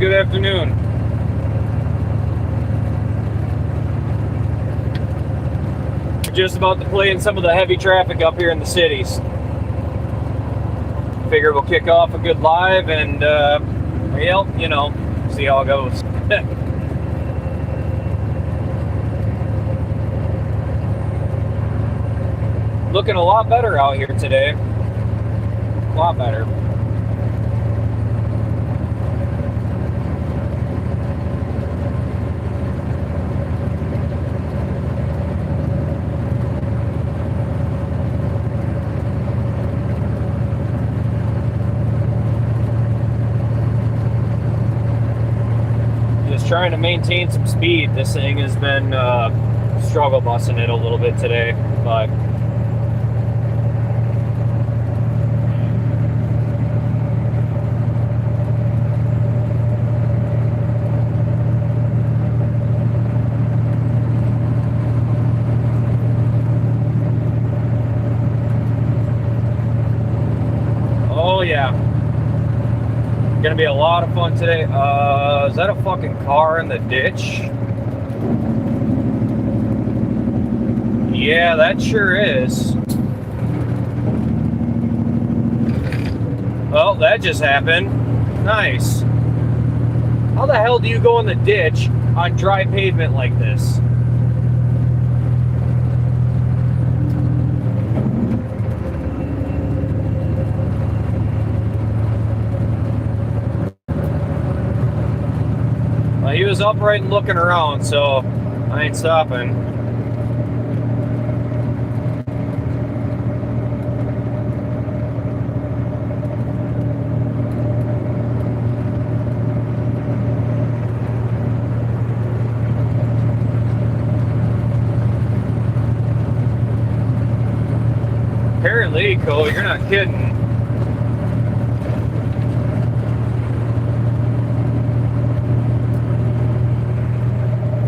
Good afternoon. We're just about to play in some of the heavy traffic up here in the cities. Figure we'll kick off a good live and, well, you know, see how it goes. Looking a lot better out here today. A lot better. Just trying to maintain some speed. This thing has been struggle busing it a little bit today, but oh yeah, gonna be a lot of fun today. Is that a fucking car in the ditch? Yeah, that sure is. Well, that just happened. Nice. How the hell do you go in the ditch on dry pavement like this? Well, he was upright and looking around, so I ain't stopping. Apparently, Cole, you're not kidding.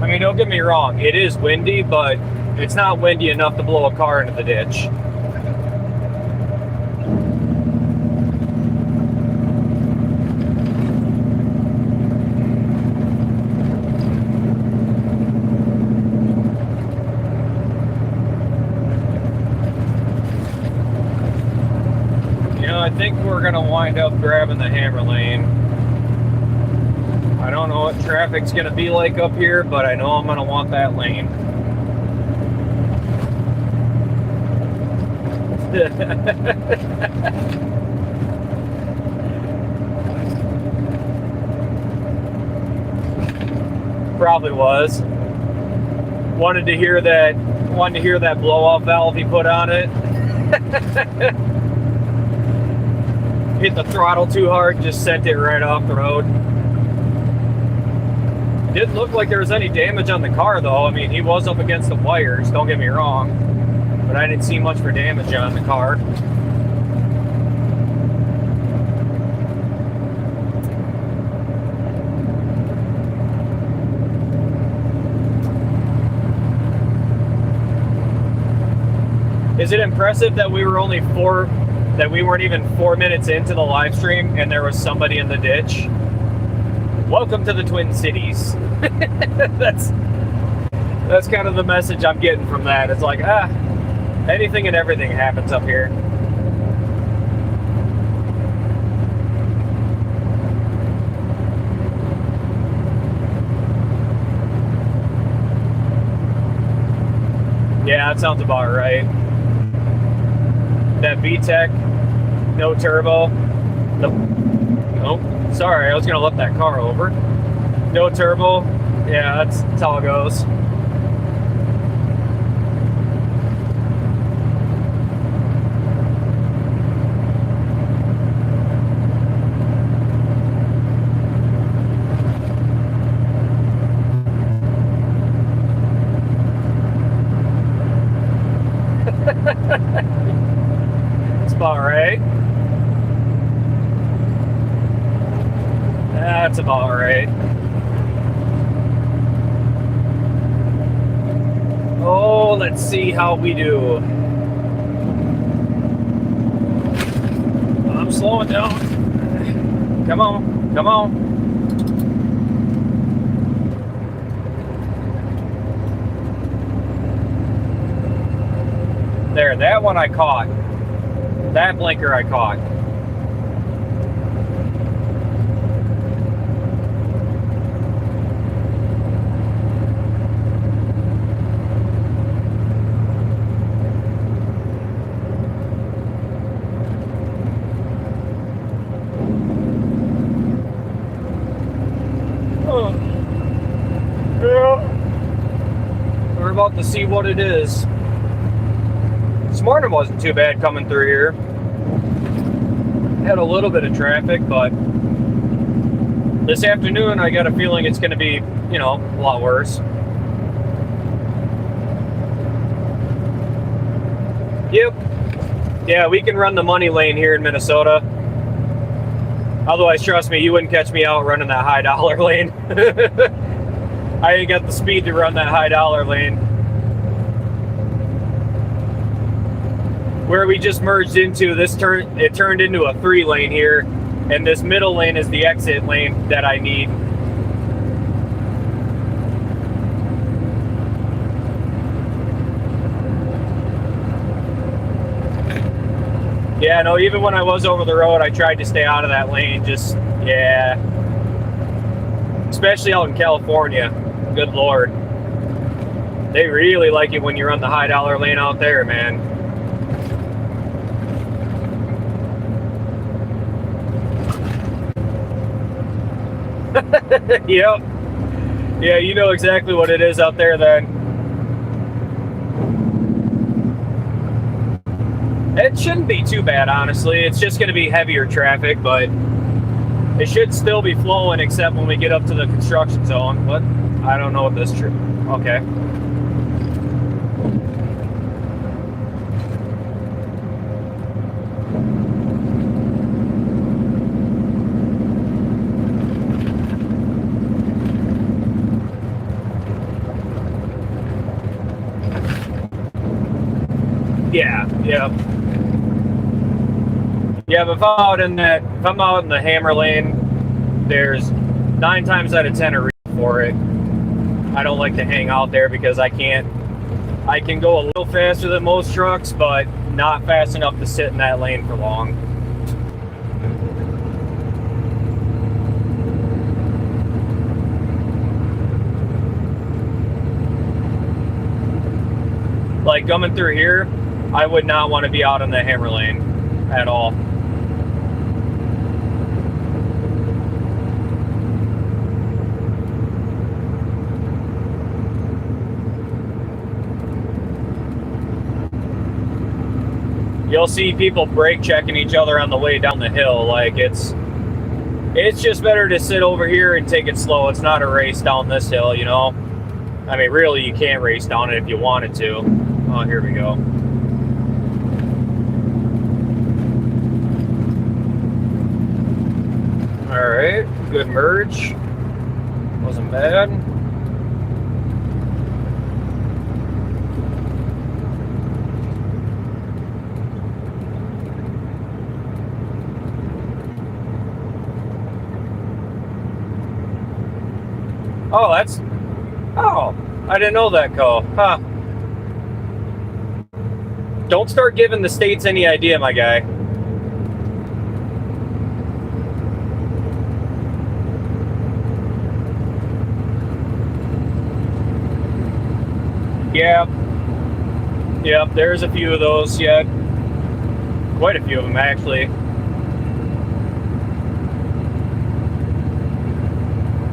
I mean, don't get me wrong, it is windy, but it's not windy enough to blow a car into the ditch. I think we're going to wind up grabbing the hammer lane. I don't know what traffic's going to be like up here, but I know I'm going to want that lane. Probably was. Wanted to hear that blow-off valve he put on it. Hit the throttle too hard, just sent it right off the road. Didn't look like there was any damage on the car though. I mean, he was up against the wires, don't get me wrong, but I didn't see much for damage on the car. Is it impressive that we weren't even 4 minutes into the live stream and there was somebody in the ditch? Welcome to the Twin Cities. That's kind of the message I'm getting from that. It's like, anything and everything happens up here. Yeah, that sounds about right. That VTEC, no turbo. Oh, sorry, I was gonna let that car over. No turbo. Yeah, that's how it goes. That's about right. That's about right. Oh, let's see how we do. I'm slowing down. Come on, come on. there. That one I caught. That blinker I caught. We're about to see what it is. This morning wasn't too bad coming through here. Had a little bit of traffic, but this afternoon I got a feeling it's going to be, you know, a lot worse. Yep. Yeah, we can run the money lane here in Minnesota. Otherwise, trust me, you wouldn't catch me out running that high dollar lane. I ain't got the speed to run that high dollar lane. Where we just merged into, it turned into a 3-lane here, and this middle lane is the exit lane that I need. Yeah, no, even when I was over the road, I tried to stay out of that lane. Just, yeah. Especially out in California. Good Lord. They really like it when you run the high dollar lane out there, man. Yep. Yeah, you know exactly what it is out there then. It shouldn't be too bad, honestly. It's just going to be heavier traffic, but it should still be flowing except when we get up to the construction zone. What? I don't know what this trip. Okay. Yeah, yeah. Yeah, but if I'm out in the hammer lane, there's 9 times out of 10 a reason for it. I don't like to hang out there because I can go a little faster than most trucks, but not fast enough to sit in that lane for long. Like coming through here, I would not want to be out in the hammer lane at all. You'll see people brake checking each other on the way down the hill. Like it's just better to sit over here and take it slow. It's not a race down this hill, you know. I mean, really, you can't race down it if you wanted to. Oh, here we go. All right, good merge. Wasn't bad. Oh, I didn't know that call. Huh. Don't start giving the states any idea, my guy. Yeah. Yep, there's a few of those yet. Quite a few of them, actually.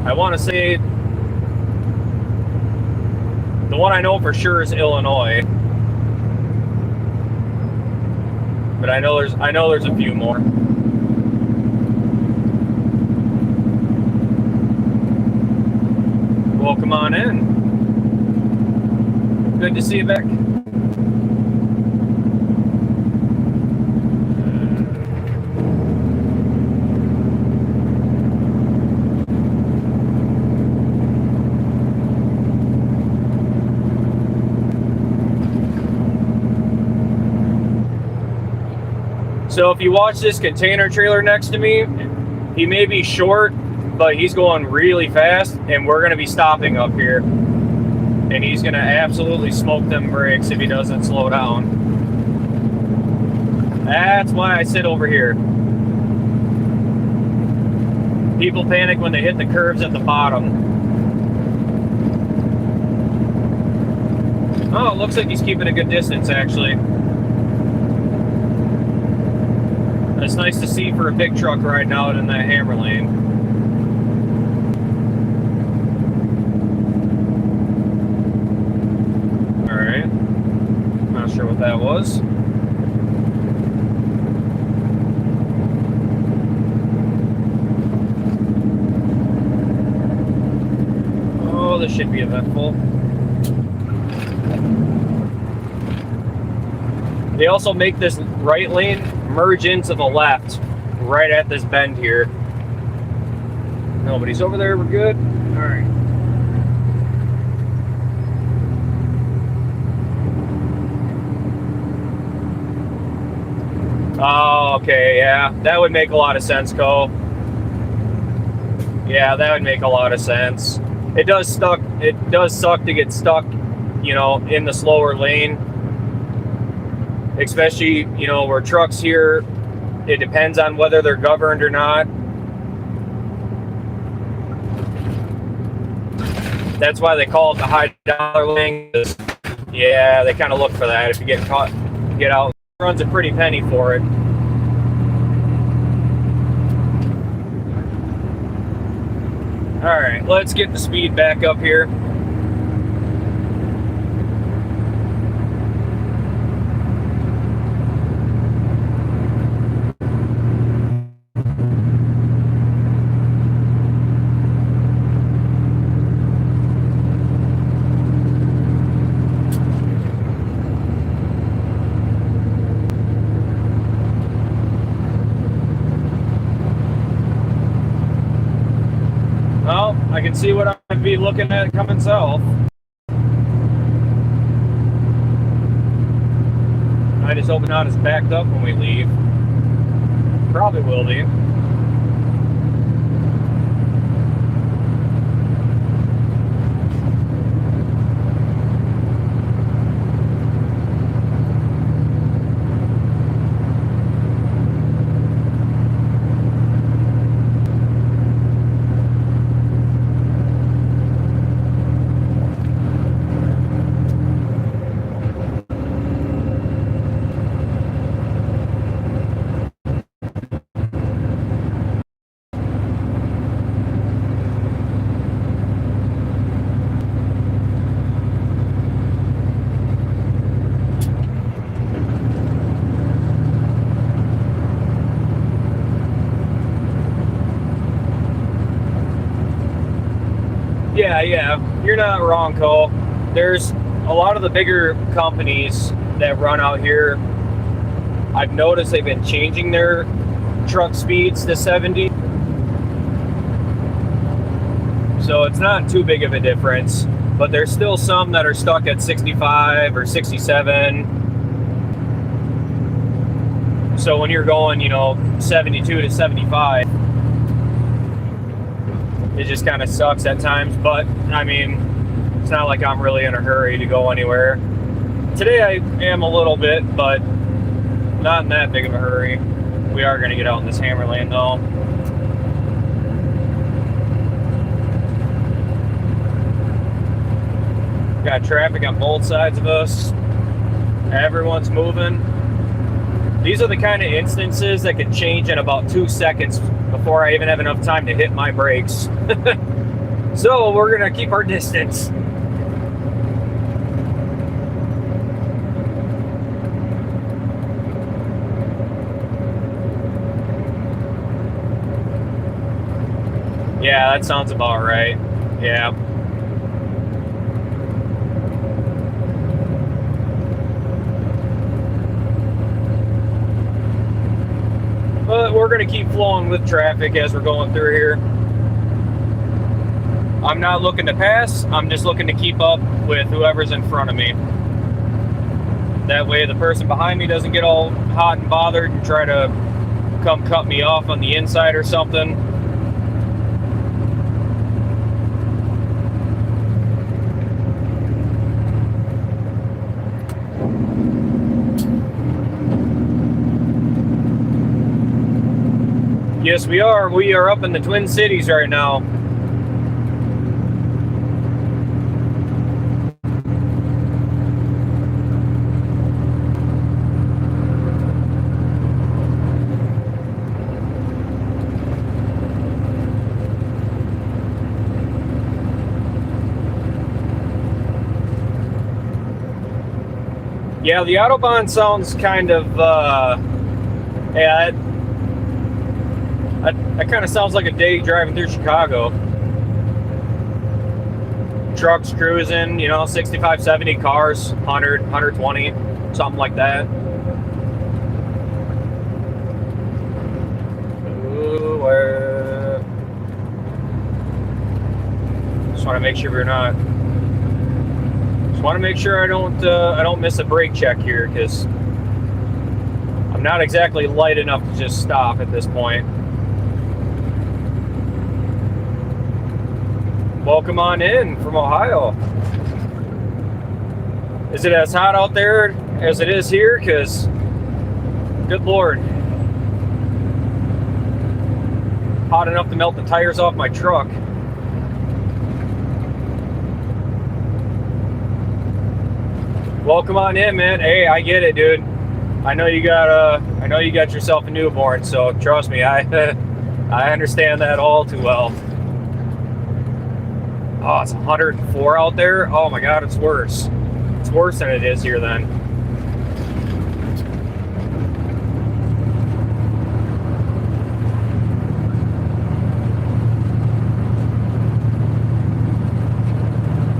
I want to say the one I know for sure is Illinois. But I know there's a few more. Well, come on in. Good to see you back. So if you watch this container trailer next to me, he may be short, but he's going really fast, and we're going to be stopping up here. And he's going to absolutely smoke them brakes if he doesn't slow down. That's why I sit over here. People panic when they hit the curves at the bottom. Oh, it looks like he's keeping a good distance, actually. It's nice to see for a big truck riding out in that hammer lane. Alright. Not sure what that was. Oh, this should be eventful. They also make this right lane merge into the left right at this bend here. Nobody's over there, we're good. All right. Oh, okay, yeah, that would make a lot of sense, Cole. Yeah, that would make a lot of sense. It does suck to get stuck, you know, in the slower lane. Especially, you know, where trucks here, it depends on whether they're governed or not. That's why they call it the high dollar lane. Yeah, they kind of look for that. If you get caught, get out, runs a pretty penny for it. All right, let's get the speed back up here. Well, I can see what I'd be looking at coming south. I just hope not as backed up when we leave. Probably will be. Yeah, you're not wrong, Cole. There's a lot of the bigger companies that run out here. I've noticed they've been changing their truck speeds to 70. So it's not too big of a difference, but there's still some that are stuck at 65 or 67. So when you're going, you know, 72 to 75, it just kind of sucks at times, but I mean, it's not like I'm really in a hurry to go anywhere. Today I am a little bit, but not in that big of a hurry. We are going to get out in this hammer lane though. Got traffic on both sides of us. Everyone's moving. These are the kind of instances that can change in about 2 seconds before I even have enough time to hit my brakes. So we're gonna keep our distance. Yeah, that sounds about right. Yeah. But we're going to keep flowing with traffic as we're going through here. I'm not looking to pass. I'm just looking to keep up with whoever's in front of me. That way the person behind me doesn't get all hot and bothered and try to come cut me off on the inside or something. Yes, we are. We are up in the Twin Cities right now. Yeah, the Autobahn sounds kind of, yeah, that kind of sounds like a day driving through Chicago. Trucks cruising, 65, 70 cars, 100, 120, something like that. Ooh, just want to make sure we're not. Just want to make sure I don't miss a brake check here, because I'm not exactly light enough to just stop at this point. Welcome on in from Ohio. Is it as hot out there as it is here? Because, good Lord, hot enough to melt the tires off my truck. Welcome on in, man. Hey, I get it, dude. I know you got yourself a newborn, so trust me, I understand that all too well. Oh, it's 104 out there. Oh my God, it's worse. It's worse than it is here then.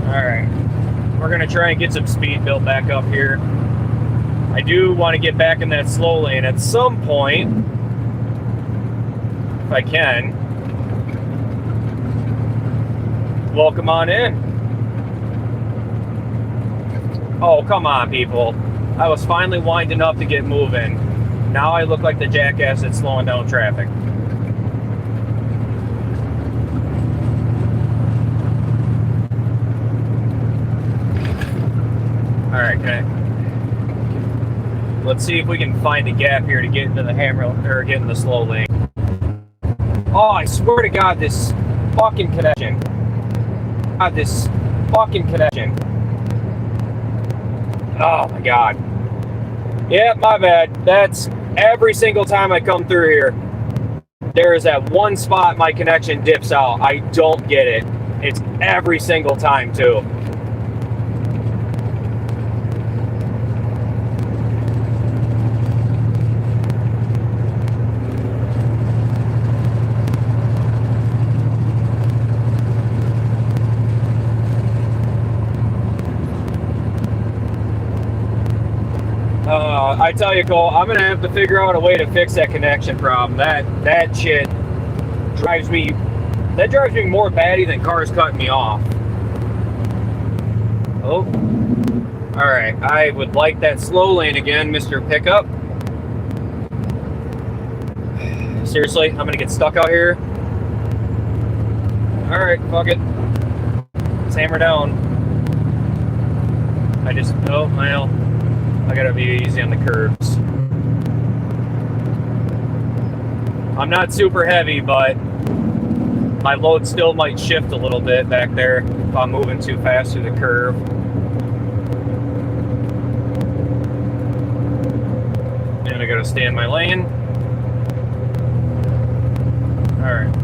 All right. We're going to try and get some speed built back up here. I do want to get back in that slow lane at some point, if I can. Welcome on in. Oh, come on, people. I was finally winding up to get moving. Now I look like the jackass that's slowing down traffic. Alright, let's see if we can find a gap here to get into the get in the slow lane. Oh, I swear to God, this fucking connection. Oh my God. Yeah, my bad. That's every single time I come through here. There is that one spot my connection dips out. I don't get it. It's every single time too. I tell you, Cole, I'm gonna have to figure out a way to fix that connection problem. That shit drives me more batty than cars cutting me off. Oh, all right. I would like that slow lane again, Mr. Pickup. Seriously, I'm gonna get stuck out here. All right, fuck it. Let's hammer down. I gotta be easy on the curbs. I'm not super heavy, but my load still might shift a little bit back there if I'm moving too fast through the curve. And I gotta stay in my lane. All right.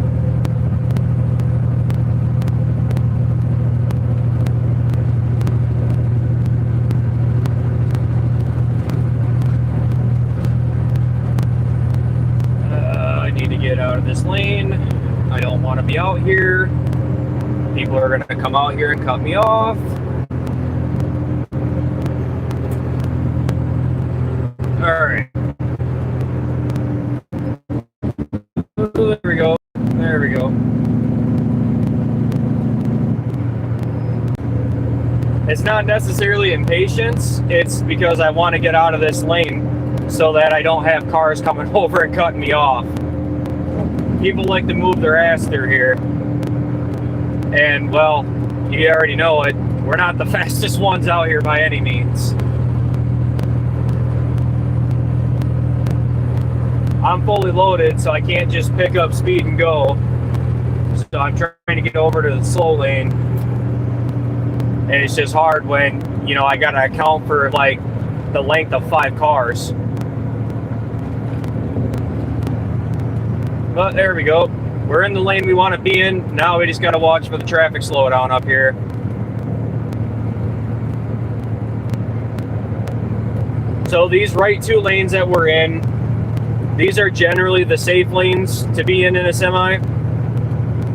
Get out of this lane. I don't want to be out here. People are going to come out here and cut me off. All right. There we go. There we go. It's not necessarily impatience. It's because I want to get out of this lane so that I don't have cars coming over and cutting me off. People like to move their ass through here. And, well, you already know it. We're not the fastest ones out here by any means. I'm fully loaded, so I can't just pick up speed and go. So I'm trying to get over to the slow lane. And it's just hard when, you know, I gotta account for like the length of 5 cars. But there we go. We're in the lane we want to be in. Now we just gotta watch for the traffic slowdown up here. So these right 2 lanes that we're in, these are generally the safe lanes to be in a semi,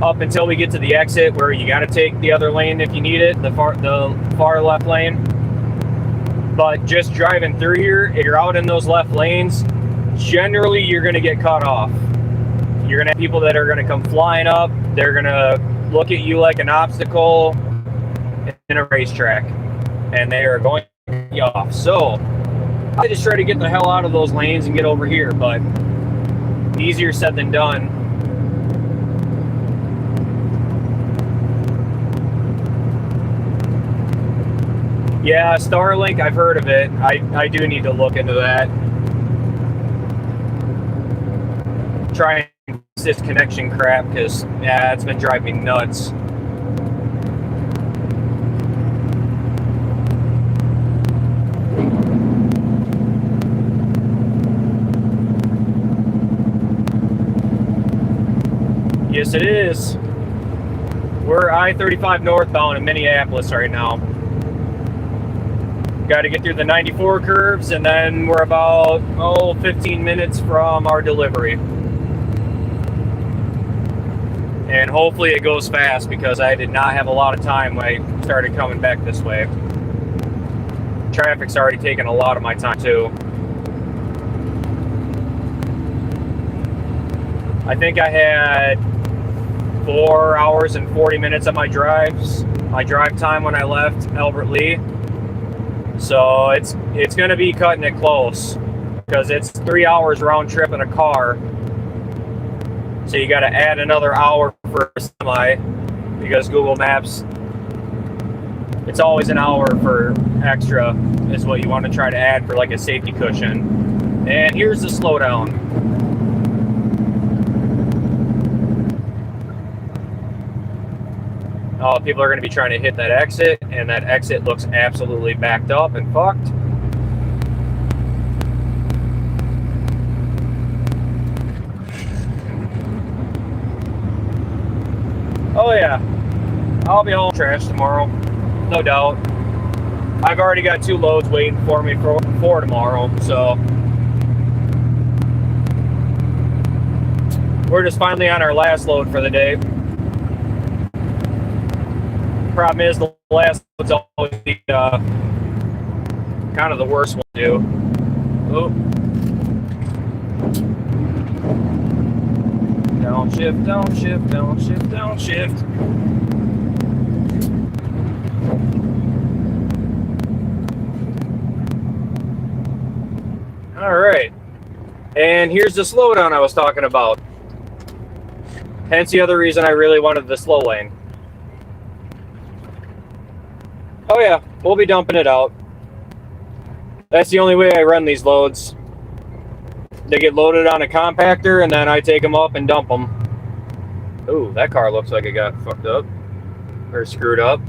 up until we get to the exit where you got to take the other lane if you need it, the far left lane. But just driving through here, if you're out in those left lanes, generally you're going to get cut off. You're going to have people that are going to come flying up. They're going to look at you like an obstacle in a racetrack, and they are going to cut you off. So I just try to get the hell out of those lanes and get over here, but easier said than done. Yeah, Starlink, I've heard of it. I do need to look into that. Try and fix this connection crap, because, yeah, it's been driving me nuts. Yes, it is. We're I-35 northbound in Minneapolis right now. Got to get through the 94 curves, and then we're about 15 minutes from our delivery. And hopefully it goes fast, because I did not have a lot of time when I started coming back this way. Traffic's already taken a lot of my time too. I think I had 4 hours and 40 minutes of my drive time when I left Albert Lea. So it's going to be cutting it close, because it's 3 hours round trip in a car. So you got to add another hour for a semi, because Google Maps, it's always an hour for extra is what you want to try to add for like a safety cushion. And here's the slowdown. Oh, people are going to be trying to hit that exit, and that exit looks absolutely backed up and fucked. Oh yeah, I'll be hauling trash tomorrow, no doubt. I've already got 2 loads waiting for me for tomorrow, so we're just finally on our last load for the day. Problem is, the last one's always the kind of the worst one to do. Oh. Downshift, downshift, downshift, downshift. All right. And here's the slowdown I was talking about. Hence the other reason I really wanted the slow lane. Oh yeah, we'll be dumping it out. That's the only way I run these loads. They get loaded on a compactor, and then I take them up and dump them. Ooh, that car looks like it got fucked up. Or screwed up.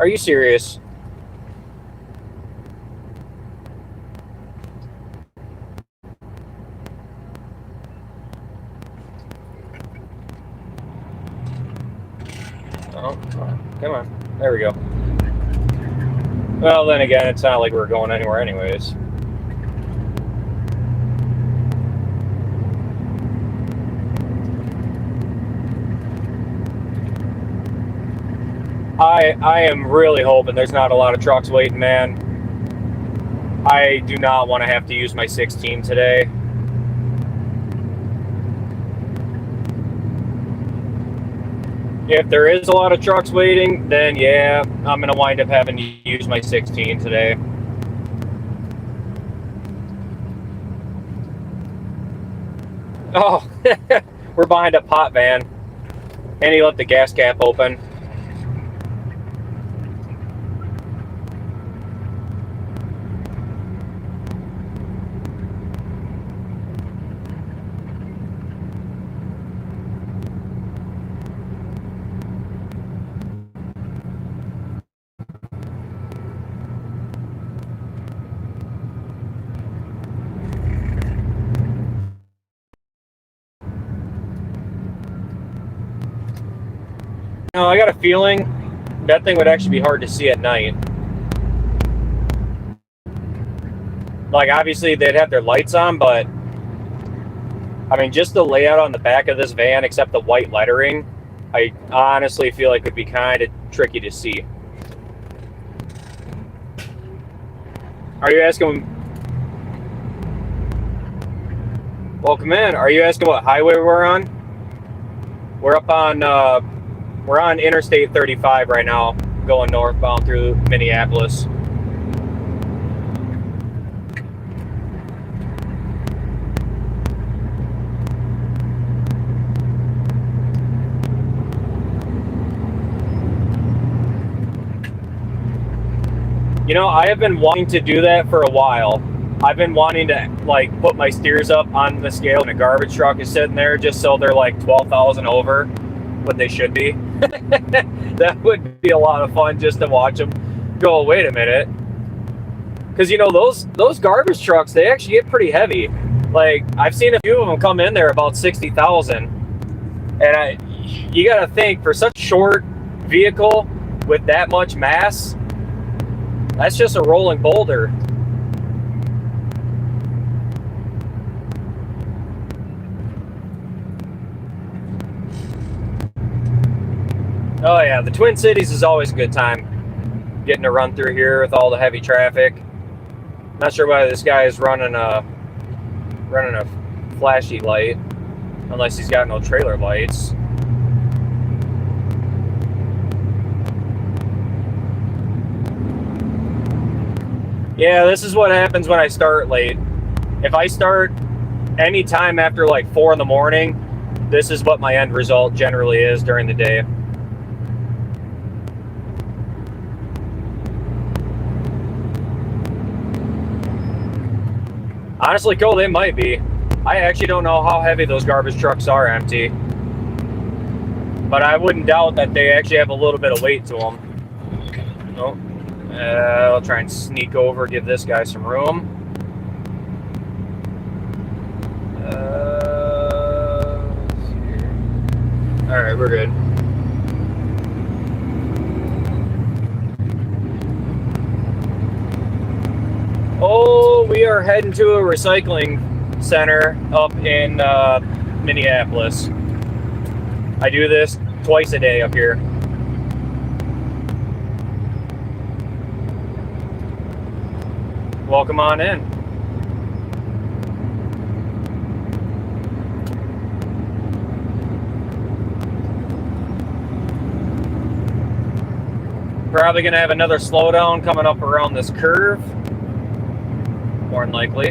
Are you serious? Oh, come on. There we go. Well, then again, it's not like we're going anywhere anyways. I am really hoping there's not a lot of trucks waiting, man. I do not want to have to use my 16 today. If there is a lot of trucks waiting, then yeah, I'm going to wind up having to use my 16 today. Oh, we're behind a pot van, and he left the gas cap open. No, I got a feeling that thing would actually be hard to see at night. Like, obviously, they'd have their lights on, but I mean, just the layout on the back of this van, except the white lettering, I honestly feel like it would be kind of tricky to see. Are you asking? Welcome in. Are you asking what highway we're on? We're up on, we're on Interstate 35 right now, going northbound through Minneapolis. You know, I have been wanting to do that for a while. I've been wanting to like put my steers up on the scale and a garbage truck is sitting there just so they're like 12,000 over what they should be. That would be a lot of fun just to watch them go, wait a minute. Because, you know, those garbage trucks, they actually get pretty heavy. Like, I've seen a few of them come in there about 60,000. And you got to think, for such a short vehicle with that much mass, that's just a rolling boulder. Oh yeah, the Twin Cities is always a good time. Getting to run through here with all the heavy traffic. Not sure why this guy is running a flashy light, unless he's got no trailer lights. Yeah, this is what happens when I start late. If I start any time after like 4 in the morning, this is what my end result generally is during the day. Honestly, Cole, they might be. I actually don't know how heavy those garbage trucks are empty. But I wouldn't doubt that they actually have a little bit of weight to them. Oh, I'll try and sneak over, give this guy some room. Alright, we're good. Oh, we are heading to a recycling center up in Minneapolis. I do this twice a day up here. Welcome on in. Probably gonna have another slowdown coming up around this curve. More than likely.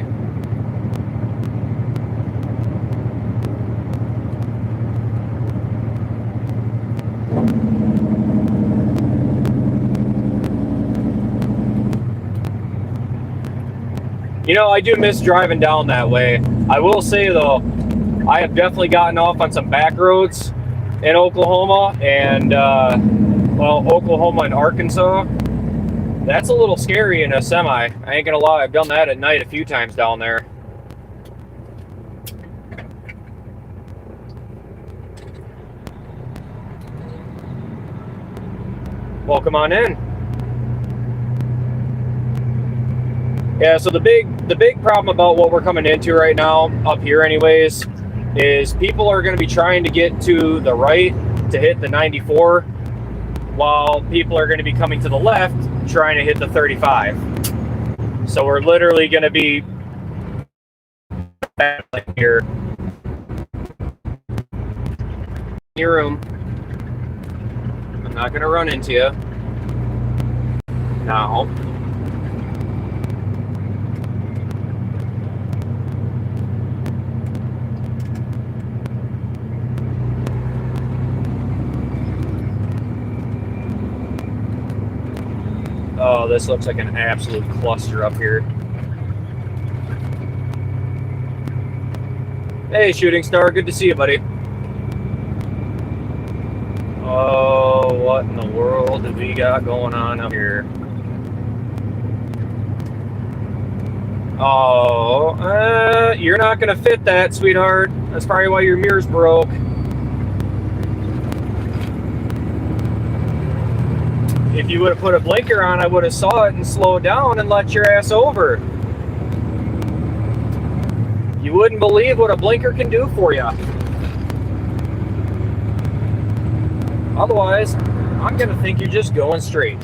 You know, I do miss driving down that way. I will say though, I have definitely gotten off on some back roads in Oklahoma and Oklahoma and Arkansas. That's a little scary in a semi. I ain't gonna lie, I've done that at night a few times down there. Welcome on in. Yeah, so the big problem about what we're coming into right now, up here anyways, is people are gonna be trying to get to the right to hit the 94, while people are gonna be coming to the left trying to hit the 35. So we're literally going to be battling here. Your room. I'm not going to run into you. Now. Oh, this looks like an absolute cluster up here. Hey, Shooting Star, good to see you, buddy. Oh, what in the world do we got going on up here? Oh, you're not going to fit that, sweetheart. That's probably why your mirror's broke. If you would have put a blinker on, I would have saw it and slowed down and let your ass over. You wouldn't believe what a blinker can do for you. Otherwise, I'm going to think you're just going straight.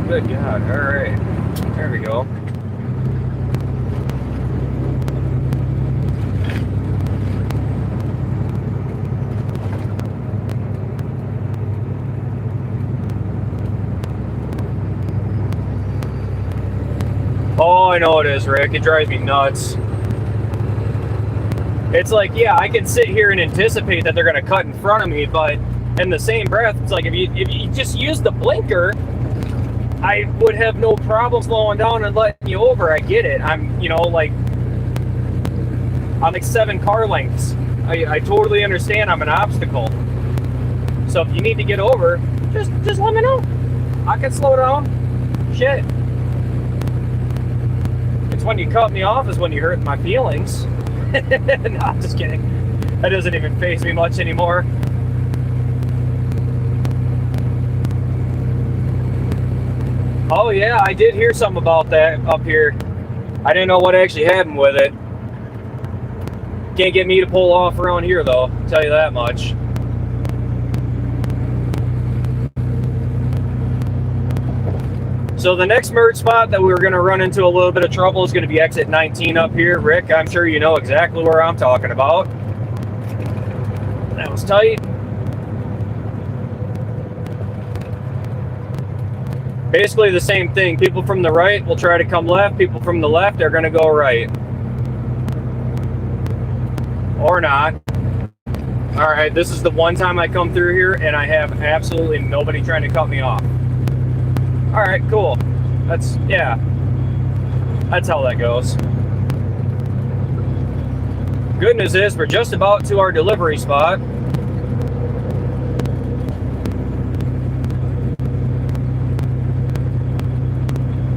Good God, all right. There we go. Oh, I know it is, Rick. It drives me nuts. It's like, yeah, I can sit here and anticipate that they're going to cut in front of me, but in the same breath, it's like if you just use the blinker, I would have no problem slowing down and letting you over. I get it. I'm like 7 car lengths. I totally understand I'm an obstacle. So if you need to get over, just let me know. I can slow down. Shit. It's when you cut me off is when you hurt my feelings. No, I'm just kidding. That doesn't even faze me much anymore. Oh yeah, I did hear something about that up here. I didn't know what actually happened with it. Can't get me to pull off around here though, I'll tell you that much. So the next merge spot that we were going to run into a little bit of trouble is going to be exit 19 up here. Rick, I'm sure you know exactly where I'm talking about. That was tight. Basically the same thing. People from the right will try to come left. People from the left are going to go right. Or not. Alright, this is the one time I come through here and I have absolutely nobody trying to cut me off. Alright, cool. That's how that goes. Good news is we're just about to our delivery spot.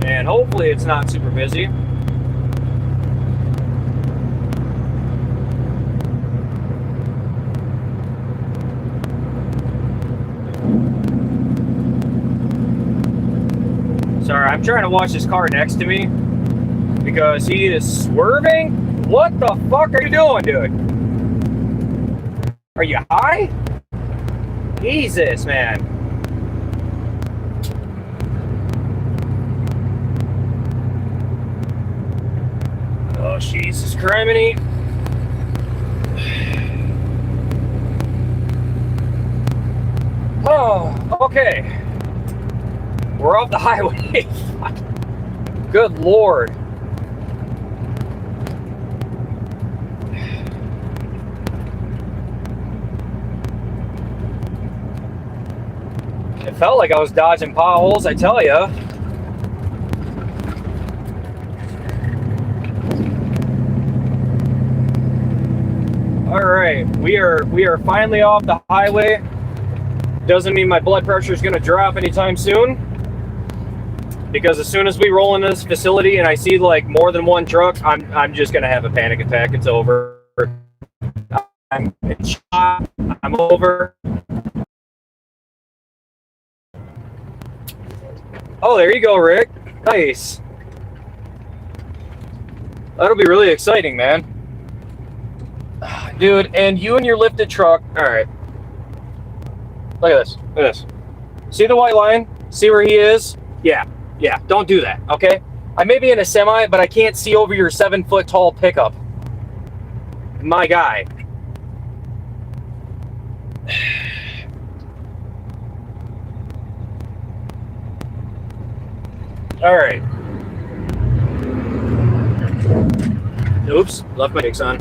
And hopefully it's not super busy. Sorry, I'm trying to watch this car next to me because he is swerving. What the fuck are you doing, dude? Are you high? Jesus, man. Oh, Jesus, criminy. Oh, okay. We're off the highway. Good Lord. It felt like I was dodging potholes, I tell ya. All right, we are finally off the highway. Doesn't mean my blood pressure is going to drop anytime soon. Because as soon as we roll into this facility and I see like more than one truck, I'm just gonna have a panic attack. It's over. I'm shot. I'm over. Oh, there you go, Rick. Nice. That'll be really exciting, man. Dude, and you and your lifted truck. All right. Look at this. Look at this. See the white line? See where he is? Yeah. Yeah, don't do that, okay? I may be in a semi, but I can't see over your 7-foot tall pickup. My guy. All right. Oops, left my brakes on.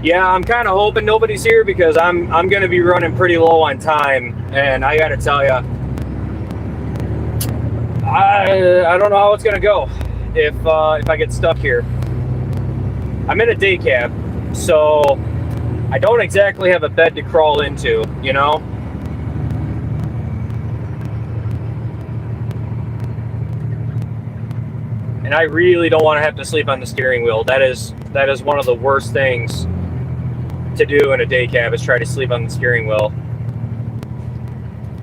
Yeah, I'm kind of hoping nobody's here because I'm going to be running pretty low on time, and I got to tell you, I don't know how it's going to go if I get stuck here. I'm in a day cab, so I don't exactly have a bed to crawl into, you know? And I really don't want to have to sleep on the steering wheel. That is one of the worst things to do in a day cab, is try to sleep on the steering wheel.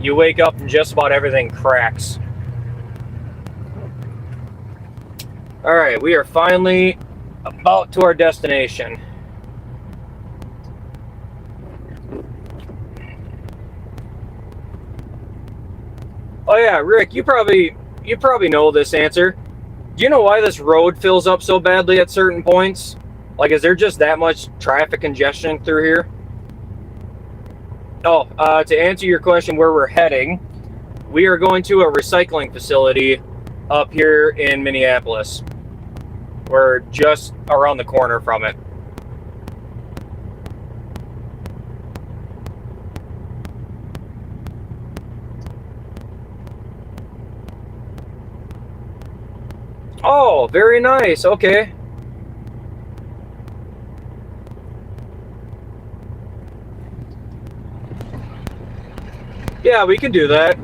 You wake up and just about everything cracks. All right, we are finally about to our destination. Oh yeah, Rick, you probably know this answer. Do you know why this road fills up so badly at certain points? Like, is there just that much traffic congestion through here? Oh, to answer your question where we're heading, we are going to a recycling facility up here in Minneapolis. We're just around the corner from it. Oh, very nice. Okay. Yeah, we can do that.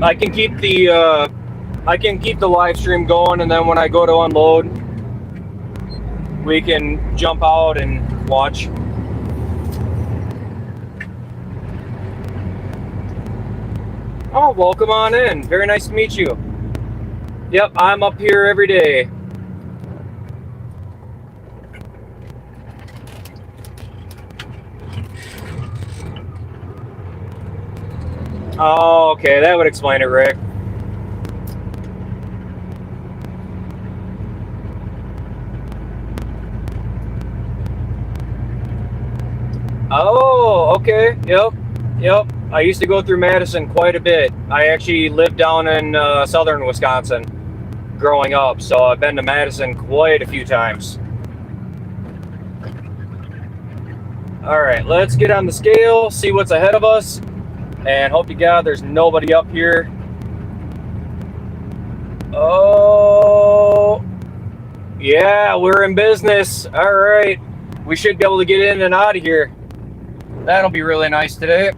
I can keep the live stream going, and then when I go to unload, we can jump out and watch. Oh, welcome on in. Very nice to meet you. Yep, I'm up here every day. Oh, okay, that would explain it, Rick. Oh, okay, yep. I used to go through Madison quite a bit. I actually lived down in southern Wisconsin growing up, so I've been to Madison quite a few times. All right, let's get on the scale, see what's ahead of us, and hope to God there's nobody up here. Oh, yeah, we're in business. All right, we should be able to get in and out of here. That'll be really nice today.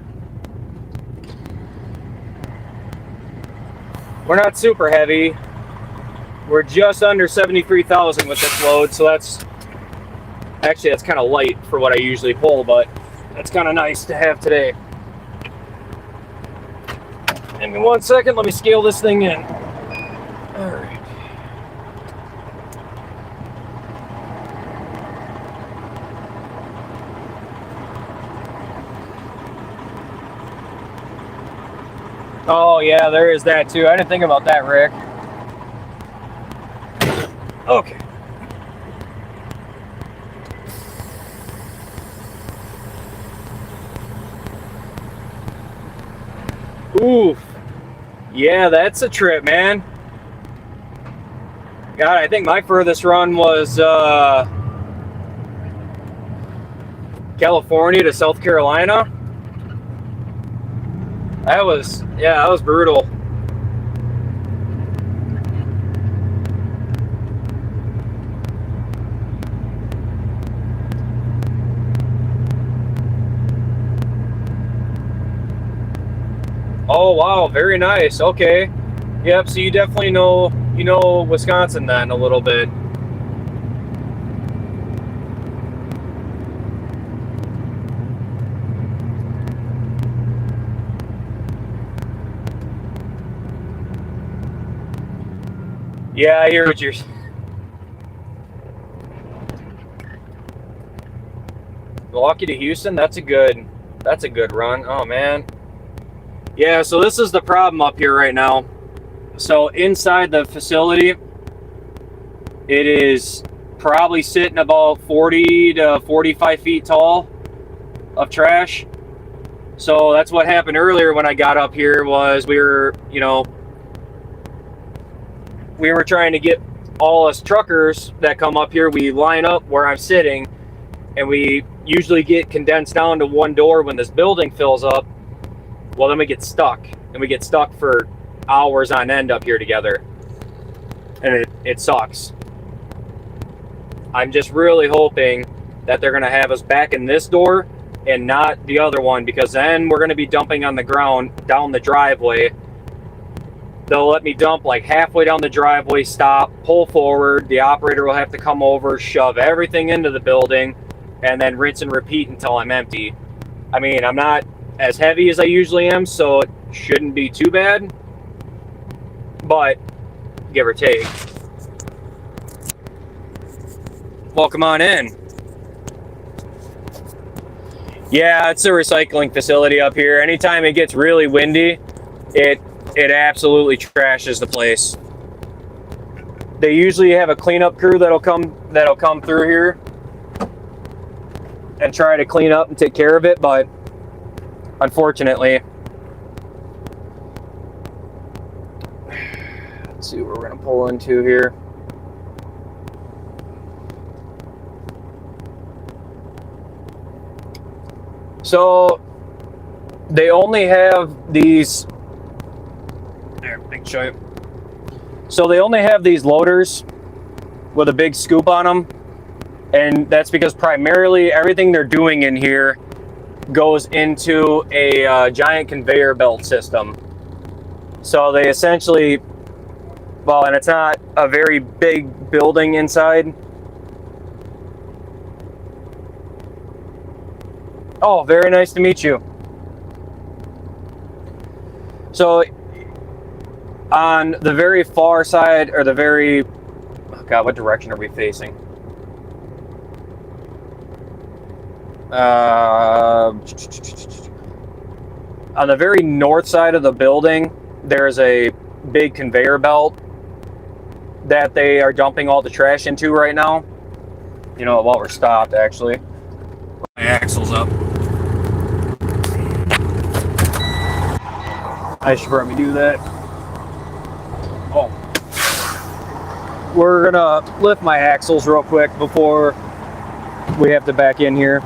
We're not super heavy. We're just under 73,000 with this load, so that's kind of light for what I usually pull, but that's kind of nice to have today. Give me 1 second, let me scale this thing in. All right. Oh yeah, there is that too. I didn't think about that, Rick. Okay. Oof. Yeah, that's a trip, man. God, I think my furthest run was California to South Carolina. That was brutal. Oh wow, very nice. Okay. Yep, so you definitely know Wisconsin then a little bit. Yeah, I hear what you're. Milwaukee to Houston, that's a good run. Oh man. Yeah, so this is the problem up here right now. So inside the facility, it is probably sitting about 40 to 45 feet tall of trash. So that's what happened earlier when I got up here, was we were, we were trying to get all us truckers that come up here, we line up where I'm sitting, and we usually get condensed down to one door when this building fills up. Well, then we get stuck, and we get stuck for hours on end up here together, and it sucks. I'm just really hoping that they're going to have us back in this door and not the other one, because then we're going to be dumping on the ground down the driveway. They'll let me dump like halfway down the driveway, stop, pull forward. The operator will have to come over, shove everything into the building, and then rinse and repeat until I'm empty. I mean, I'm not as heavy as I usually am, so it shouldn't be too bad, but give or take. Welcome on in. Yeah, it's a recycling facility up here. Anytime it gets really windy, it absolutely trashes the place. They usually have a cleanup crew that'll come through here and try to clean up and take care of it, but unfortunately, let's see where we're gonna pull into here. So they only have these. There, big show you. So they only have these loaders with a big scoop on them, and that's because primarily everything they're doing in here goes into a giant conveyor belt system. So they essentially, well, and it's not a very big building inside. Oh, very nice to meet you. So on the very far side, or the very, oh God, what direction are we facing? On the very north side of the building, there's a big conveyor belt that they are dumping all the trash into right now. You know, while we're stopped, actually. My axle's up. I should probably do that. Oh. We're gonna lift my axles real quick before we have to back in here.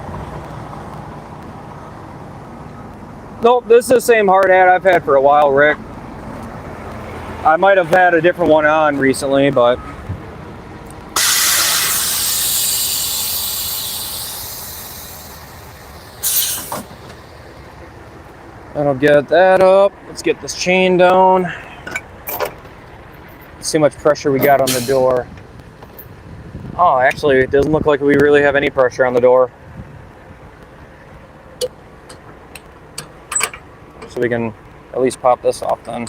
Nope, this is the same hard hat I've had for a while, Rick. I might have had a different one on recently, but that'll get that up. Let's get this chain down. Let's see how much pressure we got on the door. Oh, actually, it doesn't look like we really have any pressure on the door. So we can at least pop this off then.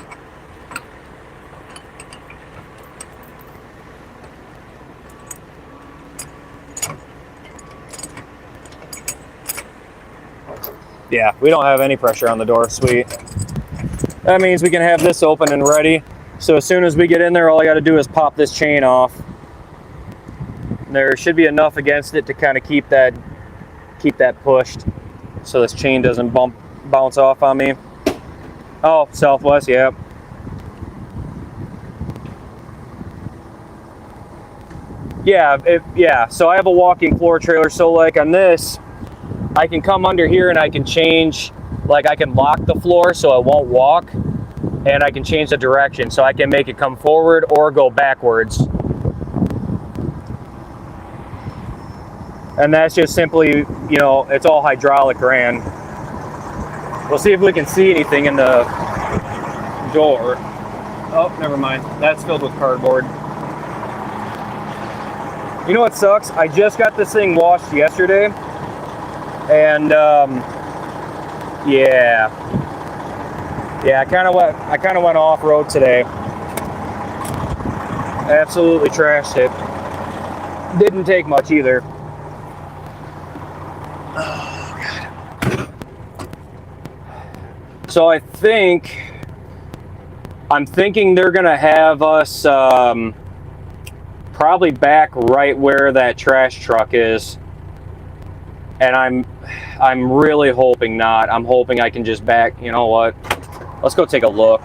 Yeah, we don't have any pressure on the door. Sweet. That means we can have this open and ready. So as soon as we get in there, all I got to do is pop this chain off. There should be enough against it to kind of keep that pushed, so this chain doesn't bounce off on me. Oh, Southwest, yeah. Yeah. So I have a walking floor trailer. So like on this, I can come under here and I can change, like I can lock the floor so it won't walk, and I can change the direction so I can make it come forward or go backwards. And that's just simply, you know, it's all hydraulic ran. We'll see if we can see anything in the door. Oh, never mind. That's filled with cardboard. You know what sucks? I just got this thing washed yesterday. And yeah, I kind of went off road today. Absolutely trashed it. Didn't take much either. Oh God. So I'm thinking they're gonna have us probably back right where that trash truck is. And I'm really hoping not. I'm hoping I can just back, you know what? Let's go take a look.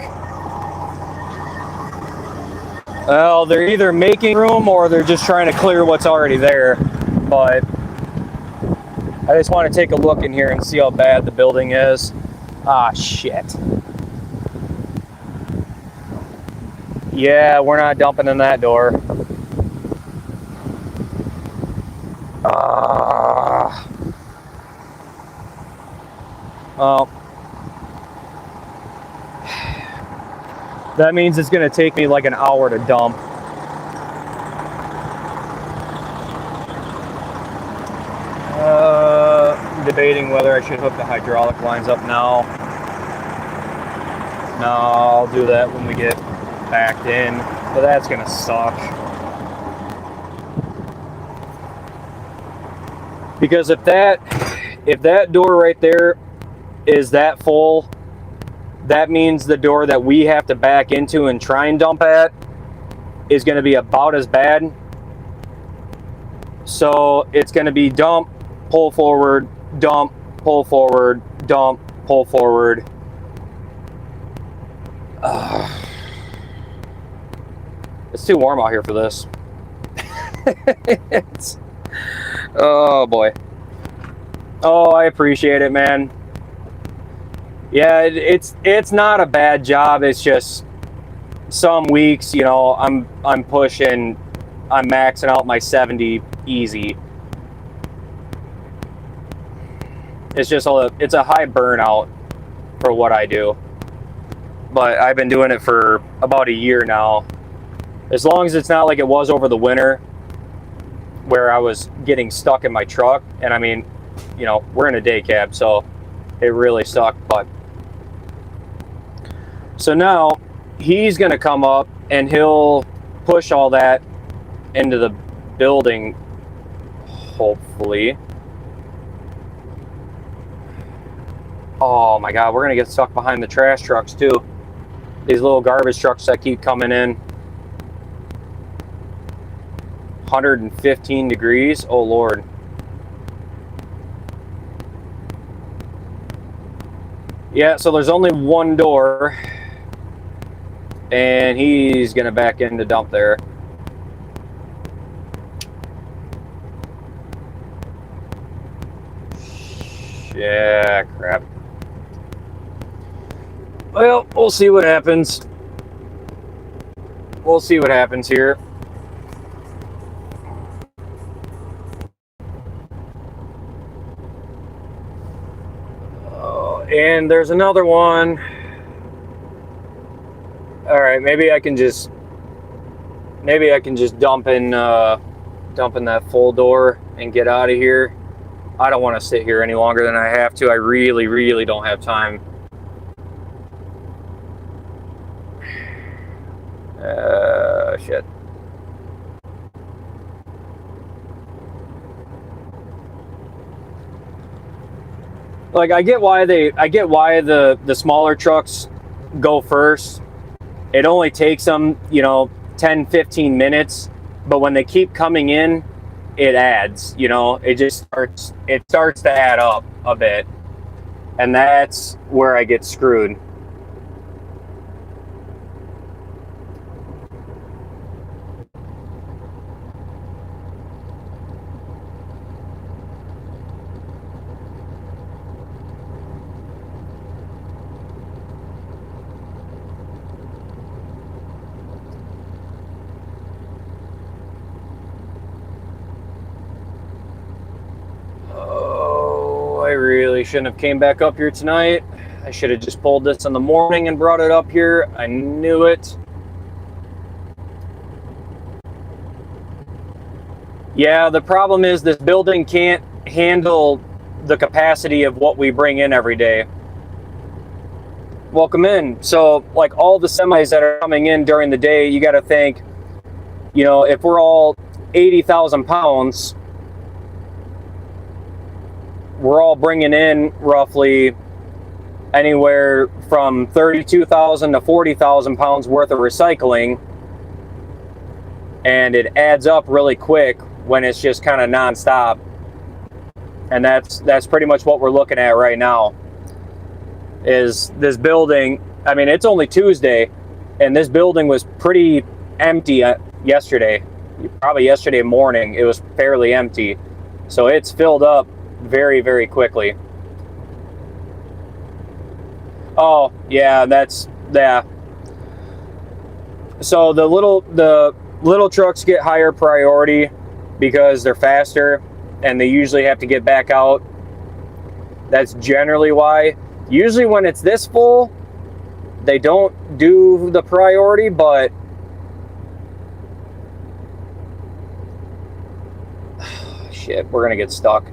Well, they're either making room or they're just trying to clear what's already there. But I just want to take a look in here and see how bad the building is. Ah, shit. Yeah, we're not dumping in that door. Well, that means it's going to take me like an hour to dump. Debating whether I should hook the hydraulic lines up now. No, I'll do that when we get backed in, but that's going to suck. Because if that door right there is that full, that means the door that we have to back into and try and dump at is going to be about as bad. So it's going to be dump, pull forward, dump, pull forward, dump, pull forward. It's too warm out here for this. Oh boy. Oh, I appreciate it, man. Yeah, it's not a bad job. It's just some weeks, you know, I'm pushing, I'm maxing out my 70 easy. It's just it's a high burnout for what I do. But I've been doing it for about a year now. As long as it's not like it was over the winter where I was getting stuck in my truck. And I mean, you know, we're in a day cab, so it really sucked. But so now he's going to come up and he'll push all that into the building, hopefully. Oh my God, we're going to get stuck behind the trash trucks too. These little garbage trucks that keep coming in. 115 degrees. Oh Lord. Yeah, so there's only one door. And he's going to back in to dump there. Yeah, crap. Well, we'll see what happens. We'll see what happens here. And there's another one. All right, maybe I can just dump in that full door and get out of here. I don't want to sit here any longer than I have to. I really, really don't have time. Shit. Like I get why the smaller trucks go first. It only takes them, you know, 10, 15 minutes, but when they keep coming in, it adds, you know, it starts to add up a bit. And that's where I get screwed. I really shouldn't have came back up here tonight. I should have just pulled this in the morning and brought it up here. I knew it. Yeah, the problem is this building can't handle the capacity of what we bring in every day. Welcome in. So, like all the semis that are coming in during the day, you got to think, you know, if we're all 80,000 pounds, we're all bringing in roughly anywhere from 32,000 to 40,000 pounds worth of recycling. And it adds up really quick when it's just kind of nonstop. And that's pretty much what we're looking at right now. Is this building, I mean, it's only Tuesday, and this building was pretty empty yesterday. Probably yesterday morning, it was fairly empty. So it's filled up very, very quickly. Oh, yeah, that's, yeah. So the little trucks get higher priority because they're faster and they usually have to get back out. That's generally why. Usually when it's this full, they don't do the priority, but shit, we're gonna get stuck.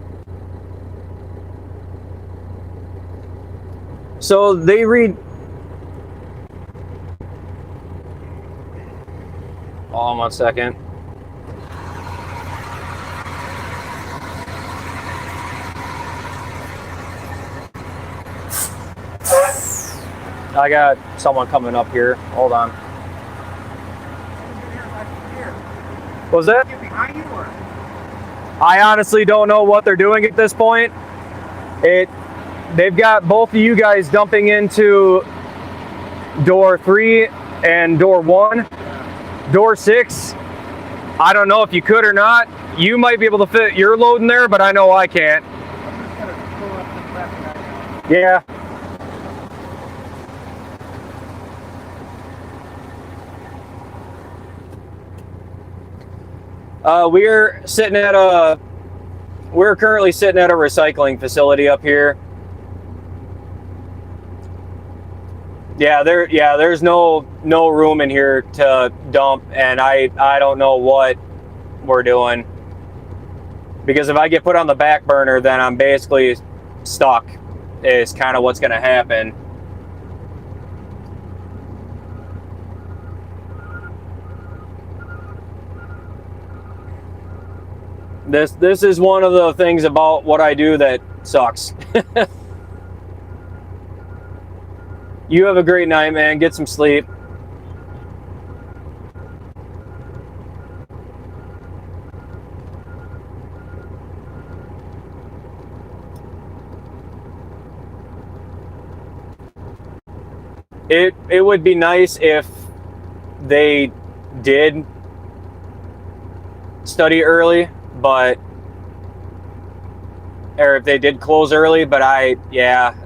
So they read. Hold on 1 second. I got someone coming up here. Hold on. Was that? I honestly don't know what they're doing at this point. They've got both of you guys dumping into door 3 and door 1. Door 6, I don't know if you could or not. You might be able to fit your load in there, but I know I can't. Yeah. We're currently sitting at a recycling facility up here. Yeah, there's no room in here to dump, and I don't know what we're doing. Because if I get put on the back burner, then I'm basically stuck, is kind of what's going to happen. This is one of the things about what I do that sucks. You have a great night, man. Get some sleep. It would be nice if they did study early, but or if they did close early, but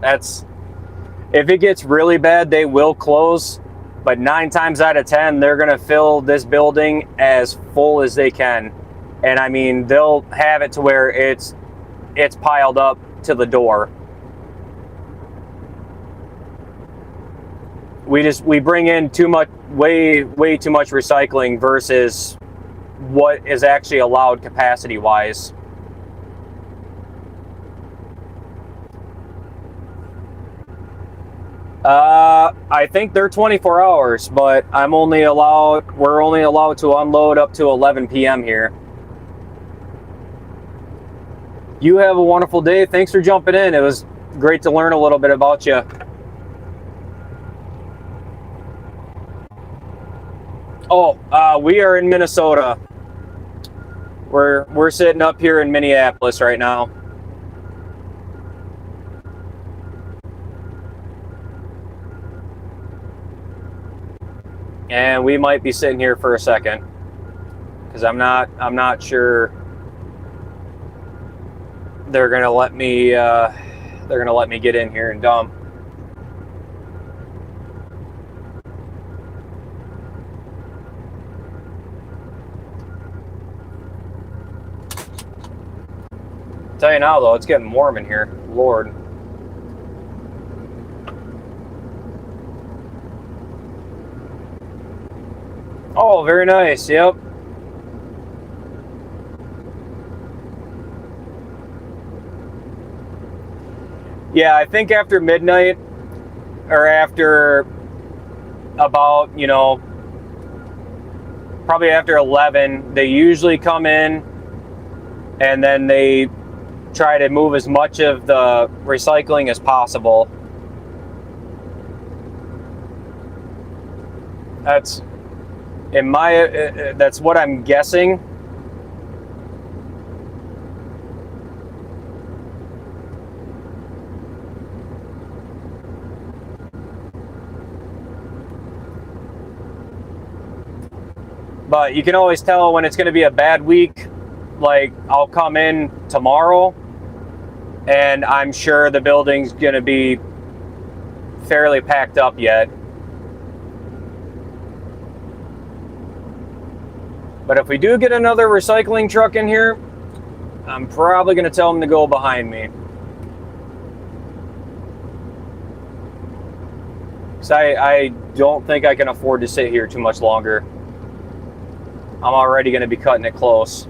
that's, if it gets really bad, they will close, but 9 times out of 10, they're going to fill this building as full as they can. And I mean, they'll have it to where it's piled up to the door. We bring in too much, way too much recycling versus what is actually allowed capacity wise. I think they're 24 hours, but we're only allowed to unload up to 11 p.m. here. You have a wonderful day. Thanks for jumping in. It was great to learn a little bit about you. Oh, we are in Minnesota. We're sitting up here in Minneapolis right now. And we might be sitting here for a second because I'm not sure they're gonna let me get in here and dump. Tell you now though, it's getting warm in here. Lord. Oh, very nice. Yep. Yeah, I think after midnight, or after about, probably after 11, they usually come in and then they try to move as much of the recycling as possible. That's what I'm guessing. But you can always tell when it's going to be a bad week. Like, I'll come in tomorrow and I'm sure the building's going to be fairly packed up yet. But if we do get another recycling truck in here, I'm probably going to tell them to go behind me. Because I don't think I can afford to sit here too much longer. I'm already going to be cutting it close.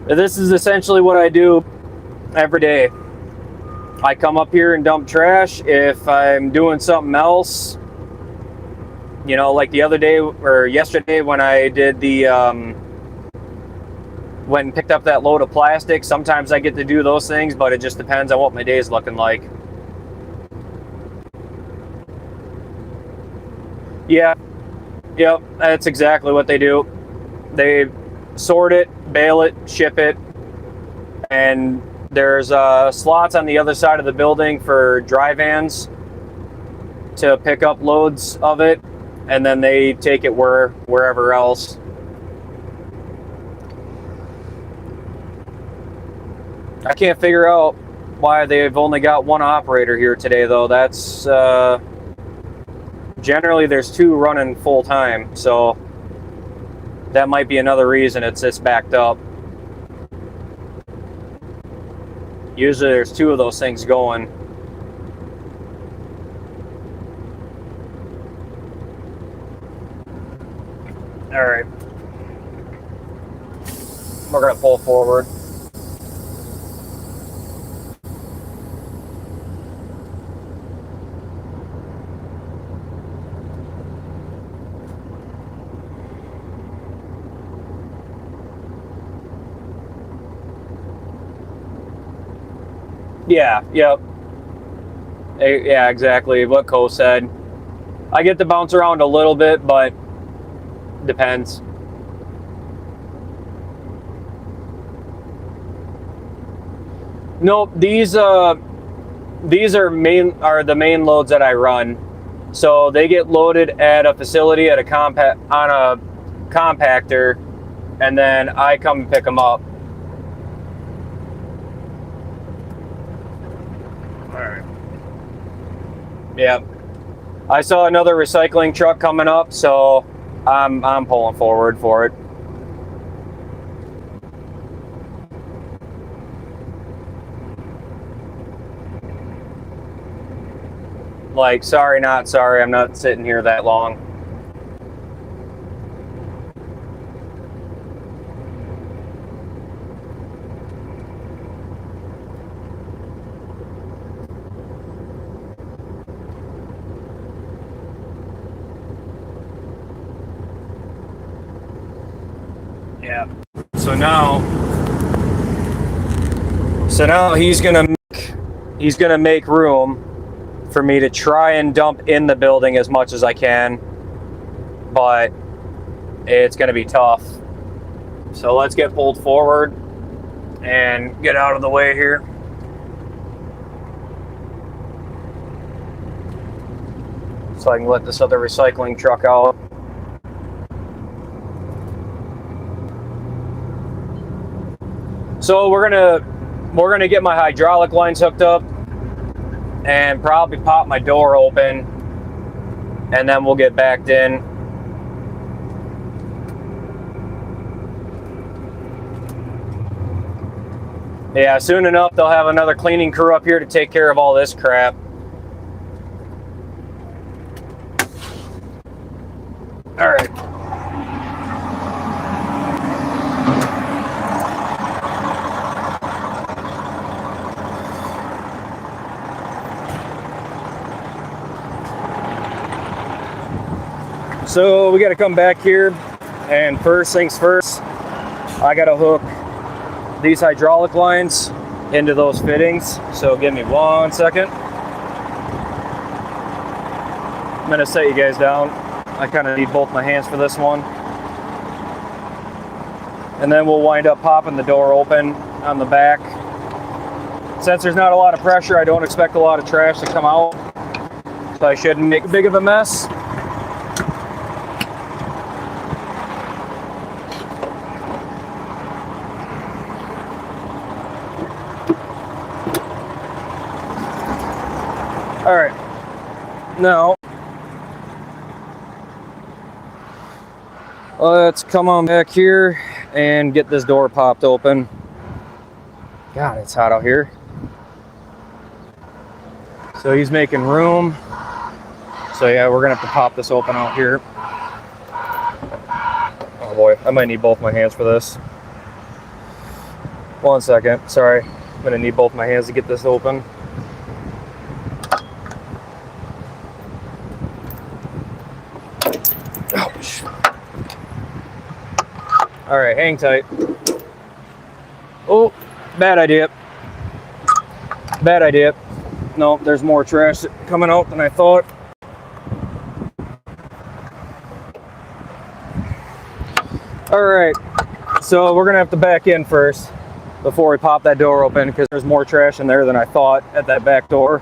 This is essentially what I do every day. I come up here and dump trash. If I'm doing something else, you know, like the other day or yesterday when I did the went and picked up that load of plastic, sometimes I get to do those things, but it just depends on what my day is looking like. Yeah, yep, that's exactly what they do. They sort it, bale it, ship it, and there's slots on the other side of the building for dry vans to pick up loads of it, and then they take it wherever else. I can't figure out why they've only got one operator here today, though. That's generally there's two running full time, so that might be another reason it's backed up. Usually there's two of those things going. All right, we're gonna pull forward. Yeah, yep. Yeah, exactly what Cole said. I get to bounce around a little bit, but depends. Nope, these are the main loads that I run. So they get loaded at a facility at a compactor, and then I come and pick them up. Yeah, I saw another recycling truck coming up, so I'm pulling forward for it. Like, sorry, not sorry, I'm not sitting here that long. Yeah. So now he's gonna make room for me to try and dump in the building as much as I can, but it's gonna be tough. So let's get pulled forward and get out of the way here. So I can let this other recycling truck out. So we're gonna get my hydraulic lines hooked up and probably pop my door open, and then we'll get backed in. Yeah, soon enough they'll have another cleaning crew up here to take care of all this crap. All right. So we got to come back here, and first things first, I got to hook these hydraulic lines into those fittings. So give me 1 second. I'm going to set you guys down. I kind of need both my hands for this one. and then we'll wind up popping the door open on the back. Since there's not a lot of pressure, I don't expect a lot of trash to come out, so I shouldn't make big of a mess. All right, now let's come on back here and get this door popped open. God, it's hot out here. So he's making room. So yeah, we're gonna have to pop this open out here. Oh boy, I might need both my hands for this. 1 second, sorry. I'm gonna need both my hands to get this open. Ouch. All right, hang tight. Oh, bad idea. Bad idea. No, there's more trash coming out than I thought. All right, so we're gonna have to back in first before we pop that door open because there's more trash in there than I thought at that back door.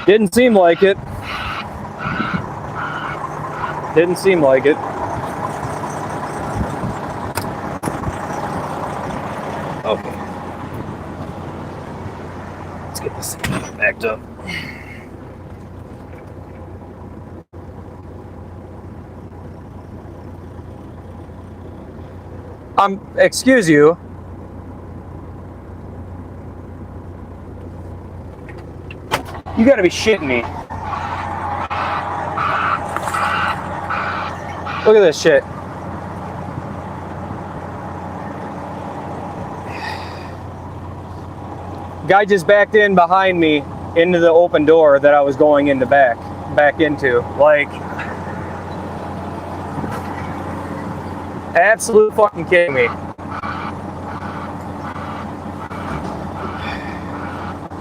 Didn't seem like it. Didn't seem like it. Okay. Let's get this backed up. Excuse you. You gotta be shitting me. Look at this shit. Guy just backed in behind me into the open door that I was going into back into. Like, absolute fucking kidding me.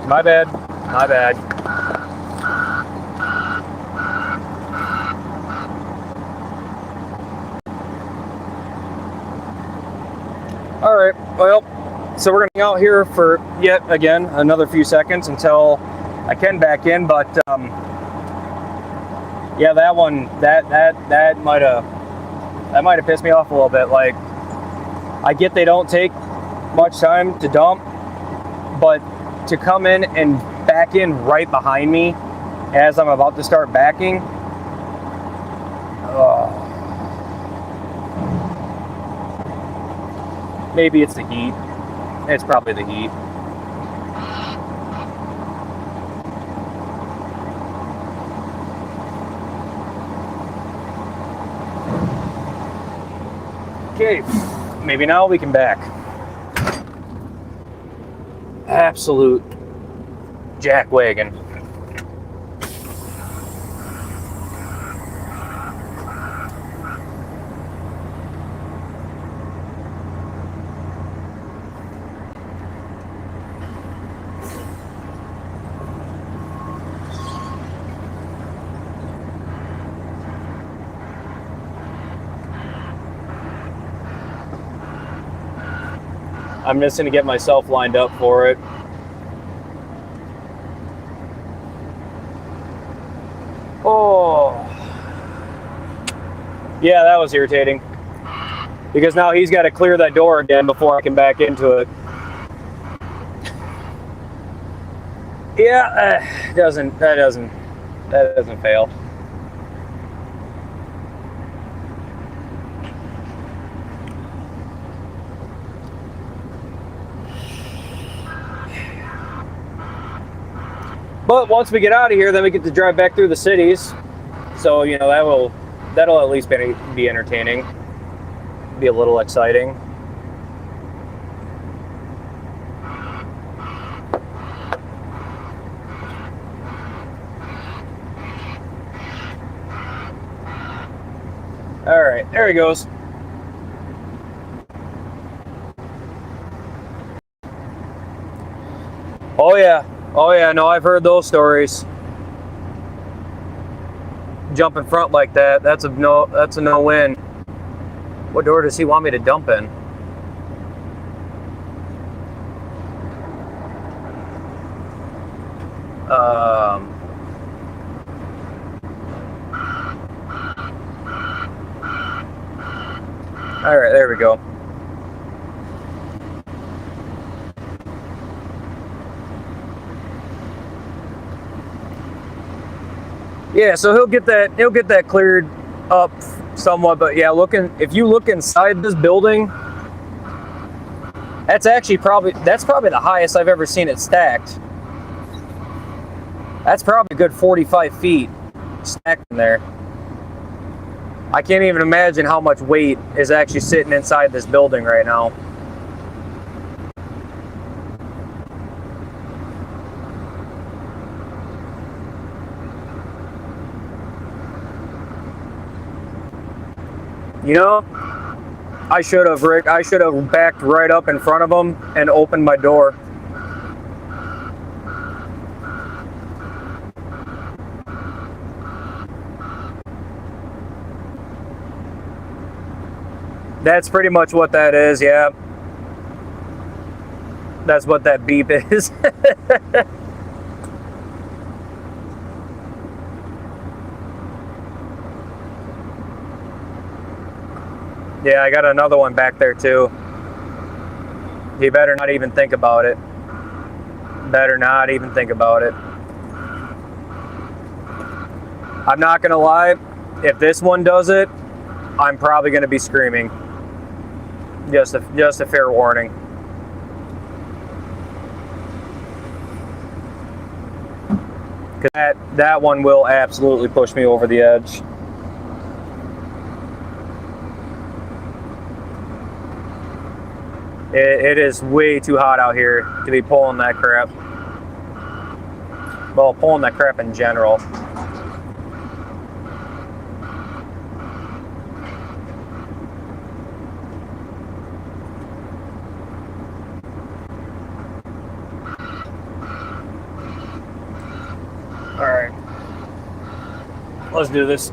My bad. My bad. All right, well, so we're gonna hang out here for yet again another few seconds until I can back in, but yeah, that one, that might have pissed me off a little bit. Like, I get they don't take much time to dump, but to come in and back in right behind me as I'm about to start backing, maybe it's the heat. It's probably the heat. Okay, maybe now we can back. Absolute jack wagon. I'm just gonna get myself lined up for it. Oh, yeah, that was irritating. Because now he's got to clear that door again before I can back into it. Yeah, that doesn't fail. But once we get out of here, then we get to drive back through the cities. So, you know, that'll at least be entertaining. Be a little exciting. All right, there he goes. Oh yeah, no, I've heard those stories. Jump in front like that, that's a no-win. What door does he want me to dump in? All right, there we go. Yeah, so he'll get that cleared up somewhat, but yeah, if you look inside this building, that's probably the highest I've ever seen it stacked. That's probably a good 45 feet stacked in there. I can't even imagine how much weight is actually sitting inside this building right now. You know, I should have, Rick. I should have backed right up in front of him and opened my door. That's pretty much what that is, yeah. That's what that beep is. Yeah, I got another one back there too. You better not even think about it. Better not even think about it. I'm not gonna lie, if this one does it, I'm probably gonna be screaming. Just a fair warning. Because that one will absolutely push me over the edge. It is way too hot out here to be pulling that crap. Well, pulling that crap in general. All right, let's do this.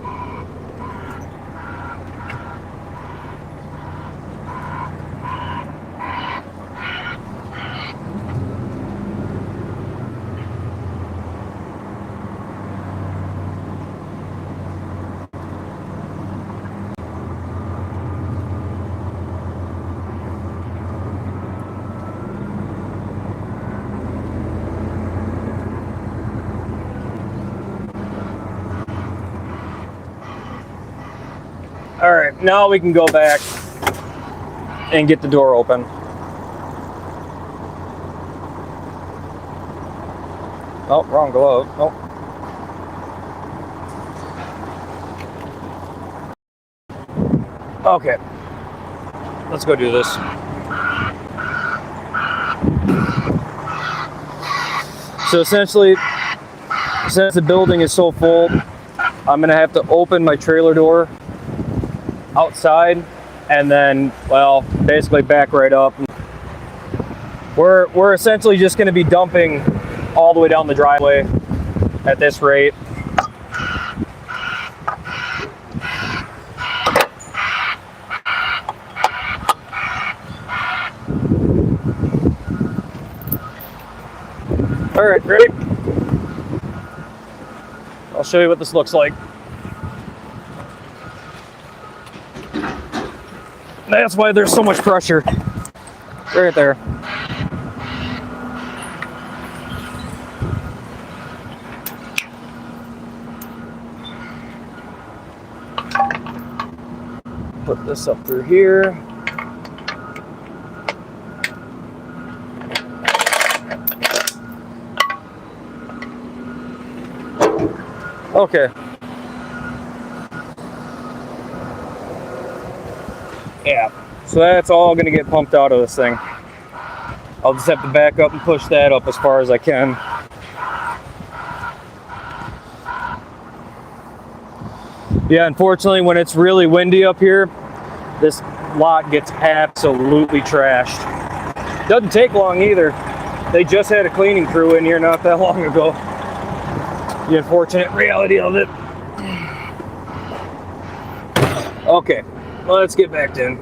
All right, now we can go back and get the door open. Oh, wrong glove. Oh. Okay, let's go do this. So essentially, since the building is so full, I'm gonna have to open my trailer door outside and then, well, basically back right up. We're essentially just going to be dumping all the way down the driveway at this rate. All right, ready? I'll show you what this looks like. That's why there's so much pressure right there. Put this up through here. Okay. Yeah, so that's all going to get pumped out of this thing. I'll just have to back up and push that up as far as I can. Yeah, unfortunately, when it's really windy up here, this lot gets absolutely trashed. Doesn't take long either. They just had a cleaning crew in here not that long ago. The unfortunate reality of it. Okay. Let's get back in.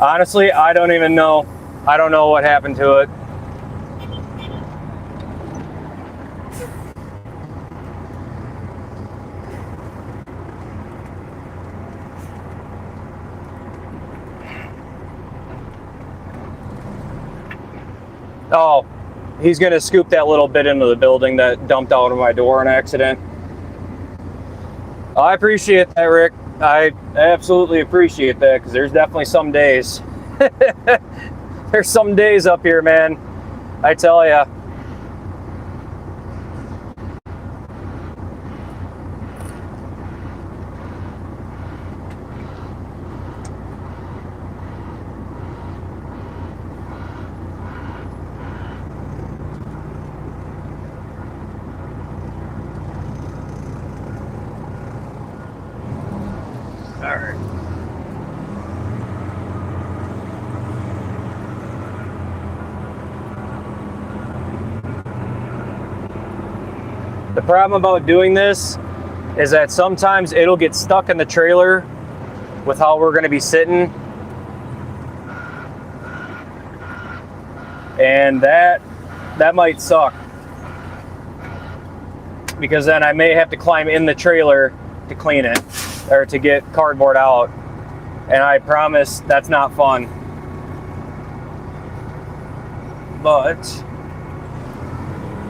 Honestly, I don't even know. I don't know what happened to it. Oh, he's gonna scoop that little bit into the building that dumped out of my door on accident. I appreciate that, Rick. I absolutely appreciate that, because there's definitely some days. There's some days up here, man. I tell ya. All right. The problem about doing this is that sometimes it'll get stuck in the trailer with how we're going to be sitting. And that might suck, because then I may have to climb in the trailer to clean it, or to get cardboard out. And I promise that's not fun. But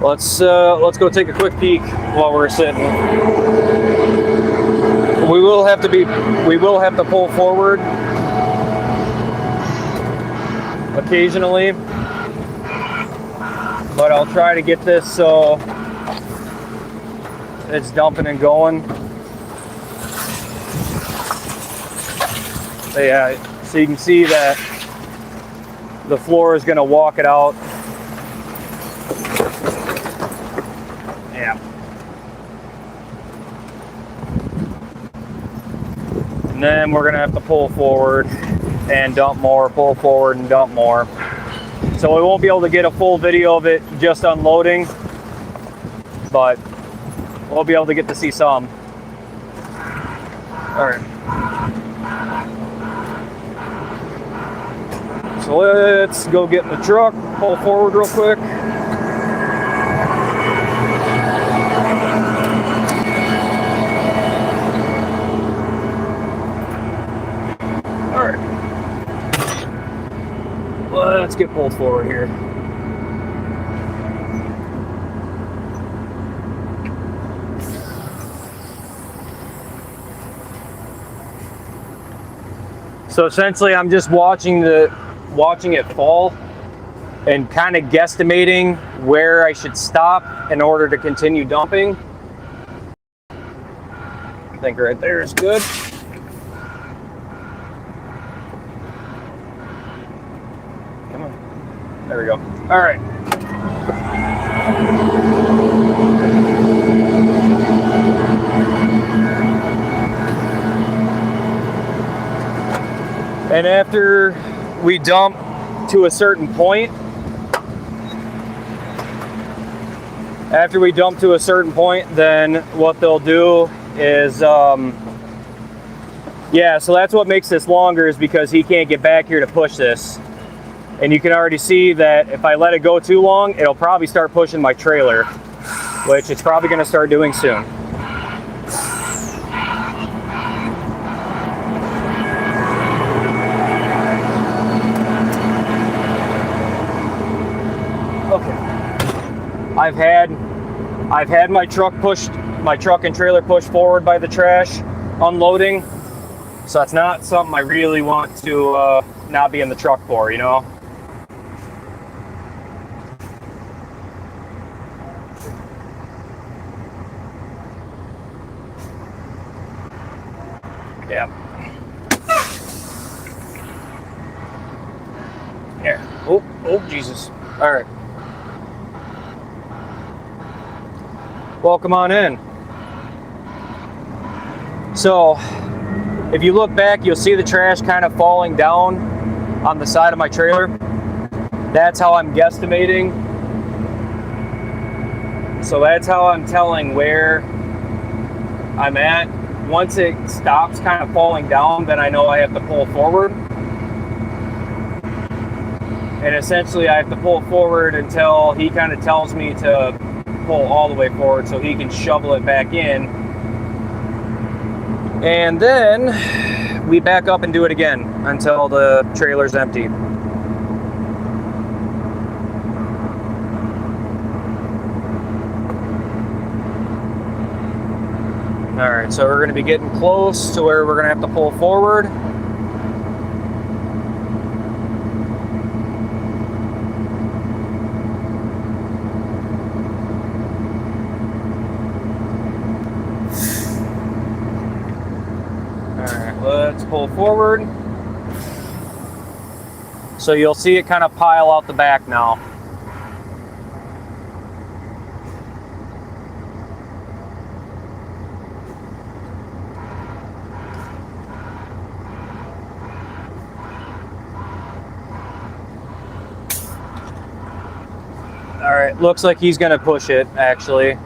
let's go take a quick peek while we're sitting. We will have to pull forward occasionally, but I'll try to get this so it's dumping and going. Yeah, so you can see that the floor is going to walk it out. Yeah. And then we're going to have to pull forward and dump more, pull forward and dump more. So we won't be able to get a full video of it just unloading, but we'll be able to get to see some. All right. So let's go get in the truck, pull forward real quick. All right. Let's get pulled forward here. So essentially I'm just watching it fall and kind of guesstimating where I should stop in order to continue dumping. I think right there is good. Come on. There we go. All right. And after we dump to a certain point, then what they'll do is, yeah, so that's what makes this longer, is because he can't get back here to push this. And you can already see that if I let it go too long, it'll probably start pushing my trailer, which it's probably going to start doing soon. I've had my truck and trailer pushed forward by the trash unloading, so that's not something I really want to not be in the truck for, you know. Yeah. Here. Oh, Jesus. All right. Welcome on in. So, if you look back, you'll see the trash kind of falling down on the side of my trailer. That's how I'm guesstimating So that's how I'm telling where I'm at. Once it stops kind of falling down, then I know I have to pull forward. And essentially I have to pull forward until he kind of tells me to pull all the way forward so he can shovel it back in. And then we back up and do it again until the trailer's empty. All right, so we're going to be getting close to where we're going to have to pull forward. All right, let's pull forward. So you'll see it kind of pile out the back now. All right, looks like he's gonna push it, actually.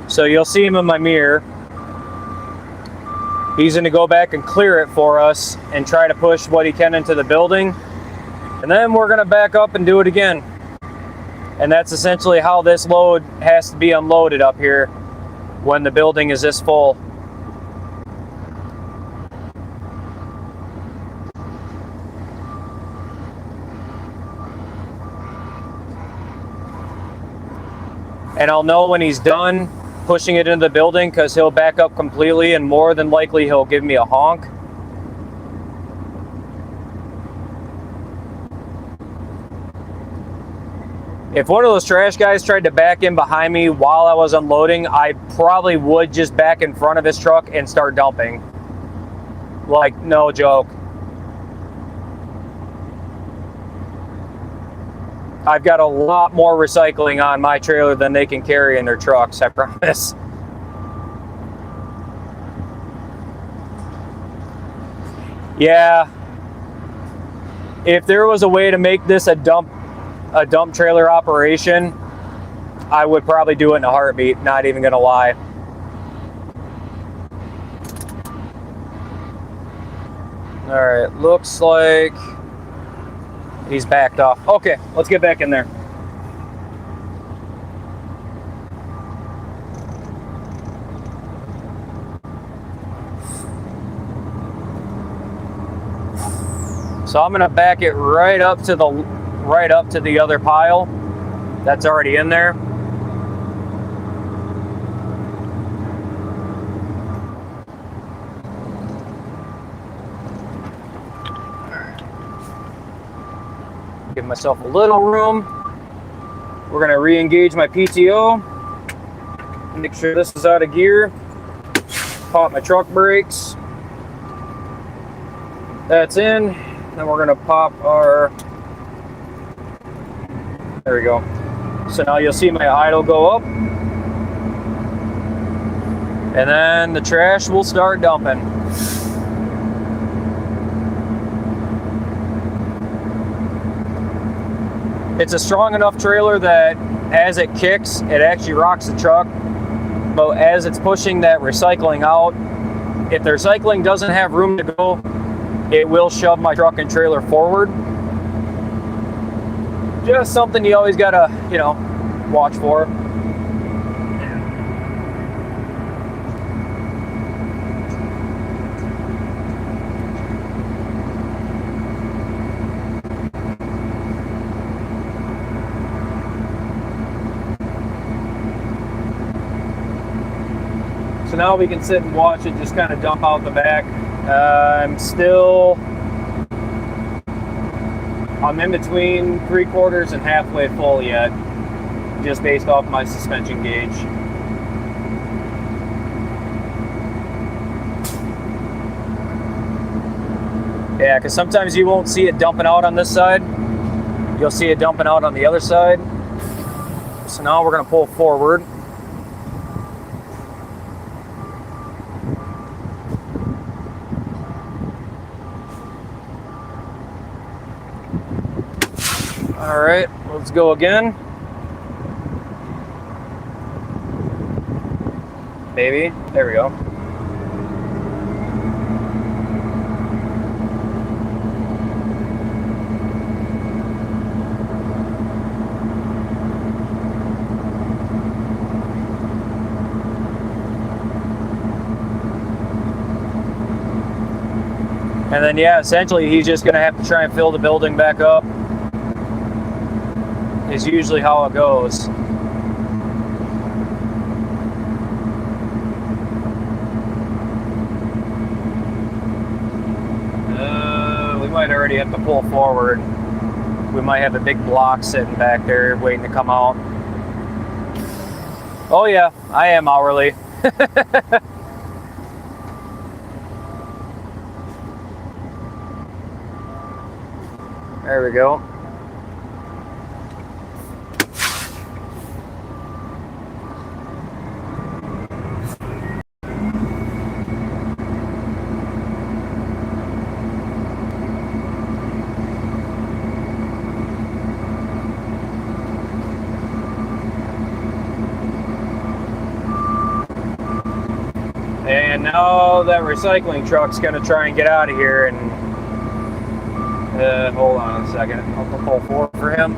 So you'll see him in my mirror. He's going to go back and clear it for us and try to push what he can into the building. And then we're going to back up and do it again. And that's essentially how this load has to be unloaded up here when the building is this full. And I'll know when he's done pushing it into the building because he'll back up completely and more than likely he'll give me a honk. If one of those trash guys tried to back in behind me while I was unloading, I probably would just back in front of his truck and start dumping. Like, no joke. I've got a lot more recycling on my trailer than they can carry in their trucks, I promise. Yeah. If there was a way to make this a dump trailer operation, I would probably do it in a heartbeat, not even gonna lie. All right, looks like he's backed off. Okay, let's get back in there. So I'm gonna back it right up to the other pile that's already in there. Give myself a little room. We're gonna re-engage my PTO. Make sure this is out of gear. Pop my truck brakes. That's in. Then we're gonna pop our, there we go. So now you'll see my idle go up. And then the trash will start dumping. It's a strong enough trailer that as it kicks, it actually rocks the truck. But as it's pushing that recycling out, if the recycling doesn't have room to go, it will shove my truck and trailer forward. Just something you always gotta, watch for. So now we can sit and watch it just kind of dump out the back. I'm in between 3/4 and halfway full yet, just based off my suspension gauge. Yeah, because sometimes you won't see it dumping out on this side. You'll see it dumping out on the other side. So now we're going to pull forward. All right, let's go again. Maybe. There we go. And then, yeah, essentially he's just going to have to try and fill the building back up. Is usually how it goes. We might already have to pull forward. We might have a big block sitting back there waiting to come out. Oh yeah, I am hourly. There we go. And now that recycling truck's gonna try and get out of here, and hold on a second, I'll pull forward for him.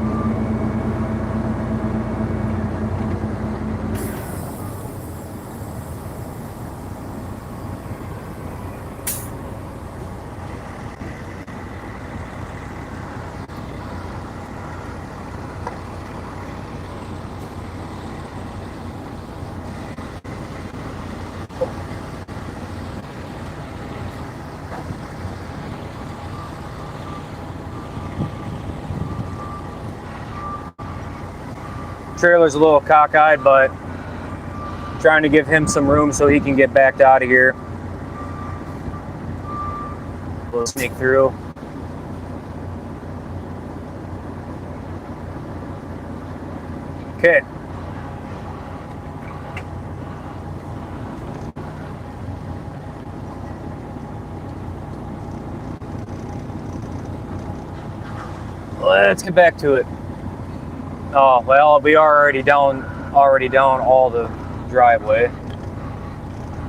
Trailer's a little cockeyed, but trying to give him some room so he can get backed out of here. We'll sneak through. Okay. Let's get back to it. Oh, well, we are already down all the driveway.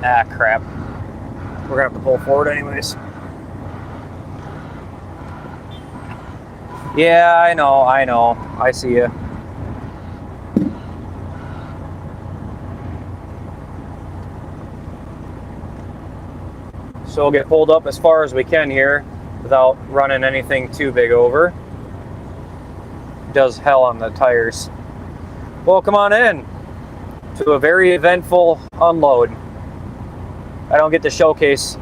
Ah, crap. We're gonna have to pull forward anyways. Yeah, I know. I see you. So we'll get pulled up as far as we can here without running anything too big over. Does hell on the tires. Well, come on in to a very eventful unload. I don't get to showcase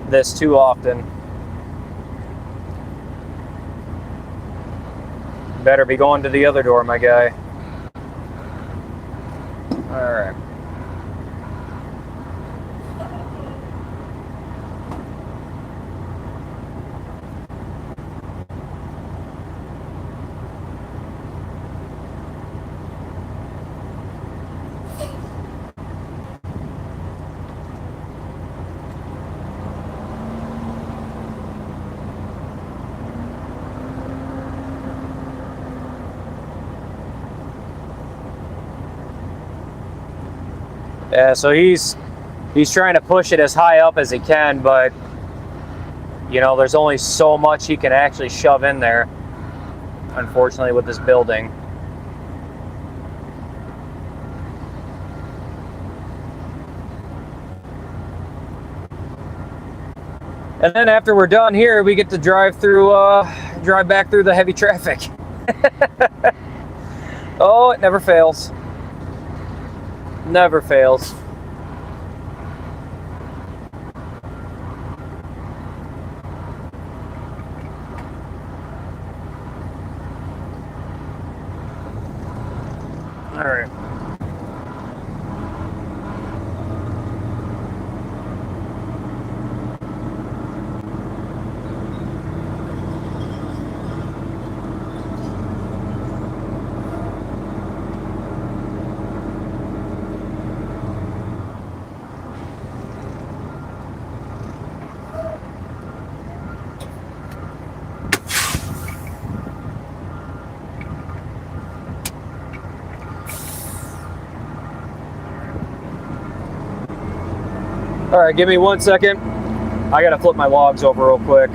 this too often. Better be going to the other door, my guy. All right. Yeah, so he's trying to push it as high up as he can, but you know, there's only so much he can actually shove in there, unfortunately, with this building. And then after we're done here, we get to drive back through the heavy traffic. Oh, it never fails. Never fails. All right. All right, give me 1 second. I gotta flip my logs over real quick.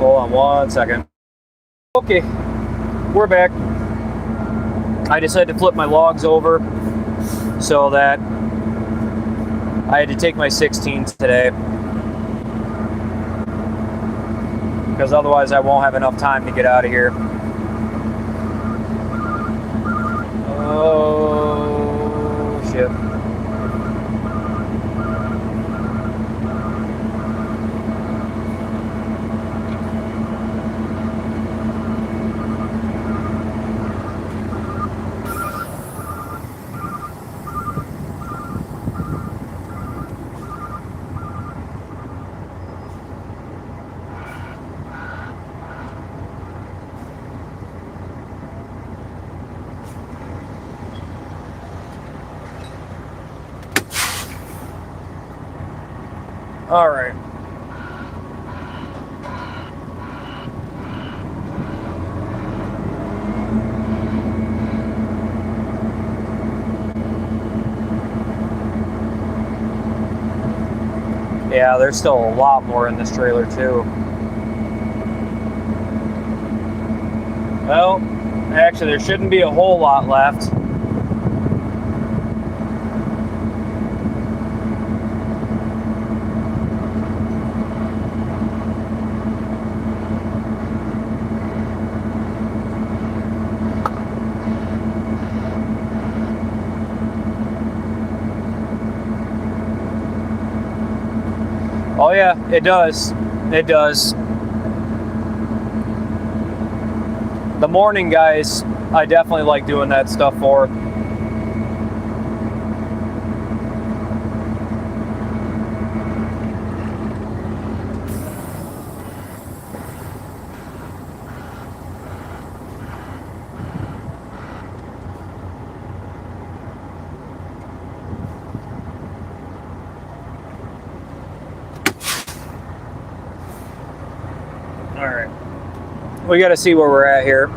Hold on 1 second. Okay, we're back. I decided to flip my logs over so that I had to take my 16s today, because otherwise I won't have enough time to get out of here. Oh, shit. All right. Yeah, there's still a lot more in this trailer too. Well, actually there shouldn't be a whole lot left. Oh yeah, it does. It does. The morning guys, I definitely like doing that stuff for. All right. We got to see where we're at here.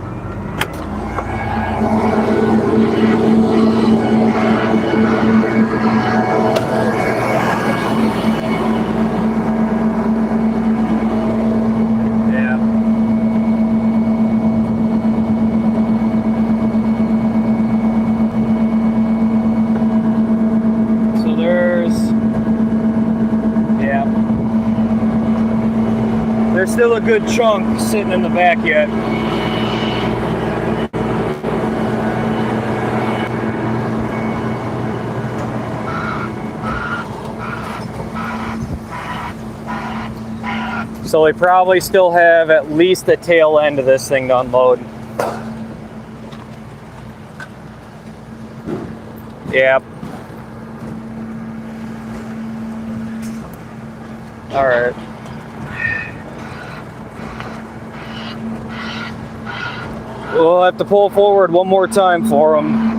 Yeah. So there's still a good chunk sitting in the back yet. So we probably still have at least the tail end of this thing to unload. Yep. All right. We'll have to pull forward one more time for them.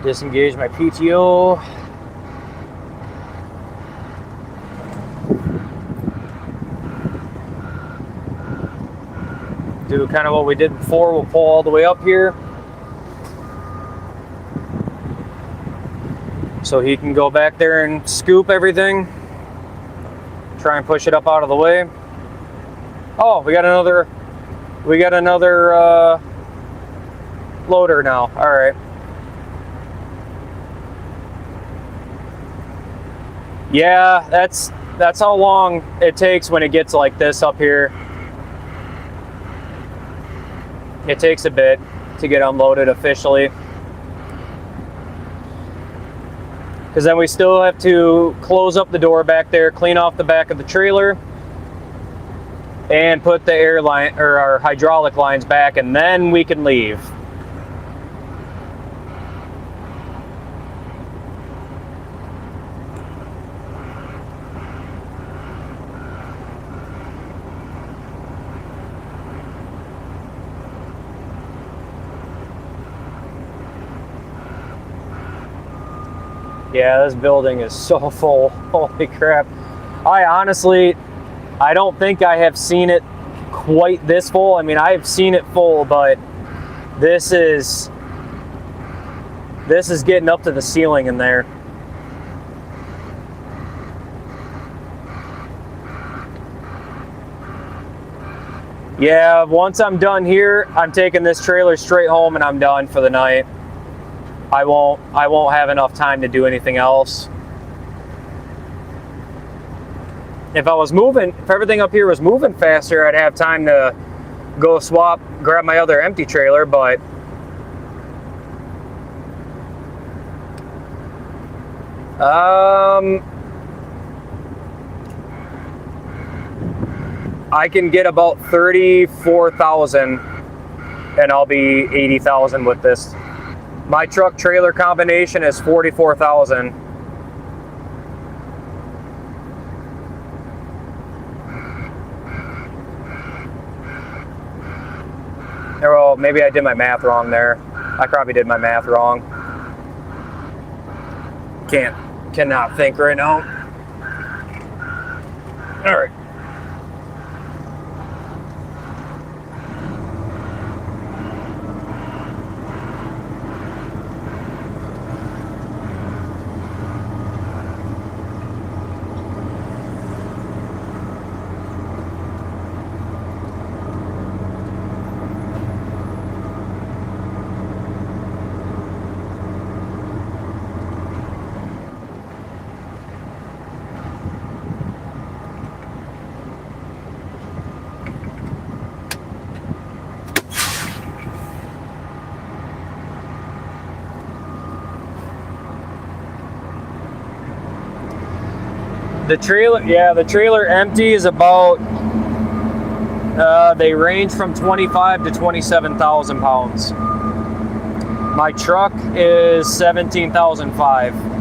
Disengage my PTO. Do kind of what we did before. We'll pull all the way up here so he can go back there and scoop everything. Try and push it up out of the way. Oh, we got another loader now. All right. Yeah, that's how long it takes when it gets like this up here. It takes a bit to get unloaded officially, because then we still have to close up the door back there, clean off the back of the trailer, and put the air line or our hydraulic lines back, and then we can leave. Yeah, this building is so full. Holy crap. I don't think I have seen it quite this full. I mean, I've seen it full, but this is getting up to the ceiling in there. Yeah, once I'm done here, I'm taking this trailer straight home and I'm done for the night. I won't have enough time to do anything else. If everything up here was moving faster, I'd have time to go grab my other empty trailer, but I can get about 34,000 and I'll be 80,000 with this. My truck trailer combination is 44,000. Well, maybe I did my math wrong there. I probably did my math wrong. Cannot think right now. All right. The trailer empty is about, they range from 25 to 27,000 pounds. My truck is 17,500.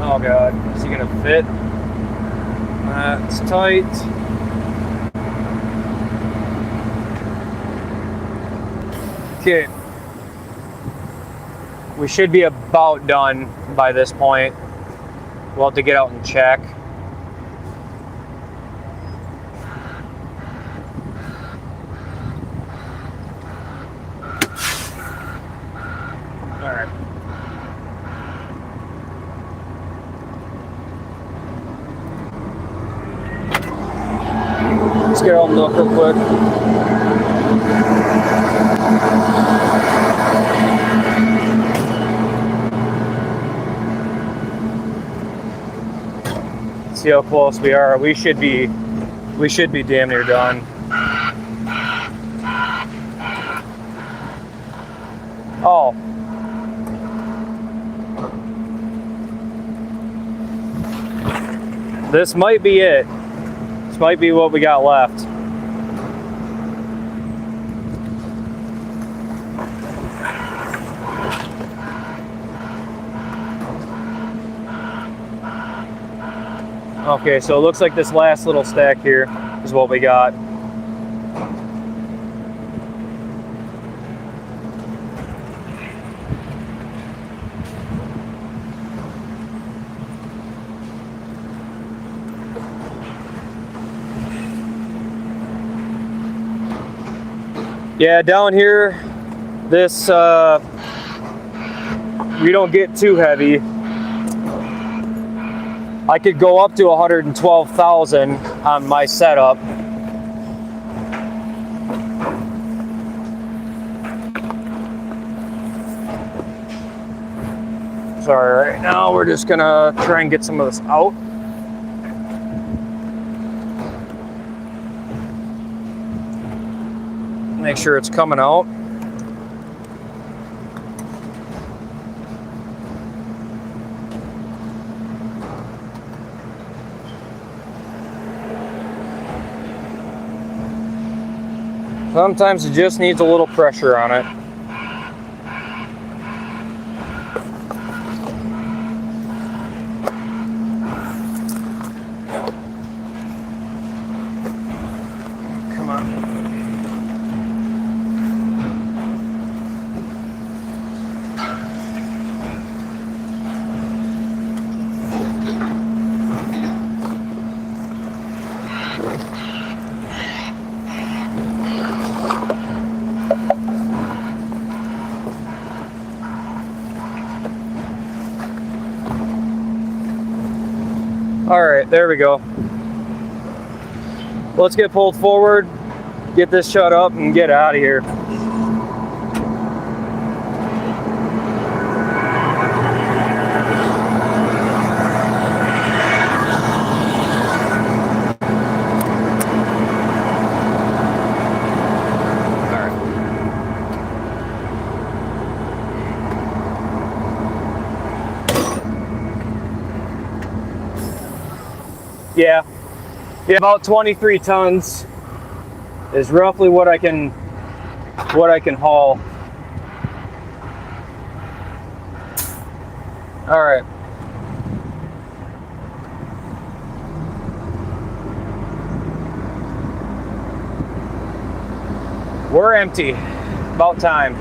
Oh God, is he gonna fit? That's tight. Okay. We should be about done by this point. We'll have to get out and check. All right. Let's get out and look real quick. See how close we are. We should be damn near done. Oh. This might be it. This might be what we got left. Okay, so it looks like this last little stack here is what we got. Yeah, down here, this, we don't get too heavy. I could go up to 112,000 on my setup. Sorry, right now we're just gonna try and get some of this out. Make sure it's coming out. Sometimes it just needs a little pressure on it. All right, there we go. Let's get pulled forward, get this shut up, and get out of here. Yeah, about 23 tons is roughly what I can haul. All right. We're empty. About time.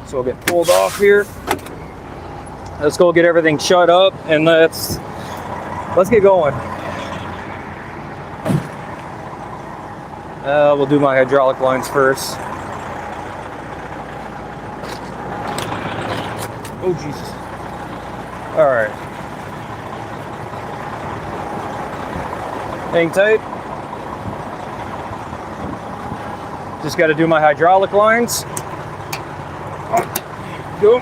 So we'll get pulled off here. Let's go get everything shut up and let's get going. We'll do my hydraulic lines first. Oh Jesus. All right. Hang tight. Just got to do my hydraulic lines. Go.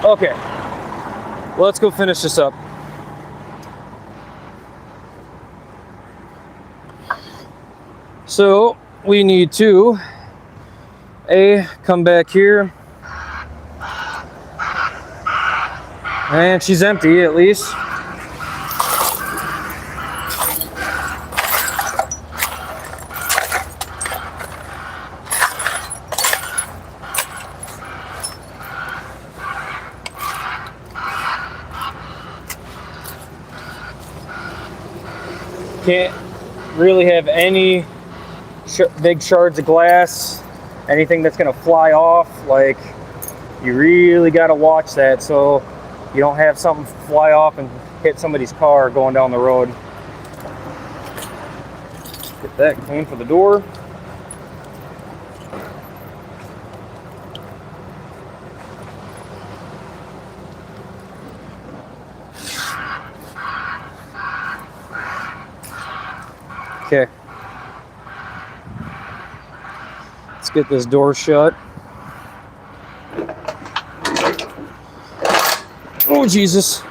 Okay, well, let's go finish this up. So we need to come back here, and she's empty at least. Can't really have any big shards of glass, anything that's gonna fly off. Like, you really gotta watch that so you don't have something fly off and hit somebody's car going down the road. Get that clean for the door. Okay. Let's get this door shut. Oh, Jesus.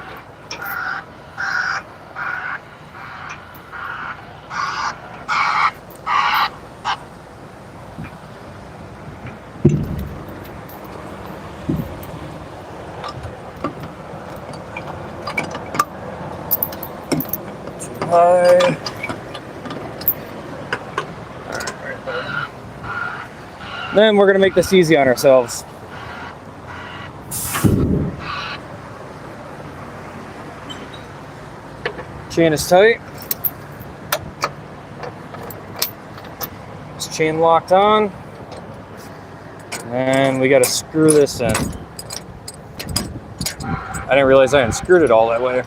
Hi. Then we're going to make this easy on ourselves. Chain is tight. This chain locked on. And we got to screw this in. I didn't realize I unscrewed it all that way.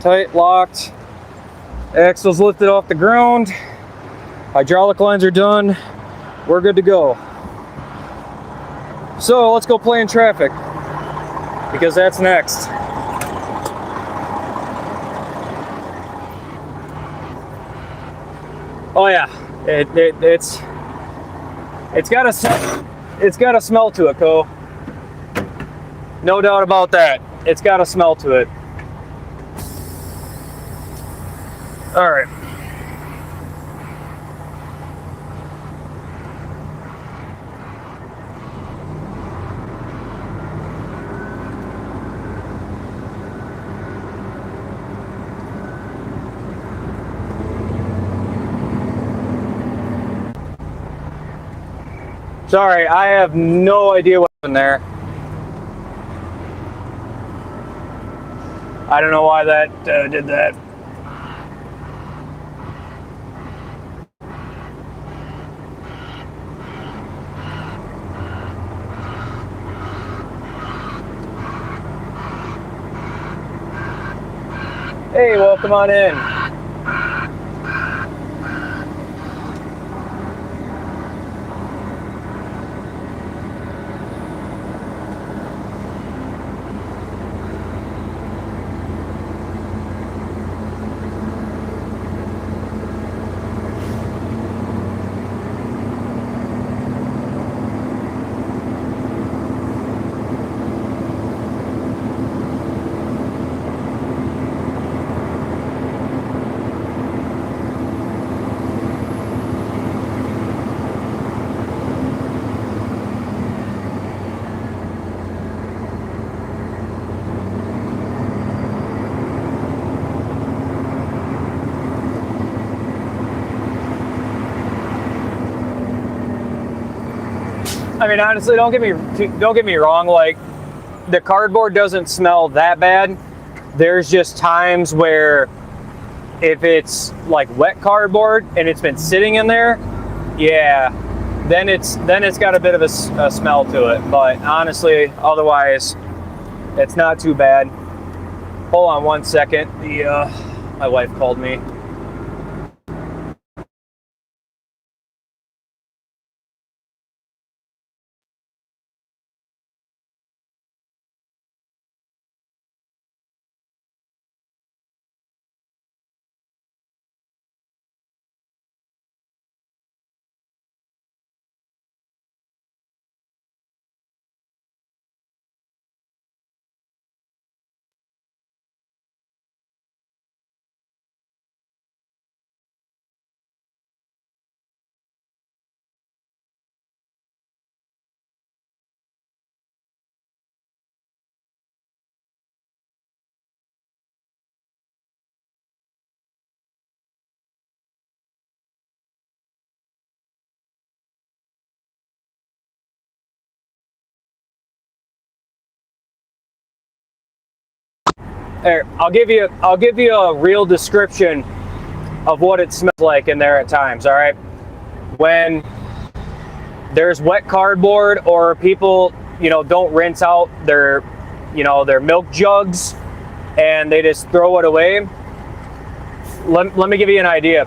Tight, locked. Axle's lifted off the ground. Hydraulic lines are done. We're good to go. So let's go play in traffic, because that's next. Oh yeah, it's got a smell to it, Co. No doubt about that. It's got a smell to it. All right. Sorry, I have no idea what happened there. I don't know why that did that. Hey, welcome on in. I mean, honestly, don't get me wrong. Like, the cardboard doesn't smell that bad. There's just times where if it's like wet cardboard and it's been sitting in there, yeah, then it's got a bit of a smell to it. But honestly, otherwise, it's not too bad. Hold on one second. My wife called me. There, I'll give you a real description of what it smells like in there at times. All right, when there's wet cardboard or people, don't rinse out their milk jugs and they just throw it away. Let me give you an idea.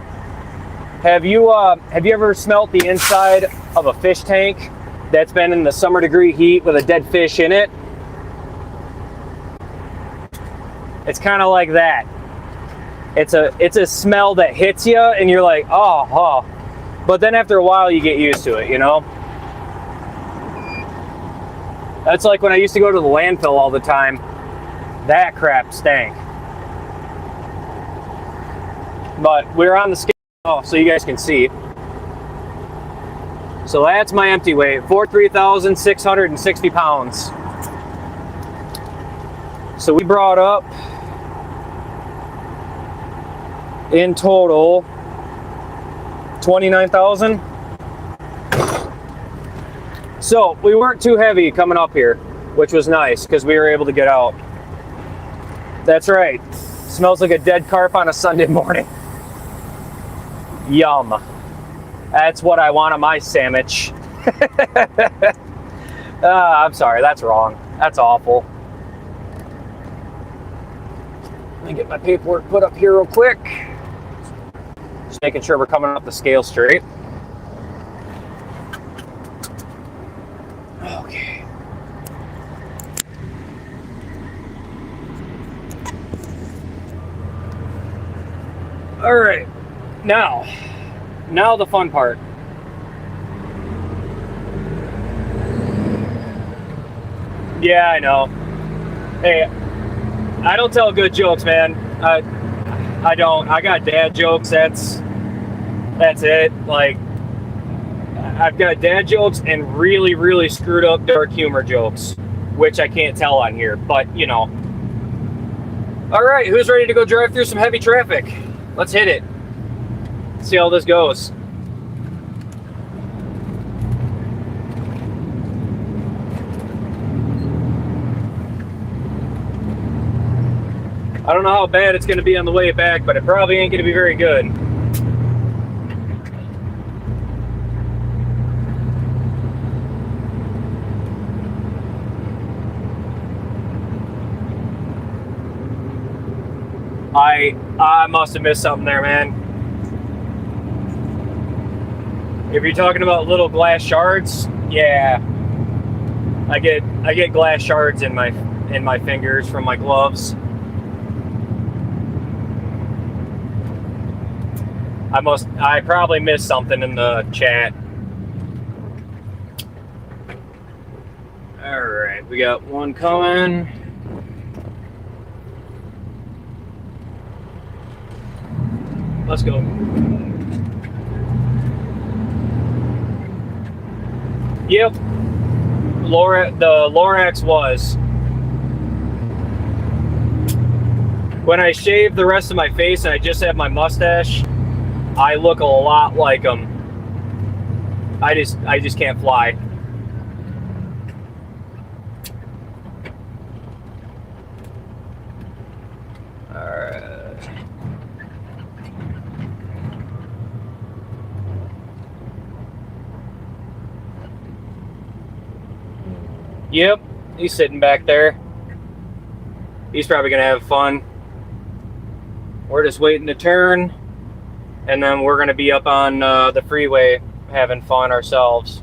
Have you ever smelt the inside of a fish tank that's been in the summer degree heat with a dead fish in it? It's kind of like that. It's a smell that hits you and you're like, oh. But then after a while you get used to it, That's like when I used to go to the landfill all the time. That crap stank. But we're on the scale, so you guys can see. So that's my empty weight, 43,660 pounds. So we brought up in total 29,000. So we weren't too heavy coming up here, which was nice because we were able to get out. That's right. Smells like a dead carp on a Sunday morning. Yum. That's what I want on my sandwich. I'm sorry, that's wrong. That's awful. Let me get my paperwork put up here real quick. Just making sure we're coming up the scale straight. Okay. All right. Now the fun part. Yeah, I know. Hey, I don't tell good jokes, man. I don't. I got dad jokes. That's it. Like, I've got dad jokes and really, really screwed up dark humor jokes, which I can't tell on here, but All right, who's ready to go drive through some heavy traffic? Let's hit it. See how this goes. I don't know how bad it's going to be on the way back, but it probably ain't going to be very good. I must have missed something there, man. If you're talking about little glass shards, yeah. I get glass shards in my fingers from my gloves. I probably missed something in the chat. All right, we got one coming. Let's go. Yep. The Lorax was. When I shave the rest of my face and I just have my mustache, I look a lot like him. I just can't fly. Alright. Yep, he's sitting back there. He's probably gonna have fun. We're just waiting to turn, and then we're gonna be up on the freeway having fun ourselves.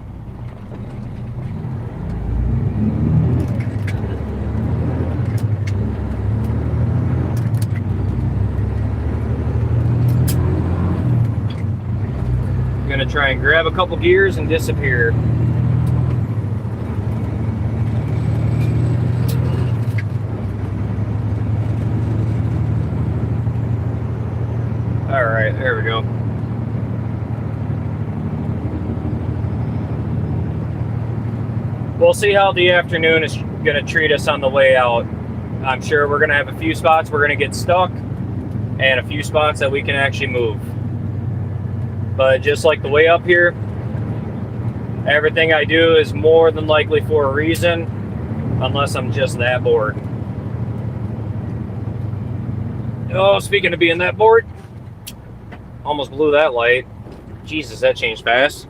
I'm gonna try and grab a couple gears and disappear. All right, there we go. We'll see how the afternoon is going to treat us on the way out. I'm sure we're going to have a few spots we're going to get stuck and a few spots that we can actually move. But just like the way up here, everything I do is more than likely for a reason, unless I'm just that bored. Oh, speaking of being that bored, almost blew that light. Jesus, that changed fast.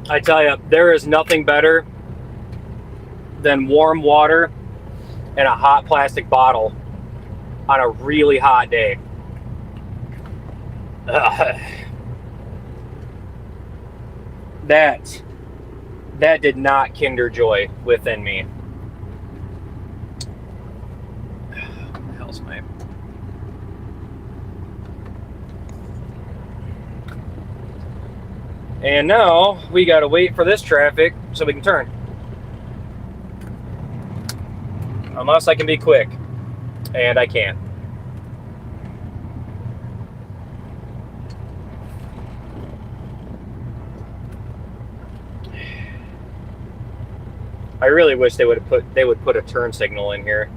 I tell you, there is nothing better than warm water in a hot plastic bottle on a really hot day. That did not kinder joy within me. What the hell's my... And now we gotta wait for this traffic so we can turn. Unless I can be quick, and I can't. I really wish they would put a turn signal in here.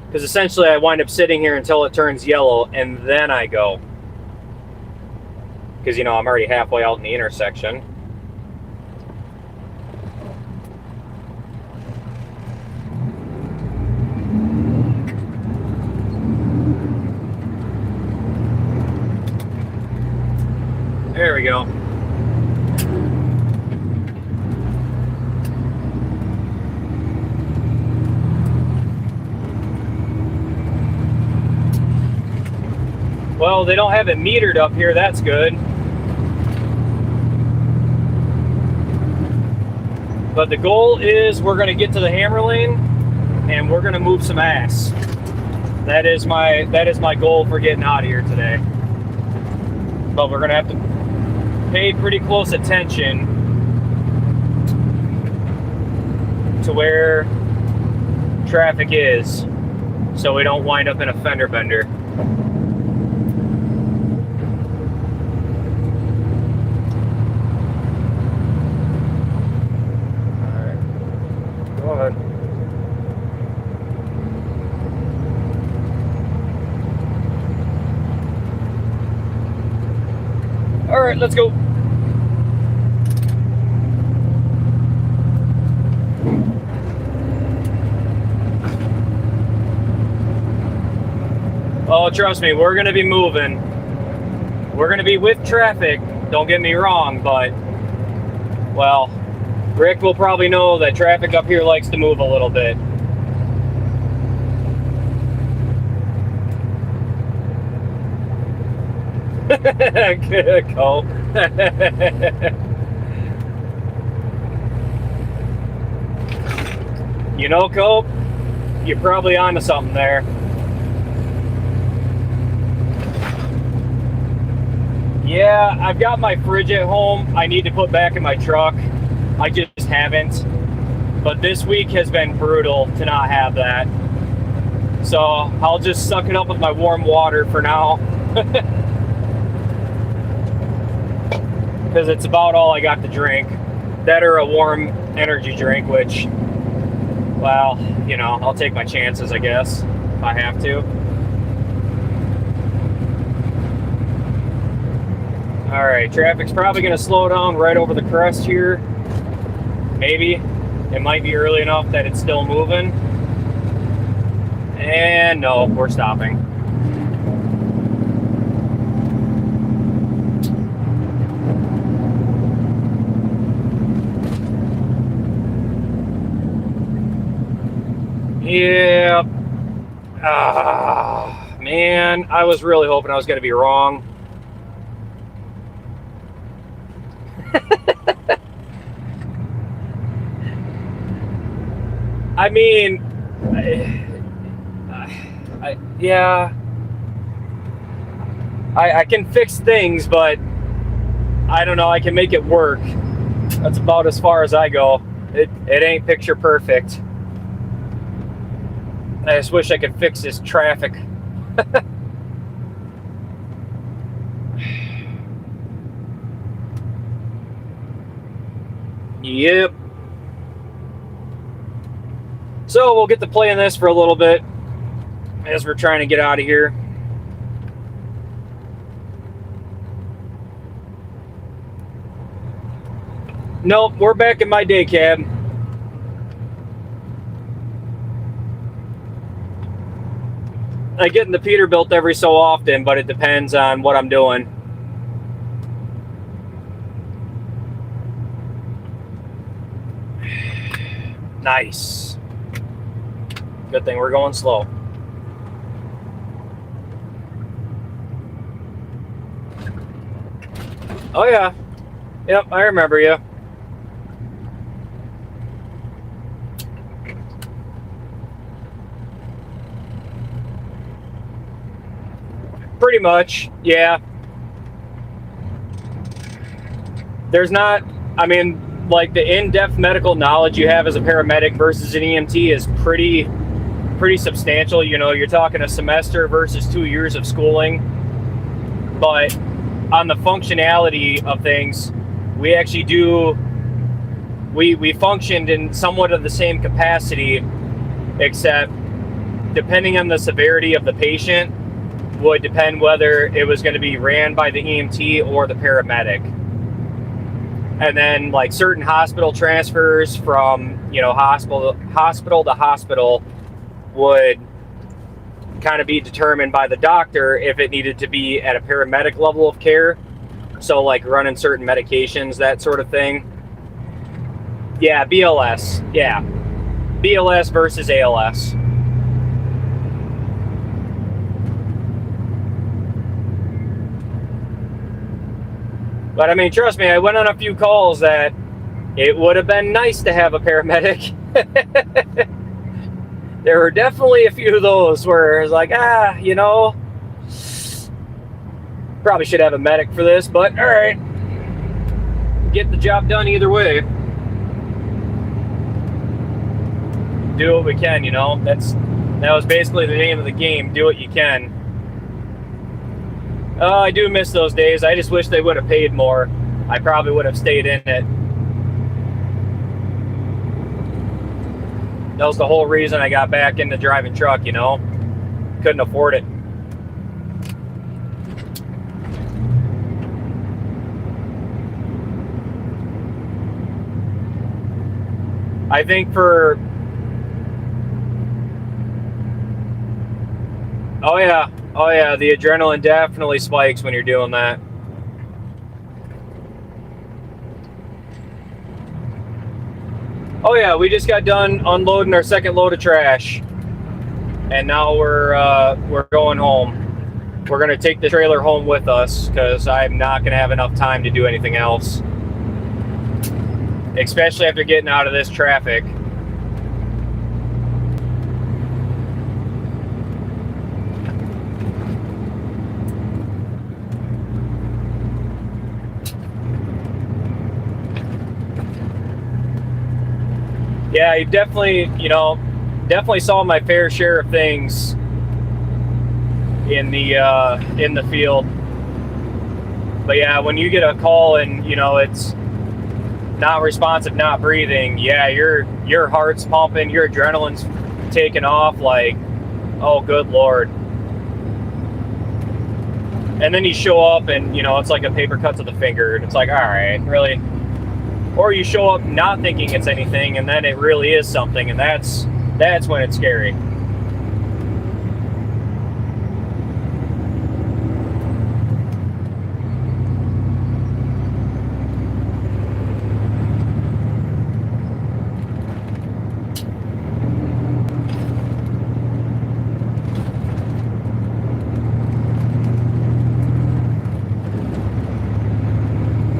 Because essentially I wind up sitting here until it turns yellow and then I go. Because, you know, I'm already halfway out in the intersection. There we go. Well, they don't have it metered up here. That's good. But the goal is we're going to get to the Hammer Lane and we're going to move some ass. That is my goal for getting out of here today. But we're going to have to pay pretty close attention to where traffic is so we don't wind up in a fender bender. right, let's go. Oh, trust me, we're going to be moving. We're going to be with traffic, don't get me wrong, but, well, Rick will probably know that traffic up here likes to move a little bit. Good call. You know, Cope, you're probably onto something there. Yeah, I've got my fridge at home I need to put back in my truck. I just haven't. But this week has been brutal to not have that. So I'll just suck it up with my warm water for now. Because it's about all I got to drink. That or a warm energy drink, which, well, you know, I'll take my chances, I guess, if I have to. Alright, traffic's probably going to slow down right over the crest here. Maybe. It might be early enough that it's still moving. And no, we're stopping. Yeah. Ah, man, I was really hoping I was going to be wrong. I mean, yeah, I can fix things, but I don't know, I can make it work. That's about as far as I go. It ain't picture perfect. I just wish I could fix this traffic. Yep. So we'll get to playing this for a little bit as we're trying to get out of here. Nope, we're back in my day cab. I get in the Peterbilt every so often, but it depends on what I'm doing. Nice. Good thing we're going slow. Oh yeah. Yep, I remember you. Pretty much, yeah. There's not, I mean, like the in-depth medical knowledge you have as a paramedic versus an EMT is pretty substantial. You know, you're talking a semester versus 2 years of schooling. But on the functionality of things, we actually do, we functioned in somewhat of the same capacity, except depending on the severity of the patient would depend whether it was going to be ran by the EMT or the paramedic. And then like certain hospital transfers from, you know, hospital to hospital would kind of be determined by the doctor if it needed to be at a paramedic level of care. So like running certain medications, that sort of thing. Yeah, BLS. Yeah. BLS versus ALS. But I mean, trust me, I went on a few calls that it would have been nice to have a paramedic. There were definitely a few of those where it's like, you know, probably should have a medic for this, but all right, get the job done either way. Do what we can, you know. That was basically the name of the game. Do what you can. I do miss those days. I just wish they would have paid more. I probably would have stayed in it. That was the whole reason I got back into driving truck, you know. Couldn't afford it. I think for... Oh yeah, the adrenaline definitely spikes when you're doing that. Oh yeah, we just got done unloading our second load of trash, and now we're going home. We're gonna take the trailer home with us because I'm not gonna have enough time to do anything else, especially after getting out of this traffic. Yeah, you definitely, definitely saw my fair share of things in the field. But yeah, when you get a call and it's not responsive, not breathing, yeah, your heart's pumping, your adrenaline's taking off, like, oh good Lord. And then you show up and it's like a paper cut to the finger, and it's like, all right, really? Or you show up not thinking it's anything, and then it really is something, and that's when it's scary.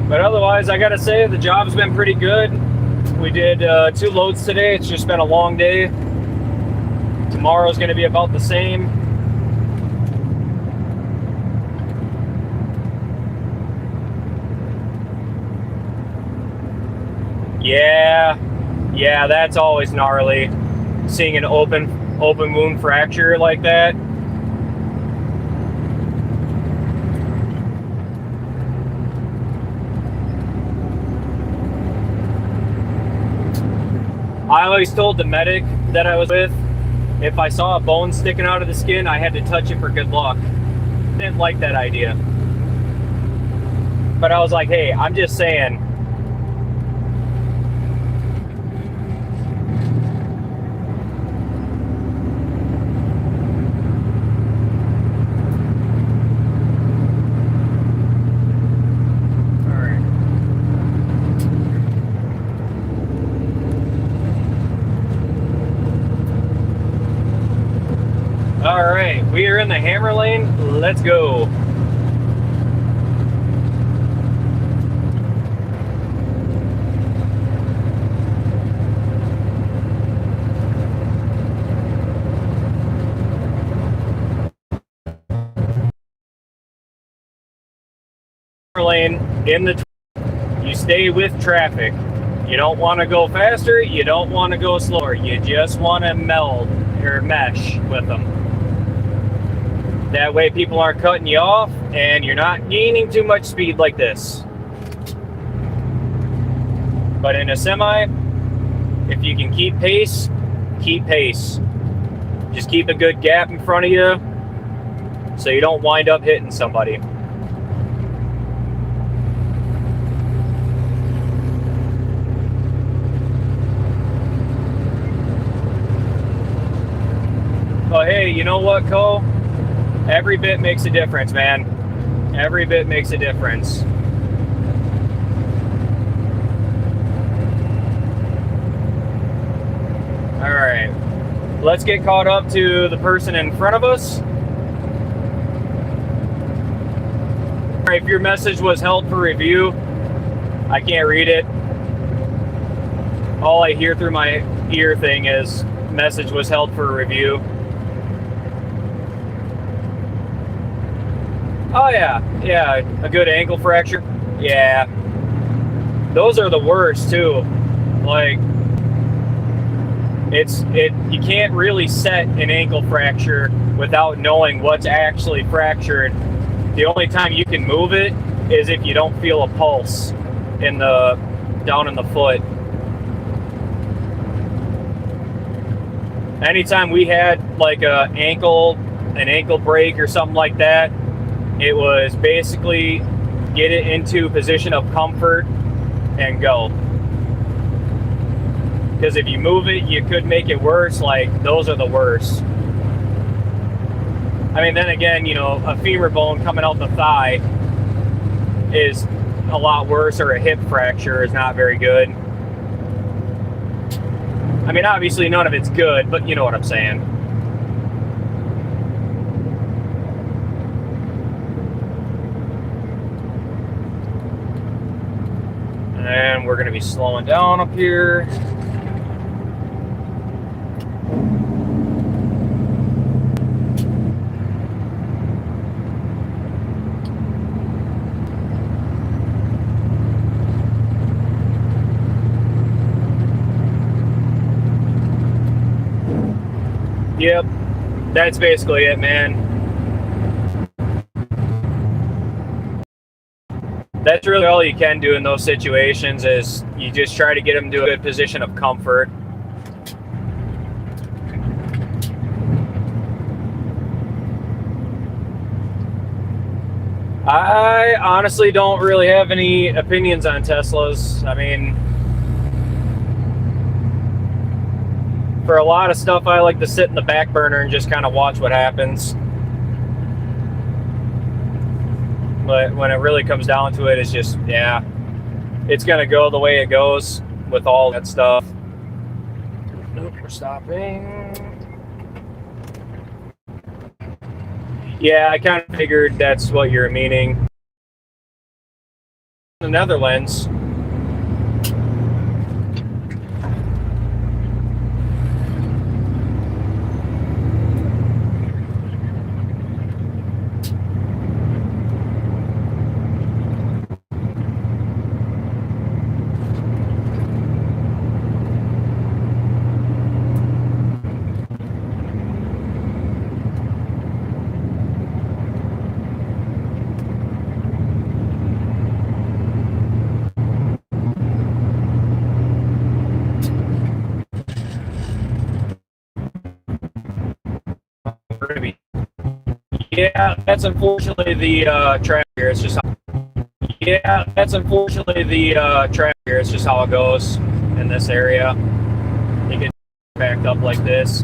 But otherwise, I gotta say, the job's been pretty good. We did 2 loads today. It's just been a long day. Tomorrow's gonna be about the same. Yeah, that's always gnarly. Seeing an open wound fracture like that. I always told the medic that I was with, if I saw a bone sticking out of the skin, I had to touch it for good luck. Didn't like that idea. But I was like, hey, I'm just saying. All right, we are in the hammer lane. Let's go. Lane in the... You stay with traffic. You don't want to go faster. You don't want to go slower. You just want to meld or mesh with them. That way people aren't cutting you off and you're not gaining too much speed like this. But in a semi, if you can keep pace, keep pace. Just keep a good gap in front of you so you don't wind up hitting somebody. But hey, you know what, Cole? Every bit makes a difference, man. Every bit makes a difference. All right, let's get caught up to the person in front of us. All right, if your message was held for review, I can't read it. All I hear through my ear thing is message was held for review. Oh yeah, a good ankle fracture. Yeah, those are the worst too. Like, you can't really set an ankle fracture without knowing what's actually fractured. The only time you can move it is if you don't feel a pulse down in the foot. Anytime we had like an ankle break or something like that, it was basically get it into a position of comfort and go. Because if you move it, you could make it worse. Like, those are the worst. I mean, then again, you know, a femur bone coming out the thigh is a lot worse, or a hip fracture is not very good. I mean, obviously none of it's good, but you know what I'm saying. And we're going to be slowing down up here. Yep, that's basically it, man. That's really all you can do in those situations, is you just try to get them to a good position of comfort. I honestly don't really have any opinions on Teslas. I mean, for a lot of stuff, I like to sit in the back burner and just kind of watch what happens. But when it really comes down to it, it's just, yeah, it's going to go the way it goes with all that stuff. Nope, we're stopping. Yeah, I kind of figured that's what you're meaning. The Netherlands. Yeah, that's unfortunately the traffic here. It's just It's just how it goes in this area. You get backed up like this.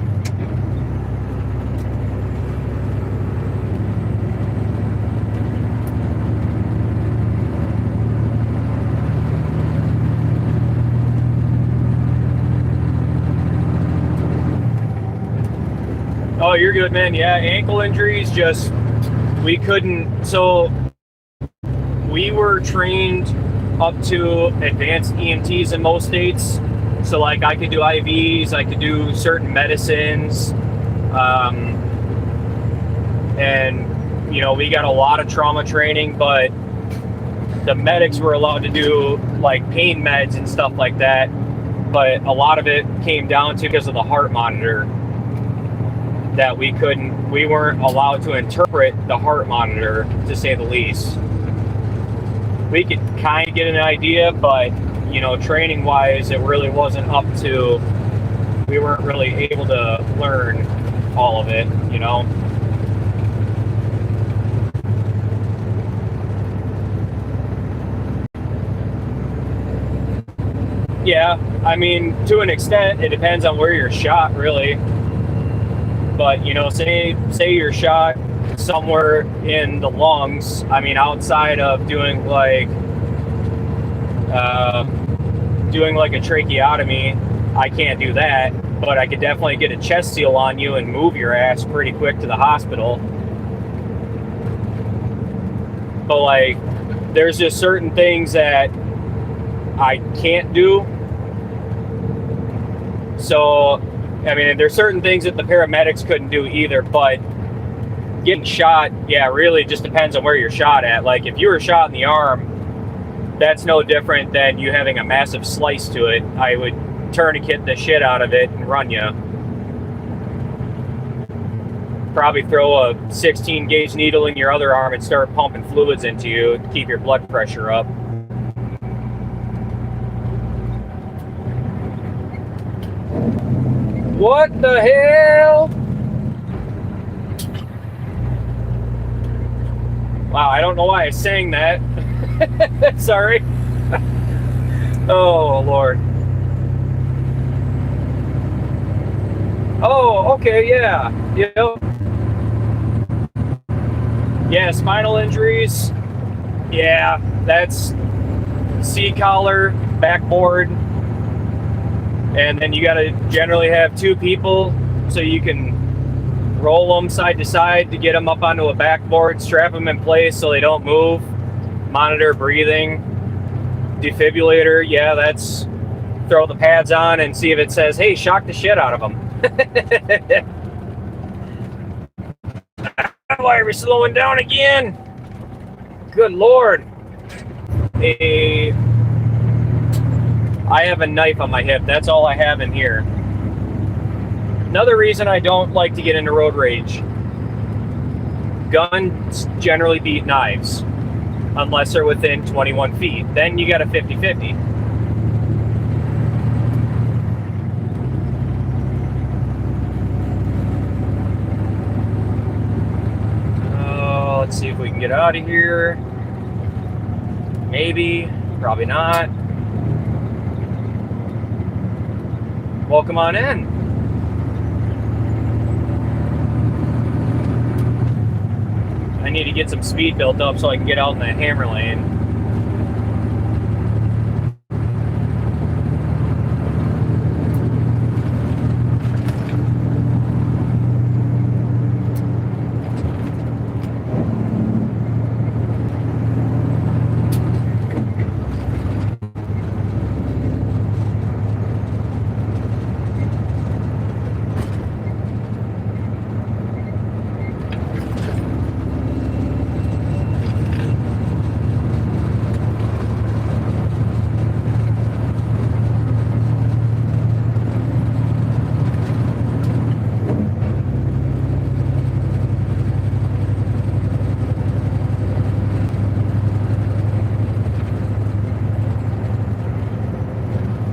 Oh, you're good, man. Yeah, ankle injuries, just, we couldn't, so we were trained up to advanced EMTs in most states. So like, I could do IVs, I could do certain medicines, and you know, we got a lot of trauma training, but the medics were allowed to do like pain meds and stuff like that. But a lot of it came down to because of the heart monitor, that we weren't allowed to interpret the heart monitor, to say the least. We could kind of get an idea, but you know, training wise, it really wasn't up to, we weren't really able to learn all of it, you know. Yeah, I mean, to an extent, it depends on where you're shot, really. But, you know, say you're shot somewhere in the lungs. I mean, outside of doing like a tracheotomy, I can't do that. But I could definitely get a chest seal on you and move your ass pretty quick to the hospital. But, like, there's just certain things that I can't do. So, I mean, there's certain things that the paramedics couldn't do either, but getting shot, yeah, really just depends on where you're shot at. Like, if you were shot in the arm, that's no different than you having a massive slice to it. I would tourniquet the shit out of it and run you. Probably throw a 16 gauge needle in your other arm and start pumping fluids into you to keep your blood pressure up. What the hell? Wow, I don't know why I sang that. Sorry. Oh, Lord. Okay, yeah. Yep. Yeah, spinal injuries. Yeah, that's C-collar, backboard, and then you got to generally have two people so you can roll them side to side to get them up onto a backboard, strap them in place so they don't move, monitor breathing, defibrillator. Yeah, that's throw the pads on and see if it says, hey, shock the shit out of them. Why are we slowing down again? Good Lord. I have a knife on my hip. That's all I have in here. Another reason I don't like to get into road rage. Guns generally beat knives. Unless they're within 21 feet. Then you got a 50-50. Let's see if we can get out of here. Maybe, probably not. Welcome on in. I need to get some speed built up so I can get out in that hammer lane.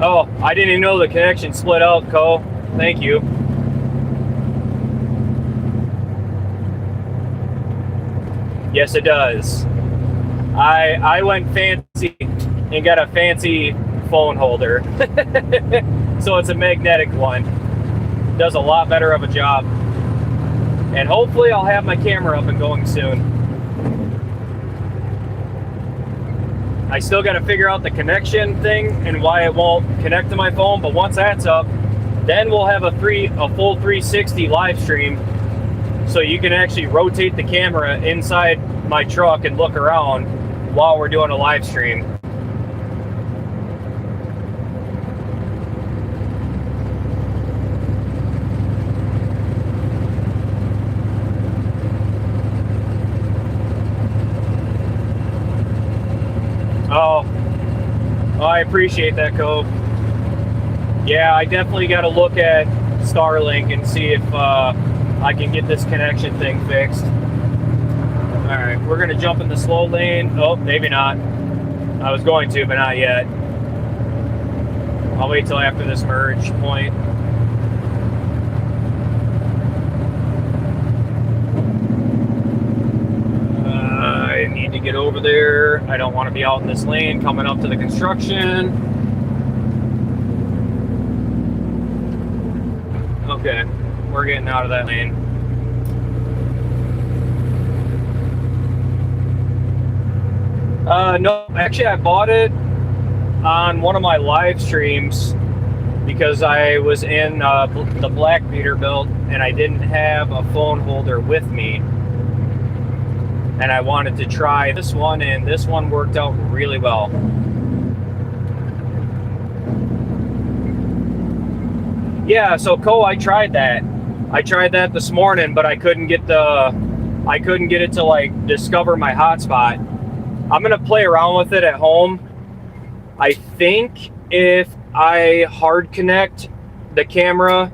Oh, I didn't even know the connection split out, Co. Thank you. Yes, it does. I went fancy and got a fancy phone holder. So it's a magnetic one. Does a lot better of a job. And hopefully I'll have my camera up and going soon. I still got to figure out the connection thing and why it won't connect to my phone, but once that's up, then we'll have a full 360 live stream, so you can actually rotate the camera inside my truck and look around while we're doing a live stream. Oh, I appreciate that, Cove. Yeah, I definitely got to look at Starlink and see if I can get this connection thing fixed. All right, we're going to jump in the slow lane. Oh, maybe not. I was going to, but not yet. I'll wait till after this merge point. I need to get over there. I don't want to be out in this lane coming up to the construction. Okay, we're getting out of that lane. No, actually I bought it on one of my live streams because I was in the Black Peterbilt and I didn't have a phone holder with me. And I wanted to try this one, and this one worked out really well. Yeah, so I tried that. I tried that this morning, but I couldn't get it to like discover my hotspot. I'm gonna play around with it at home. I think if I hard connect the camera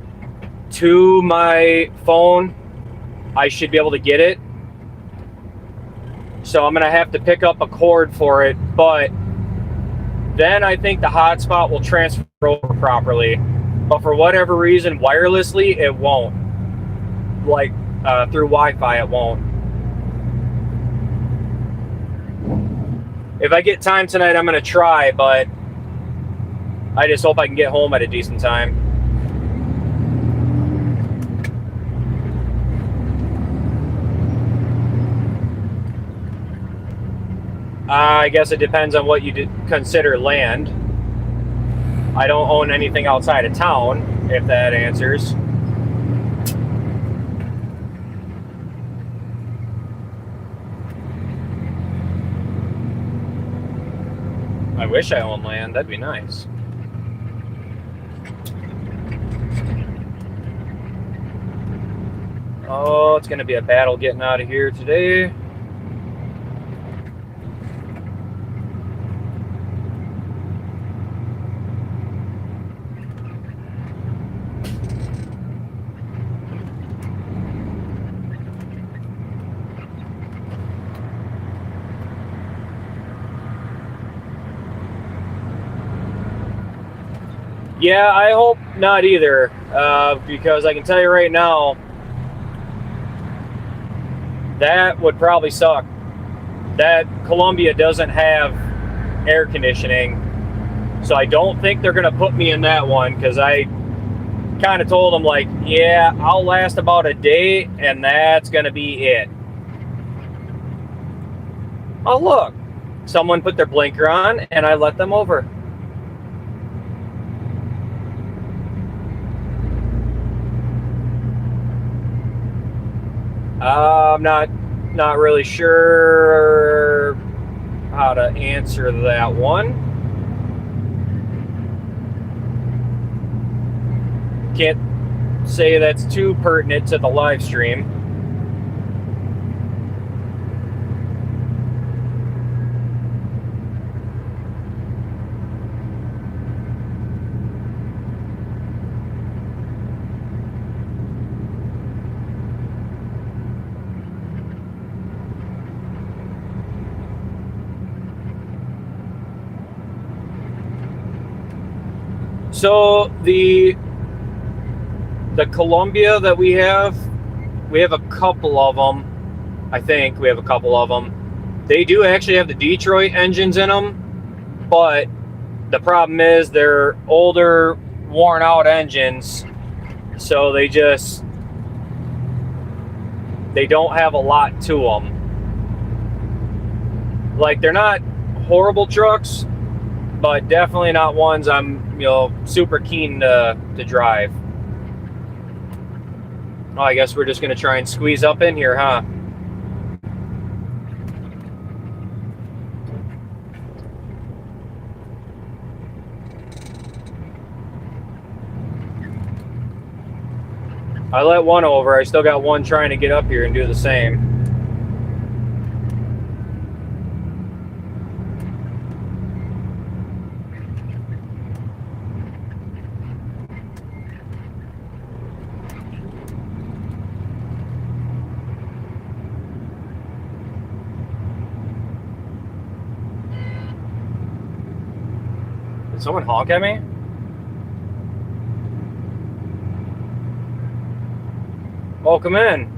to my phone, I should be able to get it. So I'm gonna have to pick up a cord for it, but then I think the hotspot will transfer over properly. But for whatever reason, wirelessly, it won't. Like through Wi-Fi, it won't. If I get time tonight, I'm gonna try, but I just hope I can get home at a decent time. I guess it depends on what you consider land. I don't own anything outside of town, if that answers. I wish I owned land. That'd be nice. Oh, it's going to be a battle getting out of here today. Yeah, I hope not either, because I can tell you right now, that would probably suck. That Columbia doesn't have air conditioning, so I don't think they're going to put me in that one, because I kind of told them, like, yeah, I'll last about a day, and that's going to be it. Oh, look, someone put their blinker on, and I let them over. I'm not really sure how to answer that one. Can't say that's too pertinent to the live stream. So the Columbia that we have a couple of them. I think we have a couple of them. They do actually have the Detroit engines in them, but the problem is they're older, worn out engines, so they don't have a lot to them. Like, they're not horrible trucks, but definitely not ones I'm, super keen to drive. Oh, I guess we're just going to try and squeeze up in here, huh? I let one over. I still got one trying to get up here and do the same. Did someone honk at me? Welcome in.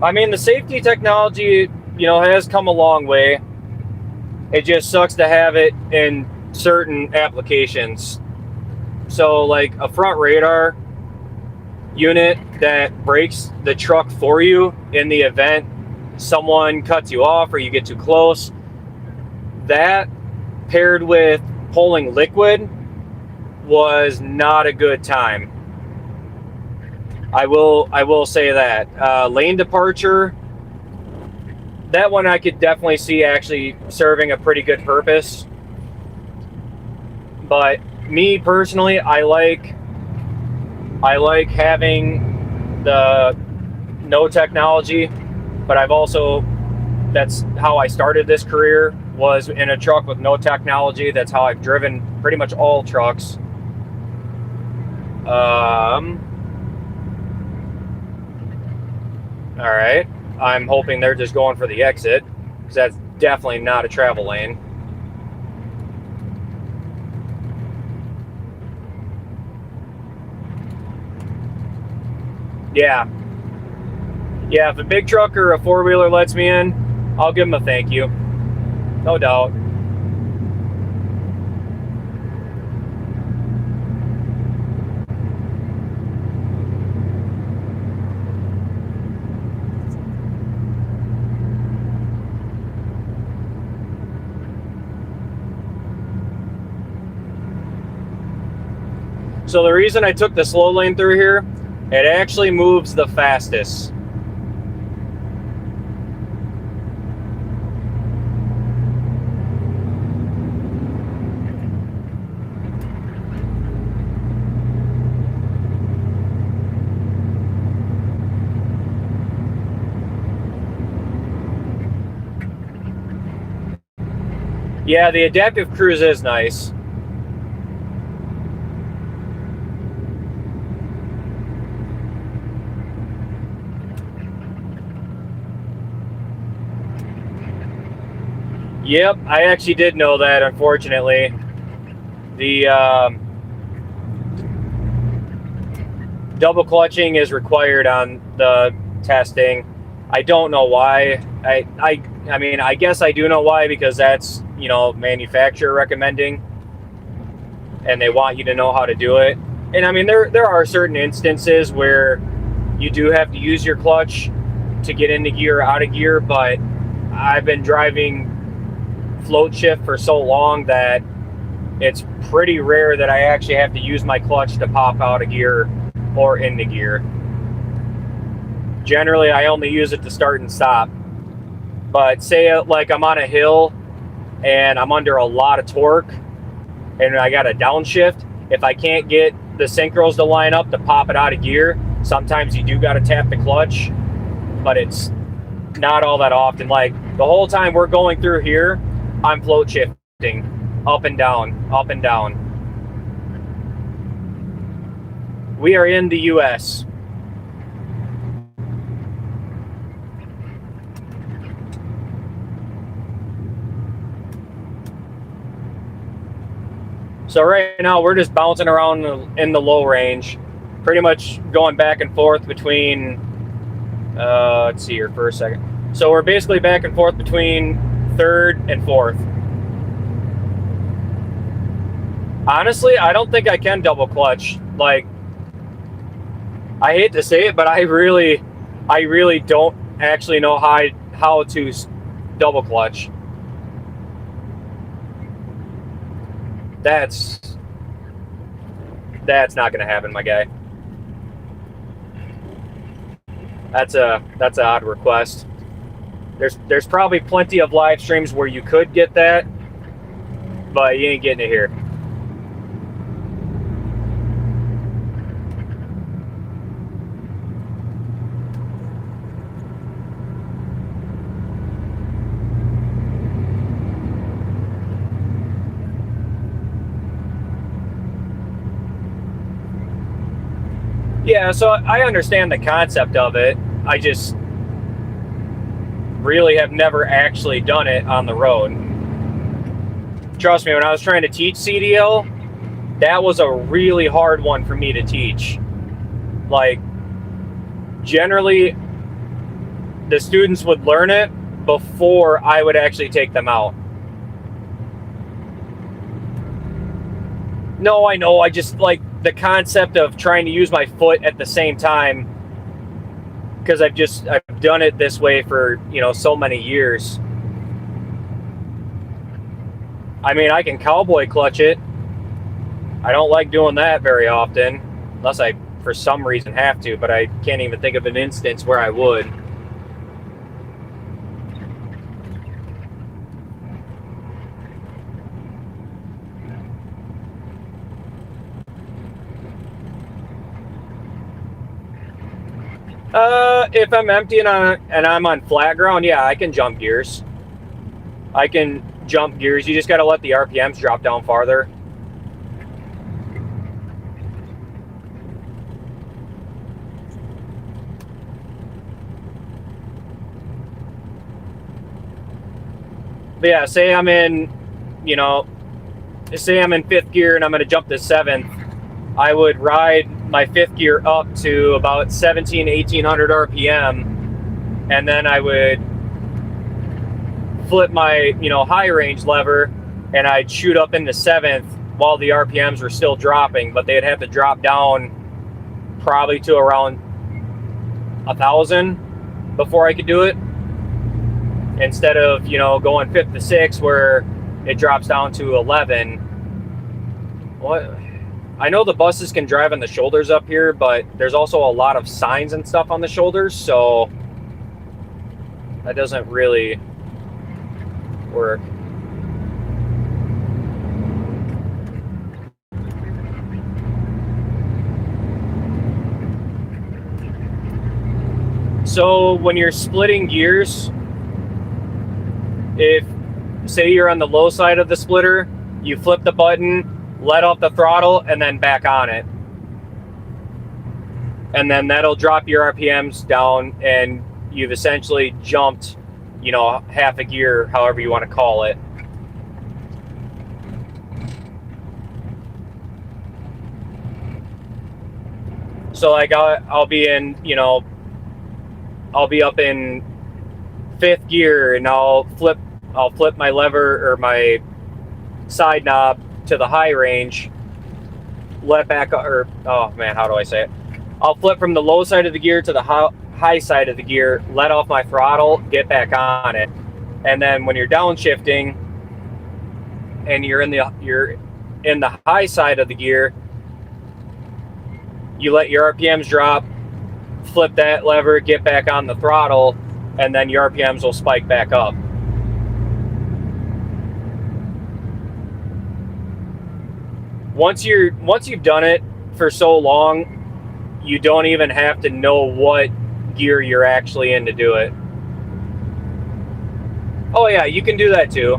I mean, the safety technology, has come a long way. It just sucks to have it in certain applications. So, like a front radar unit that brakes the truck for you in the event someone cuts you off or you get too close. That paired with pulling liquid was not a good time. I will say that. Lane departure, that one I could definitely see actually serving a pretty good purpose. But me personally, I like having the no technology, but that's how I started this career, was in a truck with no technology. That's how I've driven pretty much all trucks. All right, I'm hoping they're just going for the exit, because that's definitely not a travel lane. Yeah, if a big truck or a four-wheeler lets me in, I'll give them a thank you. No doubt. So the reason I took the slow lane through here, it actually moves the fastest. Yeah, the adaptive cruise is nice. Yep, I actually did know that, unfortunately. The double clutching is required on the testing. I don't know why. I mean, I guess I do know why, because that's, you know, manufacturer recommending, and they want you to know how to do it. And I mean, there are certain instances where you do have to use your clutch to get into gear or out of gear, but I've been driving float shift for so long that it's pretty rare that I actually have to use my clutch to pop out of gear or into gear. Generally, I only use it to start and stop. But say like I'm on a hill and I'm under a lot of torque and I got a downshift, if I can't get the synchros to line up to pop it out of gear, sometimes you do got to tap the clutch, but it's not all that often. Like the whole time we're going through here, I'm float shifting up and down, up and down. We are in the US. So right now we're just bouncing around in the low range, pretty much going back and forth between, let's see here for a second. So we're basically back and forth between third and fourth. Honestly, I don't think I can double clutch. Like, I hate to say it, but I really don't actually know how to double clutch. That's not gonna happen, my guy. That's an odd request. There's probably plenty of live streams where you could get that, but you ain't getting it here. Yeah, so I understand the concept of it. I just really have never actually done it on the road. Trust me, when I was trying to teach CDL, that was a really hard one for me to teach. Like, generally, the students would learn it before I would actually take them out. No, I know, I just like the concept of trying to use my foot at the same time, because I've done it this way for, you know, so many years. I mean, I can cowboy clutch it. I don't like doing that very often, unless I, for some reason, have to, but I can't even think of an instance where I would. If I'm empty and I'm on flat ground, yeah, I can jump gears. I can jump gears. You just got to let the RPMs drop down farther. But yeah, say I'm in, you know, say I'm in fifth gear and I'm going to jump to seventh. I would ride my fifth gear up to about 1800 RPM, and then I would flip my, you know, high range lever, and I'd shoot up into seventh while the RPMs were still dropping, but they'd have to drop down probably to around 1,000 before I could do it, instead of, you know, going fifth to sixth where it drops down to 11. What? I know the buses can drive on the shoulders up here, but there's also a lot of signs and stuff on the shoulders, so that doesn't really work. So when you're splitting gears, if say you're on the low side of the splitter, you flip the button, let off the throttle, and then back on it. And then that'll drop your RPMs down, and you've essentially jumped, you know, half a gear, however you want to call it. So like I'll be in, you know, I'll be up in 5th gear, and I'll flip my lever or my side knob to the high range, let back, or oh man, how do I say it? I'll flip from the low side of the gear to the high side of the gear, let off my throttle, get back on it, and then when you're downshifting and you're in the high side of the gear, you let your RPMs drop, flip that lever, get back on the throttle, and then your RPMs will spike back up. Once you've done it for so long, you don't even have to know what gear you're actually in to do it. Oh yeah, you can do that too.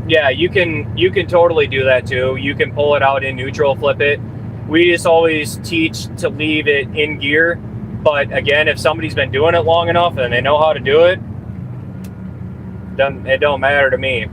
Yeah, you can totally do that too. You can pull it out in neutral, flip it. We just always teach to leave it in gear. But again, if somebody's been doing it long enough and they know how to do it, then it don't matter to me.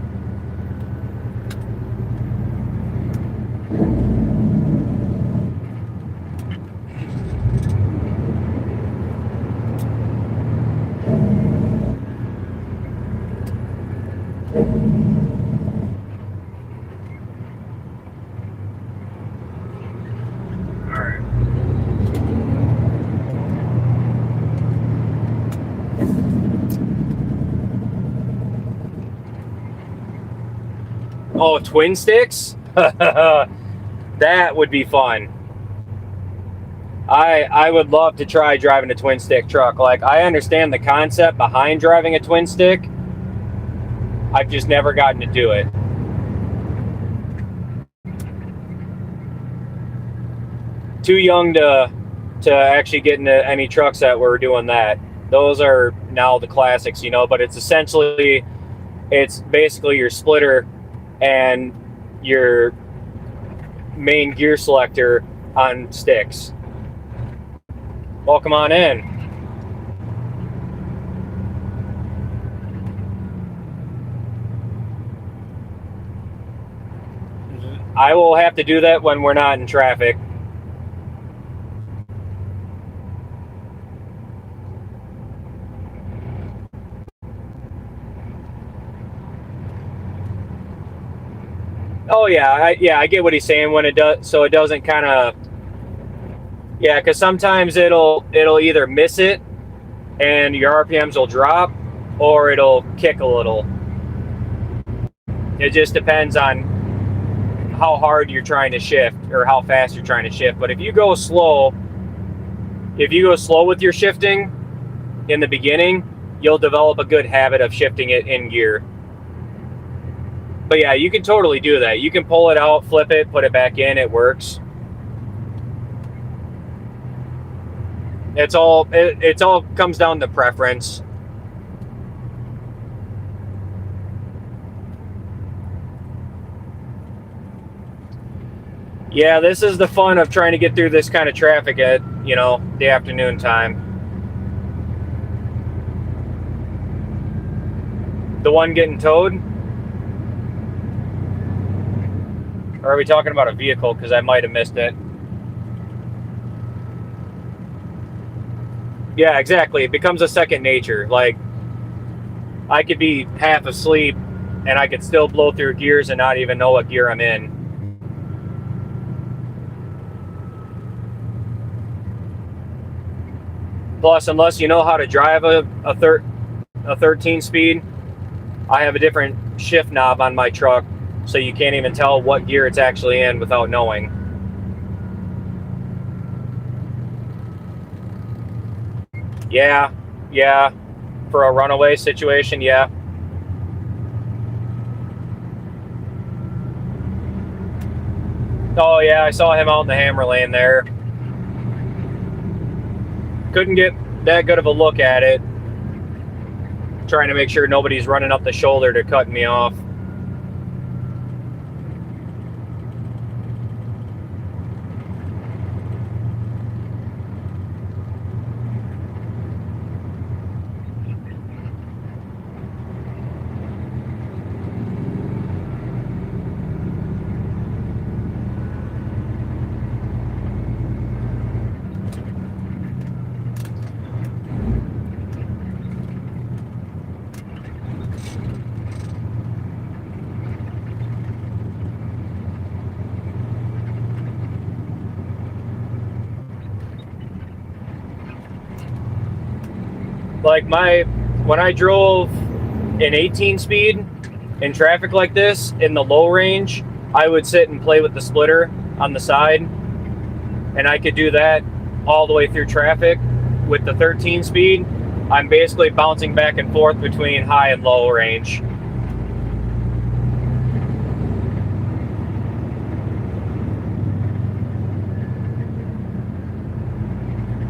Oh, twin sticks? That would be fun. I would love to try driving a twin stick truck. Like, I understand the concept behind driving a twin stick. I've just never gotten to do it. Too young to actually get into any trucks that were doing that. Those are now the classics, you know, but it's basically your splitter and your main gear selector on sticks. Welcome on in. I will have to do that when we're not in traffic. Oh yeah, I get what he's saying when it does, so it doesn't kind of, yeah, because sometimes it'll either miss it and your RPMs will drop, or it'll kick a little. It just depends on how hard you're trying to shift or how fast you're trying to shift. But if you go slow with your shifting in the beginning, you'll develop a good habit of shifting it in gear. But yeah, you can totally do that. You can pull it out, flip it, put it back in, it works. It's all comes down to preference. Yeah, this is the fun of trying to get through this kind of traffic at, you know, the afternoon time. The one getting towed? Or are we talking about a vehicle? Because I might have missed it. Yeah, exactly. It becomes a second nature. Like, I could be half asleep and I could still blow through gears and not even know what gear I'm in. Plus, unless you know how to drive a 13 speed, I have a different shift knob on my truck. so you can't even tell what gear it's actually in without knowing. Yeah, for a runaway situation, yeah. Oh yeah, I saw him out in the hammer lane there. Couldn't get that good of a look at it. Trying to make sure nobody's running up the shoulder to cut me off. Like when I drove in 18 speed in traffic like this in the low range, I would sit and play with the splitter on the side, and I could do that all the way through traffic. With the 13 speed, I'm basically bouncing back and forth between high and low range.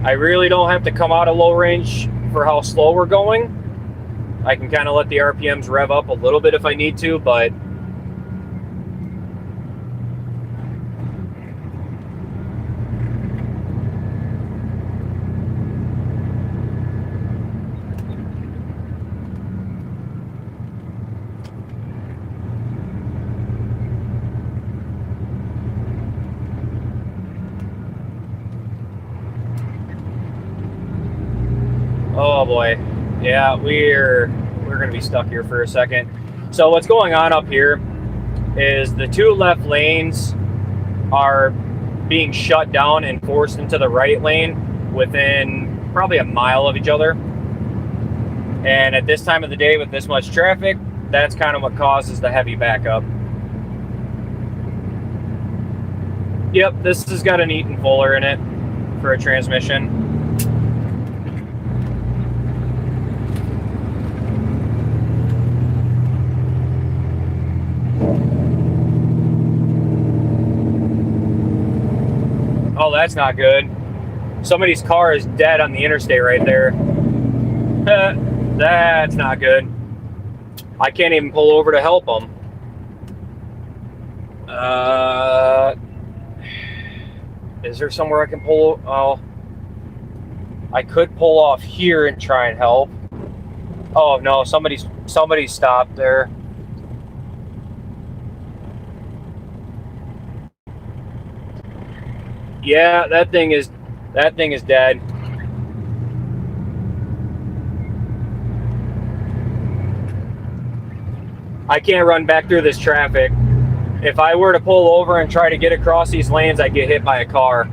I really don't have to come out of low range for how slow we're going. I can kind of let the RPMs rev up a little bit if I need to, but oh boy, yeah, we're gonna be stuck here for a second. So what's going on up here is the two left lanes are being shut down and forced into the right lane within probably a mile of each other. And at this time of the day with this much traffic, that's kind of what causes the heavy backup. Yep, this has got an Eaton Fuller in it for a transmission. Oh, that's not good. Somebody's car is dead on the interstate right there. That's not good. I can't even pull over to help them. Is there somewhere I can pull? Oh, I could pull off here and try and help. Oh no, somebody stopped there. Yeah, that thing is dead. I can't run back through this traffic. If I were to pull over and try to get across these lanes, I'd get hit by a car.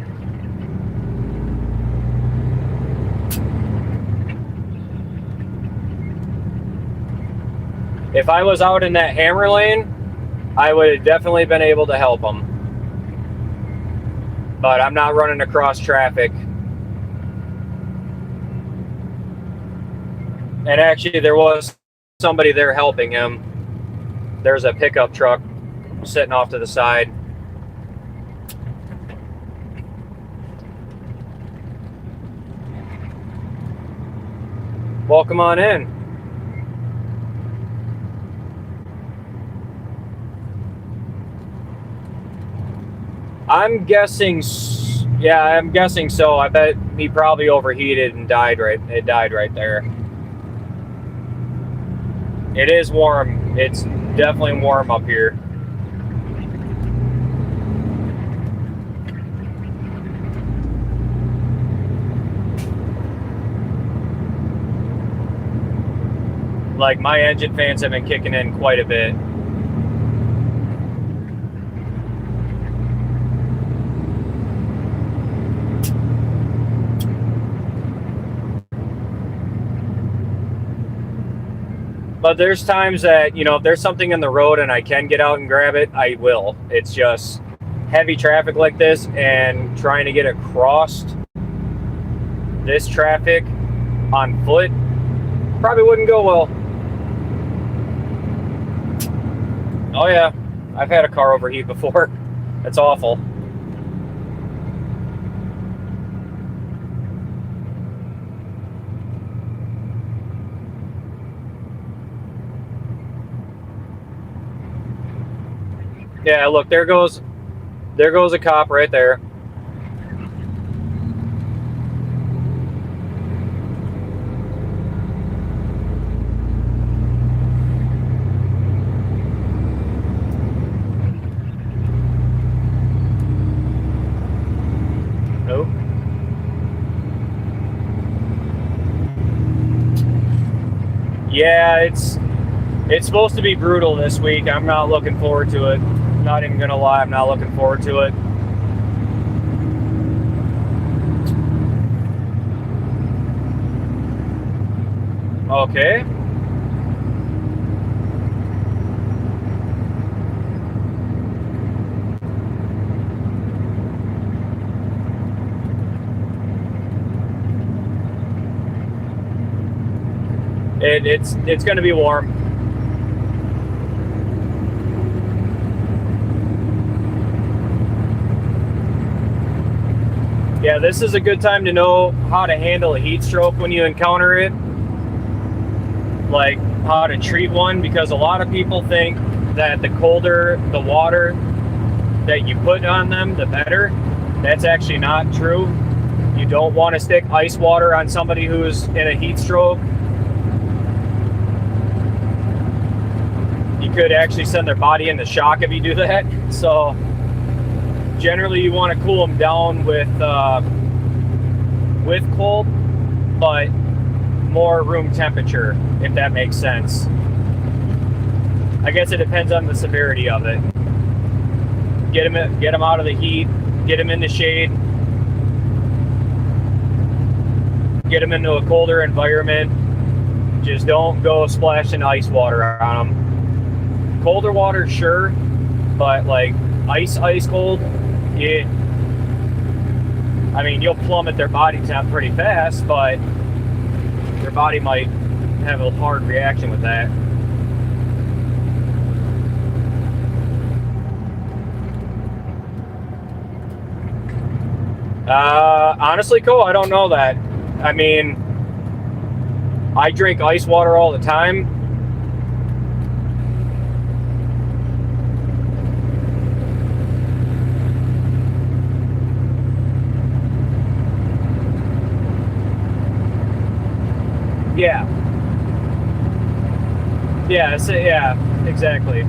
If I was out in that hammer lane, I would have definitely been able to help them. But I'm not running across traffic. And actually, there was somebody there helping him. There's a pickup truck sitting off to the side. Welcome on in. I'm guessing, yeah, I'm guessing so. I bet he probably overheated and died right there. It is warm. It's definitely warm up here. Like, my engine fans have been kicking in quite a bit. But there's times that, if there's something in the road and I can get out and grab it, I will. It's just heavy traffic like this and trying to get across this traffic on foot probably wouldn't go well. Oh yeah, I've had a car overheat before. That's awful. Yeah, look, there goes a cop right there. Nope. Yeah, it's supposed to be brutal this week. I'm not looking forward to it. Not even gonna lie, I'm not looking forward to it. Okay. It's gonna be warm. Yeah, this is a good time to know how to handle a heat stroke when you encounter it. Like how to treat one, because a lot of people think that the colder the water that you put on them, the better. That's actually not true. You don't want to stick ice water on somebody who's in a heat stroke. You could actually send their body into shock if you do that. So generally you want to cool them down with cold, but more room temperature, if that makes sense. I guess it depends on the severity of it. Get them out of the heat, get them in the shade, get them into a colder environment. Just don't go splashing ice water on them. Colder water, sure, but like ice cold, you'll plummet their body temp pretty fast, but their body might have a hard reaction with that. Honestly, Cole, I don't know that. I drink ice water all the time. Yeah, exactly.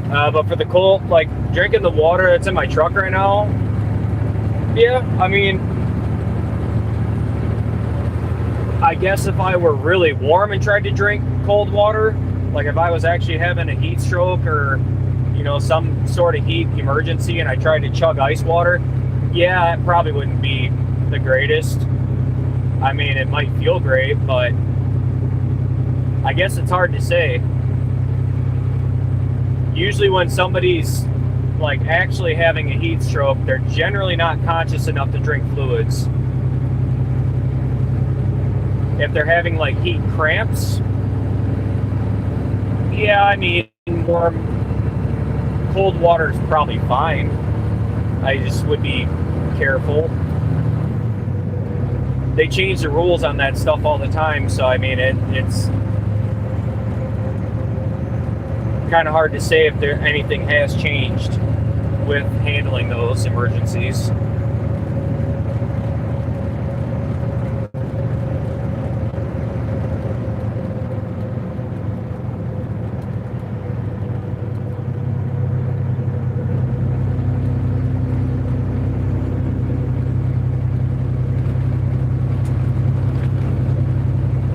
But for the cold, like drinking the water that's in my truck right now, yeah, I guess if I were really warm and tried to drink cold water, like if I was actually having a heat stroke or, some sort of heat emergency and I tried to chug ice water, yeah, it probably wouldn't be the greatest. It might feel great, but I guess it's hard to say. Usually when somebody's like actually having a heat stroke, they're generally not conscious enough to drink fluids. If they're having like heat cramps, yeah, warm, cold water is probably fine. I just would be careful. They change the rules on that stuff all the time, so it's kind of hard to say if anything has changed with handling those emergencies.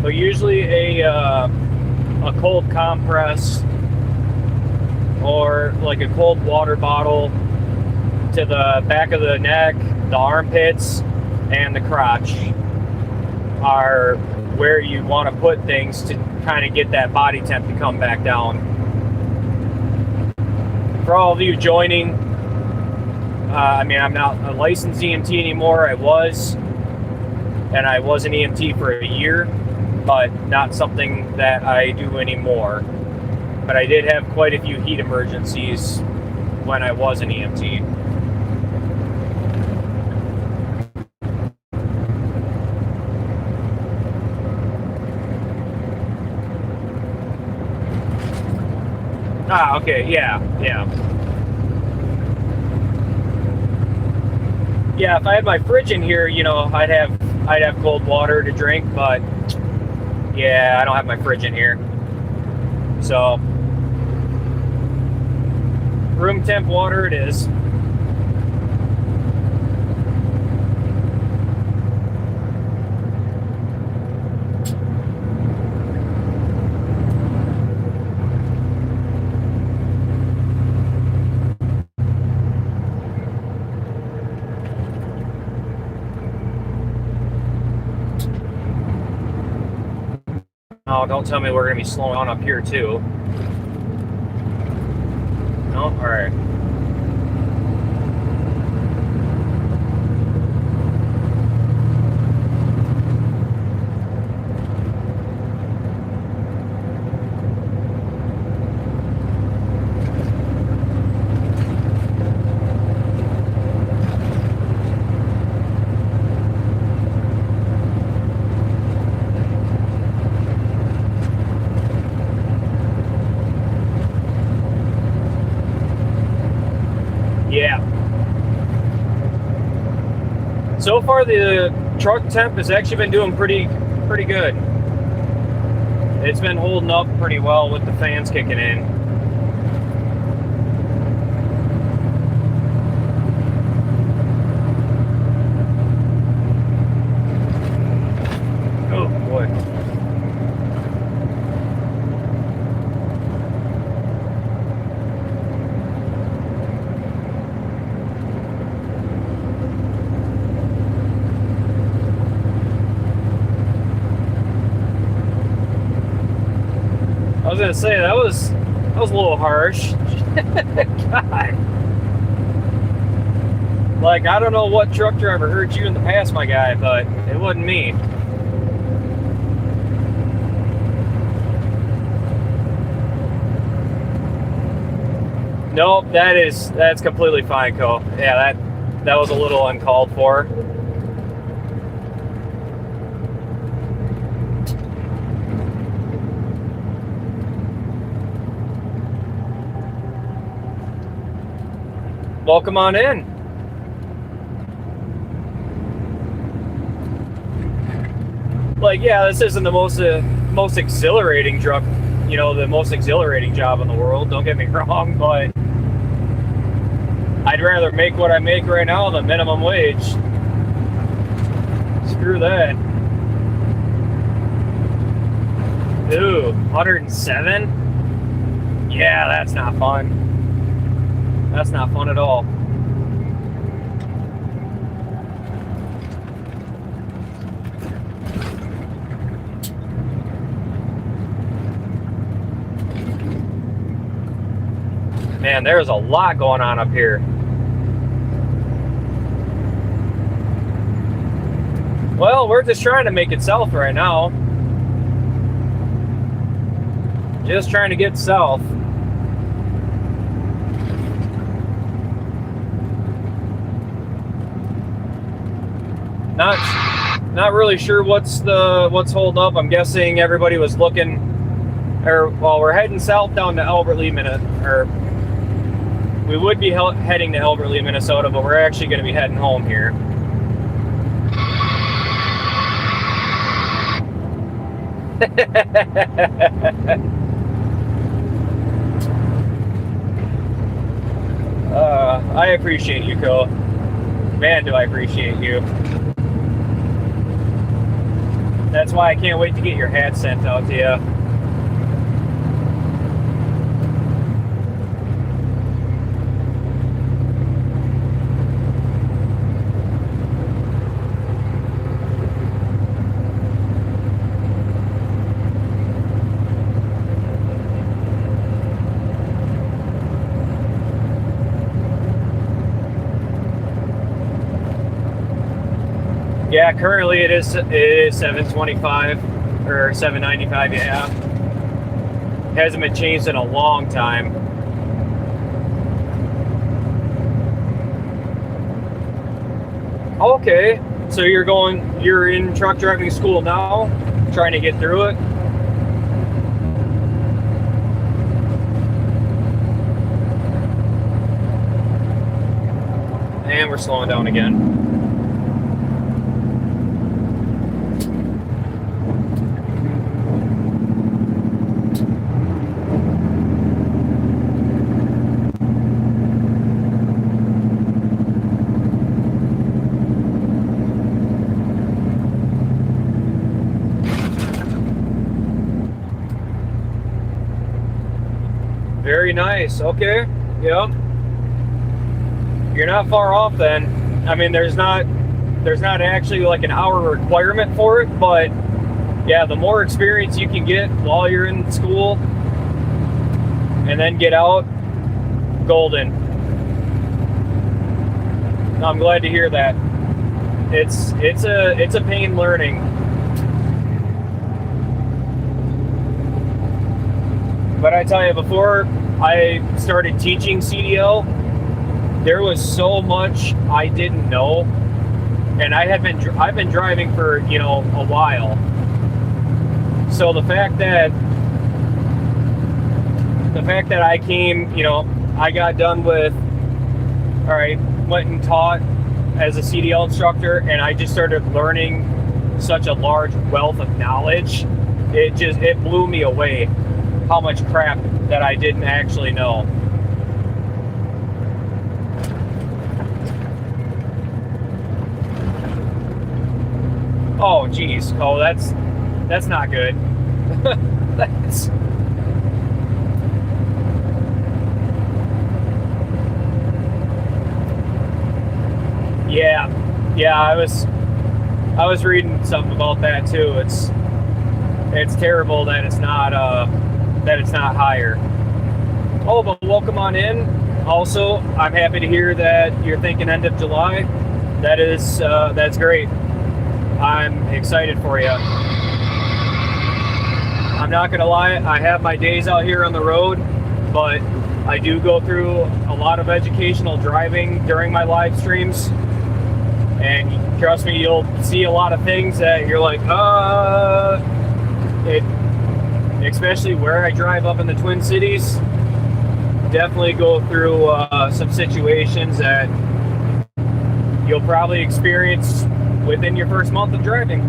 So usually a cold compress or like a cold water bottle to the back of the neck, the armpits, and the crotch are where you want to put things kind of get that body temp to come back down. For all of you joining, I mean, I'm not a licensed EMT anymore. I was, and I was an EMT for a year, but not something that I do anymore. But I did have quite a few heat emergencies when I was an EMT. Ah, okay, yeah. Yeah, if I had my fridge in here, you know, I'd have cold water to drink, but yeah, I don't have my fridge in here. So, room temp water it is. Oh, don't tell me we're going to be slowing on up here, too. No? Alright. Yeah. So far, the truck temp has actually been doing pretty good. It's been holding up pretty well with the fans kicking in. Oh boy. I was gonna say that was a little harsh. God. Like, I don't know what truck driver hurt you in the past, my guy, but it wasn't me. Nope, that's completely fine, Cole. Yeah, that was a little uncalled for. Welcome on in. Like, yeah, this isn't the most exhilarating truck, you know, the most exhilarating job in the world. Don't get me wrong, but I'd rather make what I make right now than minimum wage. Screw that. Ooh, 107? Yeah, that's not fun. That's not fun at all. Man, there's a lot going on up here. Well, we're just trying to make it south right now. Just trying to get south. Not really sure what's holding up. I'm guessing everybody was looking, or well, we're heading south down to Albert Lea, or we would be heading to Albert Lea, Minnesota, but we're actually going to be heading home here. I appreciate you, Cole. Man, do I appreciate you. That's why I can't wait to get your hat sent out to you. Yeah, currently it is 725 or 795. Yeah, hasn't been changed in a long time. Okay, so you're in truck driving school now, trying to get through it. And we're slowing down again. Very nice. Okay. Yep. You're not far off then. I mean, there's not actually like an hour requirement for it, but yeah, the more experience you can get while you're in school and then get out, golden. I'm glad to hear that. It's a pain learning. But I tell you, before I started teaching CDL, there was so much I didn't know, and I've been driving for a while. So the fact that I came, I got done with, all right, went and taught as a CDL instructor, and I just started learning such a large wealth of knowledge. It blew me away how much crap that I didn't actually know. Oh geez. Oh, that's not good. That's yeah, I was reading something about that too. It's terrible that it's not higher. Oh, but welcome on in. Also, I'm happy to hear that you're thinking end of July. That's great. I'm excited for you. I'm not gonna lie, I have my days out here on the road, but I do go through a lot of educational driving during my live streams, and trust me, you'll see a lot of things that you're like, especially where I drive up in the Twin Cities, definitely go through some situations that you'll probably experience within your first month of driving.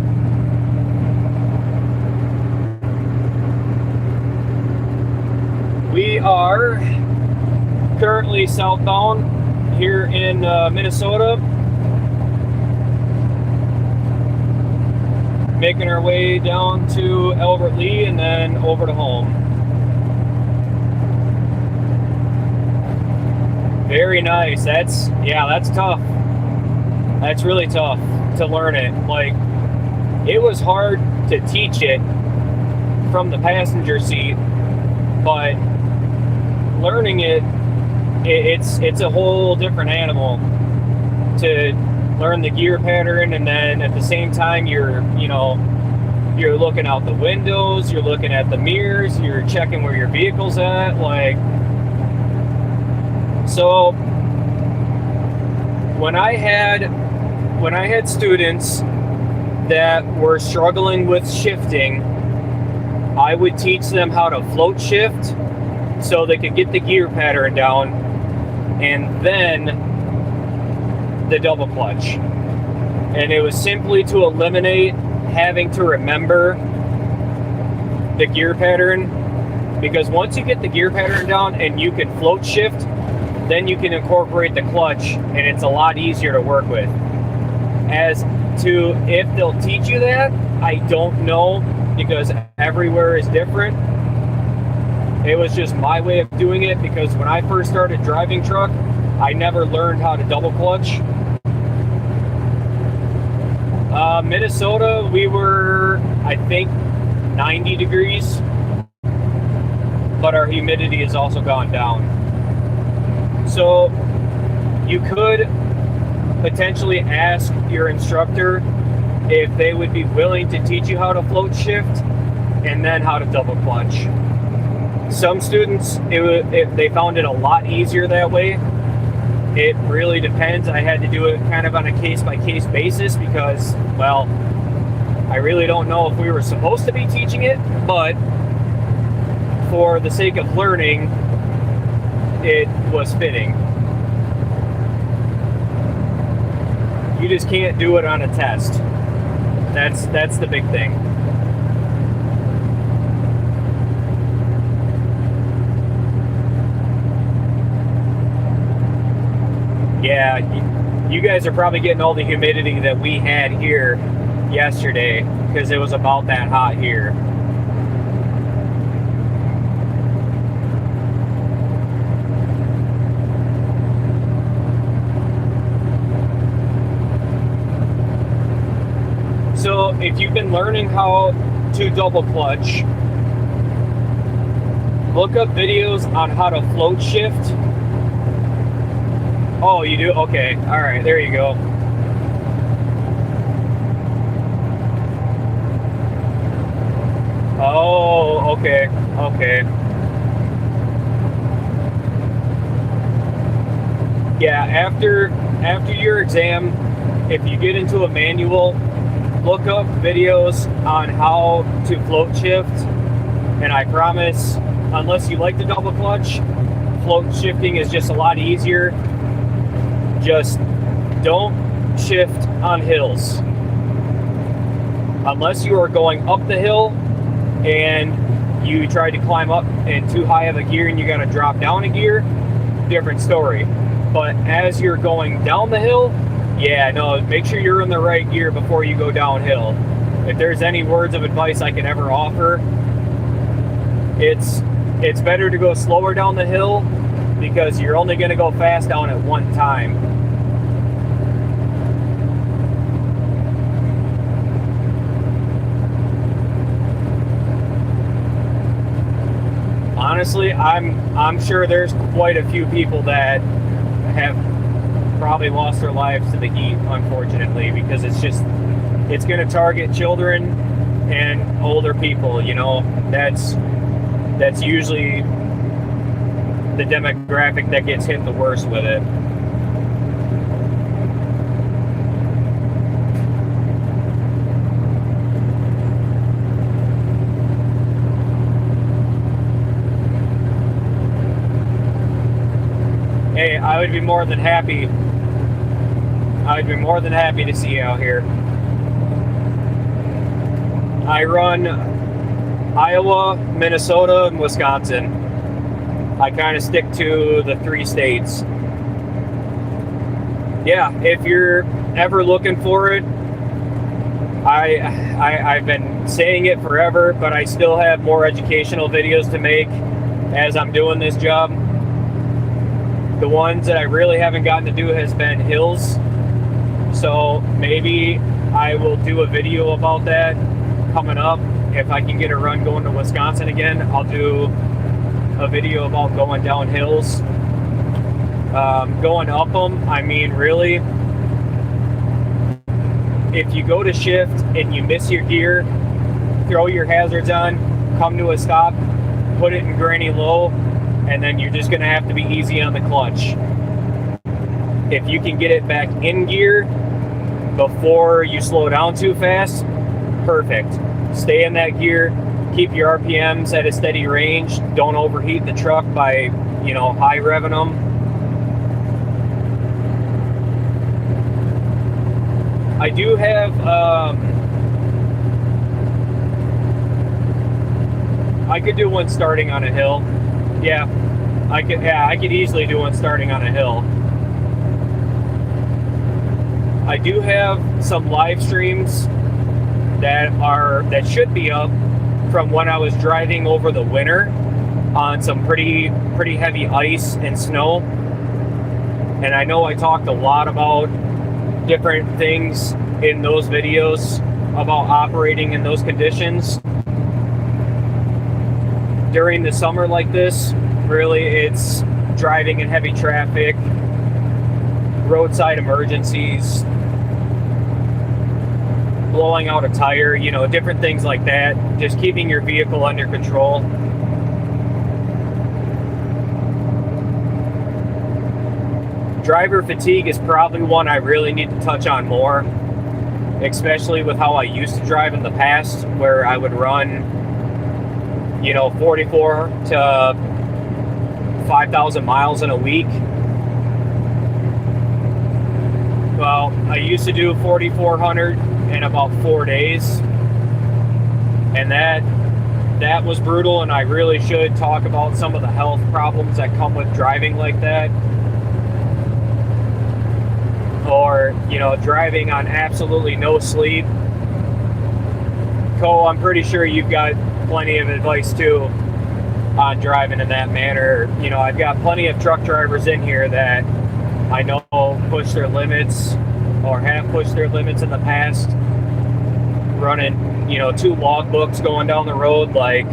We are currently southbound here in Minnesota, making our way down to Albert Lea and then over to home. Very nice. That's tough. That's really tough to learn it. Like, it was hard to teach it from the passenger seat, but learning it's a whole different animal to learn the gear pattern, and then at the same time you're looking out the windows, you're looking at the mirrors, you're checking where your vehicle's at. Like, so when I had students that were struggling with shifting, I would teach them how to float shift so they could get the gear pattern down, and then the double clutch. And it was simply to eliminate having to remember the gear pattern, because once you get the gear pattern down and you can float shift, then you can incorporate the clutch, and it's a lot easier to work with. As to if they'll teach you that, I don't know, because everywhere is different. It was just my way of doing it, because when I first started driving truck, I never learned how to double clutch. Minnesota, we were, I think, 90 degrees, but our humidity has also gone down. So you could potentially ask your instructor if they would be willing to teach you how to float shift and then how to double clutch. Some students, they found it a lot easier that way. It really depends. I had to do it kind of on a case-by-case basis because, well, I really don't know if we were supposed to be teaching it, but for the sake of learning, it was fitting. You just can't do it on a test. That's the big thing. Yeah, you guys are probably getting all the humidity that we had here yesterday because it was about that hot here. So if you've been learning how to double clutch, look up videos on how to float shift. Oh, you do? Okay. All right. There you go. Oh, okay. Okay. Yeah, after your exam, if you get into a manual, look up videos on how to float shift. And I promise, unless you like the double clutch, float shifting is just a lot easier. Just don't shift on hills. Unless you are going up the hill and you try to climb up in too high of a gear and you got to drop down a gear, different story. But as you're going down the hill, yeah, no, make sure you're in the right gear before you go downhill. If there's any words of advice I can ever offer, it's better to go slower down the hill because you're only going to go fast down at one time. Honestly, I'm sure there's quite a few people that have probably lost their lives to the heat, unfortunately, because it's going to target children and older people. You know, that's usually the demographic that gets hit the worst with it. Hey, I would be more than happy to see you out here. I run Iowa, Minnesota, and Wisconsin. I kind of stick to the 3 states. Yeah, if you're ever looking for it, I've been saying it forever, but I still have more educational videos to make as I'm doing this job. The ones that I really haven't gotten to do has been hills. So maybe I will do a video about that coming up. If I can get a run going to Wisconsin again, I'll do a video about going down hills. Going up them, I mean, really, if you go to shift and you miss your gear, throw your hazards on, come to a stop, put it in granny low, and then you're just going to have to be easy on the clutch. If you can get it back in gear before you slow down too fast, perfect. Stay in that gear, keep your RPMs at a steady range, don't overheat the truck by, high revving them. I do have, I could do one starting on a hill. Yeah, I could easily do one starting on a hill. I do have some live streams that should be up from when I was driving over the winter on some pretty heavy ice and snow. And I know I talked a lot about different things in those videos about operating in those conditions. During the summer like this, really it's driving in heavy traffic, roadside emergencies, blowing out a tire, you know, different things like that. Just keeping your vehicle under control. Driver fatigue is probably one I really need to touch on more, especially with how I used to drive in the past, where I would run, you know, 44 to 5,000 miles in a week. Well, I used to do 4,400 in about 4 days, and that was brutal, and I really should talk about some of the health problems that come with driving like that. Or, you know, driving on absolutely no sleep. Cole, I'm pretty sure you've got plenty of advice too on driving in that manner. You know, I've got plenty of truck drivers in here that I know push their limits or have pushed their limits in the past, running, you know, 2 logbooks going down the road. Like,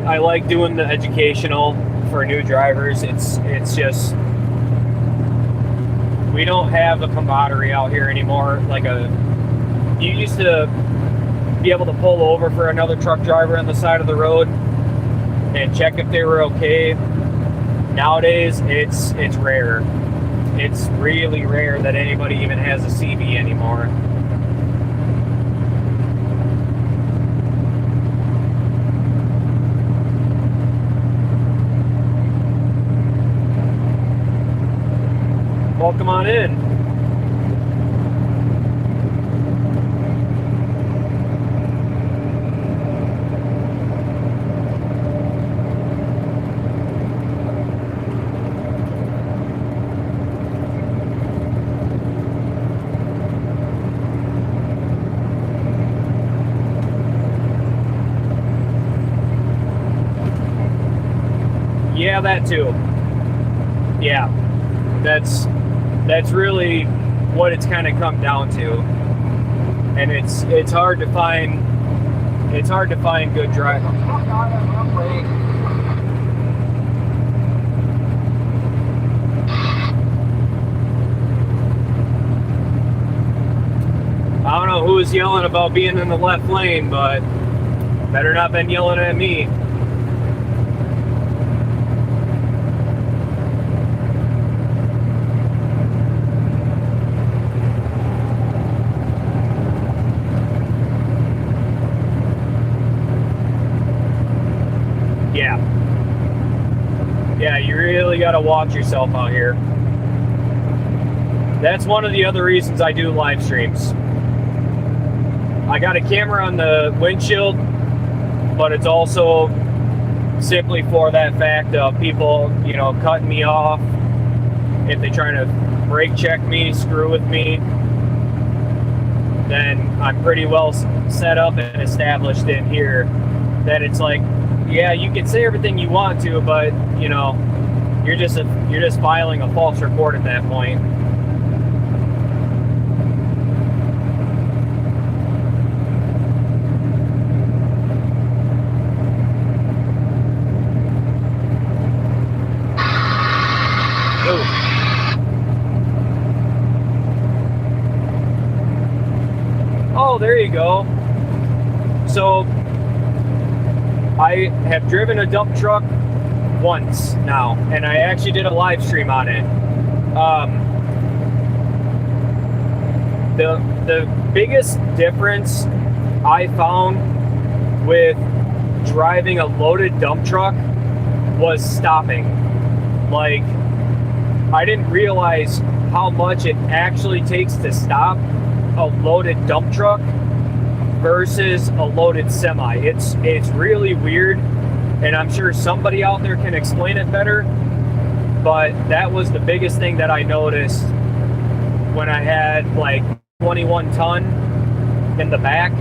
I like doing the educational for new drivers. It's just, we don't have a camaraderie out here anymore. Like you used to be able to pull over for another truck driver on the side of the road and check if they were okay. Nowadays, it's rare. It's really rare that anybody even has a CB anymore. Welcome on in. Yeah, that too. Yeah, that's really what it's kind of come down to, and it's hard to find good drivers. I don't know who was yelling about being in the left lane, but better not been yelling at me. Yeah, you really got to watch yourself out here. That's one of the other reasons I do live streams. I got a camera on the windshield, but it's also simply for that fact of people, you know, cutting me off. If they try to brake check me, screw with me, then I'm pretty well set up and established in here that it's like, yeah, you can say everything you want to, but you know, you're just filing a false report at that point. Oh, there you go. So I have driven a dump truck once now, and I actually did a live stream on it. The biggest difference I found with driving a loaded dump truck was stopping. Like, I didn't realize how much it actually takes to stop a loaded dump truck versus a loaded semi. It's really weird, and I'm sure somebody out there can explain it better, but that was the biggest thing that I noticed when I had like 21 ton in the back,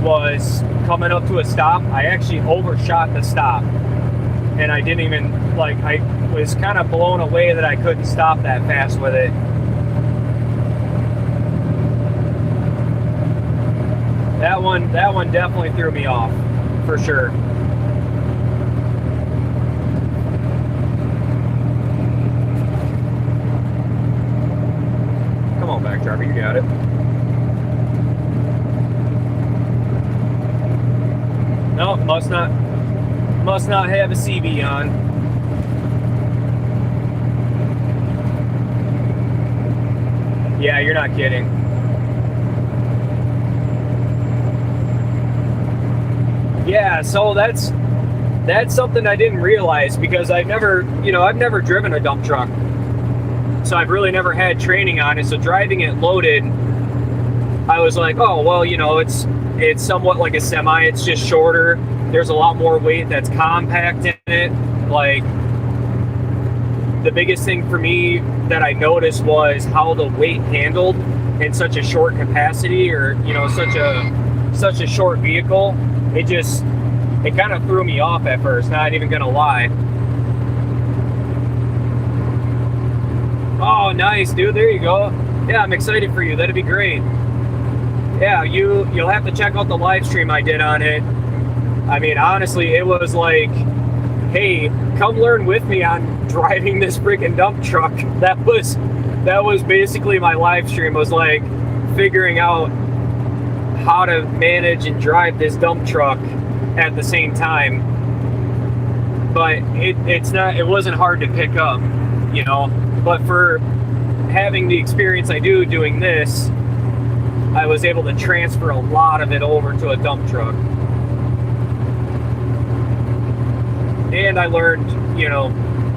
was coming up to a stop. I actually overshot the stop, and I didn't even, like, I was kind of blown away that I couldn't stop that fast with it. That one definitely threw me off, for sure. Trevor, you got it. No, must not have a CB on. Yeah, you're not kidding. Yeah, so that's something I didn't realize because I've never driven a dump truck. So I've really never had training on it. So driving it loaded, I was like, oh, well, it's somewhat like a semi. It's just shorter. There's a lot more weight that's compact in it. Like, the biggest thing for me that I noticed was how the weight handled in such a short capacity, or such a short vehicle. It kind of threw me off at first, not even gonna lie. Oh, nice, dude. There you go. Yeah, I'm excited for you. That'd be great. Yeah, you'll have to check out the live stream I did on it. I mean, honestly, it was like, hey, come learn with me on driving this freaking dump truck. That was basically my live stream, was like figuring out how to manage and drive this dump truck at the same time. But it wasn't hard to pick up, but for having the experience I do doing this, I was able to transfer a lot of it over to a dump truck. And I learned,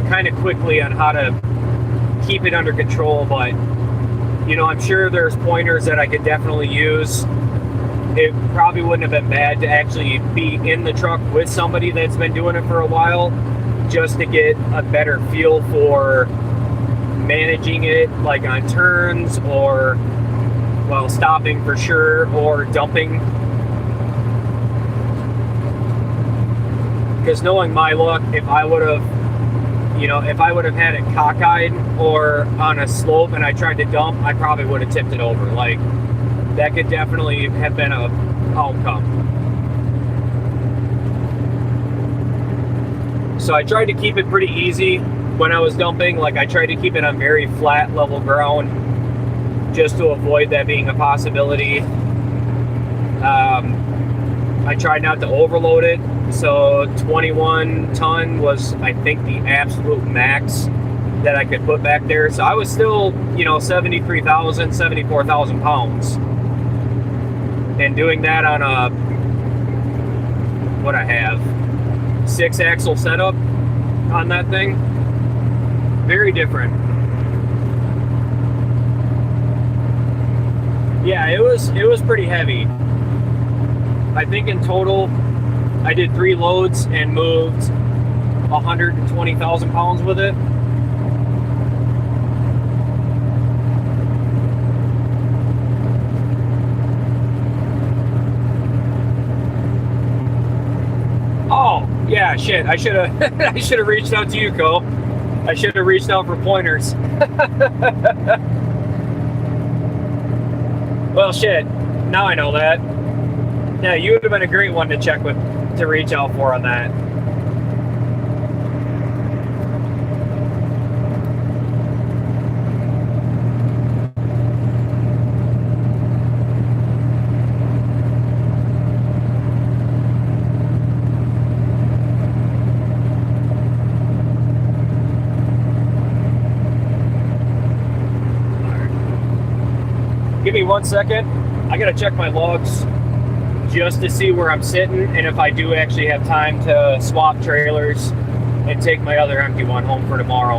kind of quickly on how to keep it under control, but, I'm sure there's pointers that I could definitely use. It probably wouldn't have been bad to actually be in the truck with somebody that's been doing it for a while, just to get a better feel for managing it, like on turns, or, well, stopping for sure, or dumping. Because knowing my luck, if I would have had it cockeyed or on a slope and I tried to dump, I probably would have tipped it over. Like, that could definitely have been a outcome. So I tried to keep it pretty easy when I was dumping. Like, I tried to keep it on very flat, level ground, just to avoid that being a possibility. I tried not to overload it. So 21 ton was, I think, the absolute max that I could put back there. So I was still, 73,000, 74,000 pounds. And doing that on a, what I have, 6-axle setup on that thing, very different. Yeah, it was pretty heavy. I think in total, I did 3 loads and moved 120,000 pounds with it. Oh, yeah, shit. I should have reached out to you, Co. I should have reached out for pointers. Well, shit. Now I know that. Yeah, you would have been a great one to reach out for on that. Give me 1 second. I gotta check my logs just to see where I'm sitting, and if I do actually have time to swap trailers and take my other empty one home for tomorrow.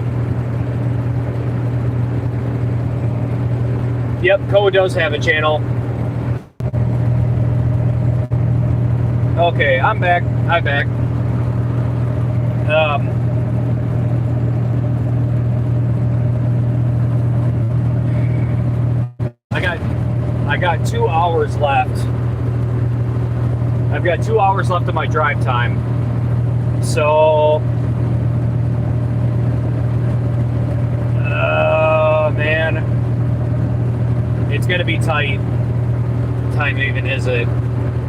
Yep, Co does have a channel. Okay, I'm back. I got 2 hours left. I've got 2 hours left of my drive time. So, man, it's gonna be tight. What time even is it?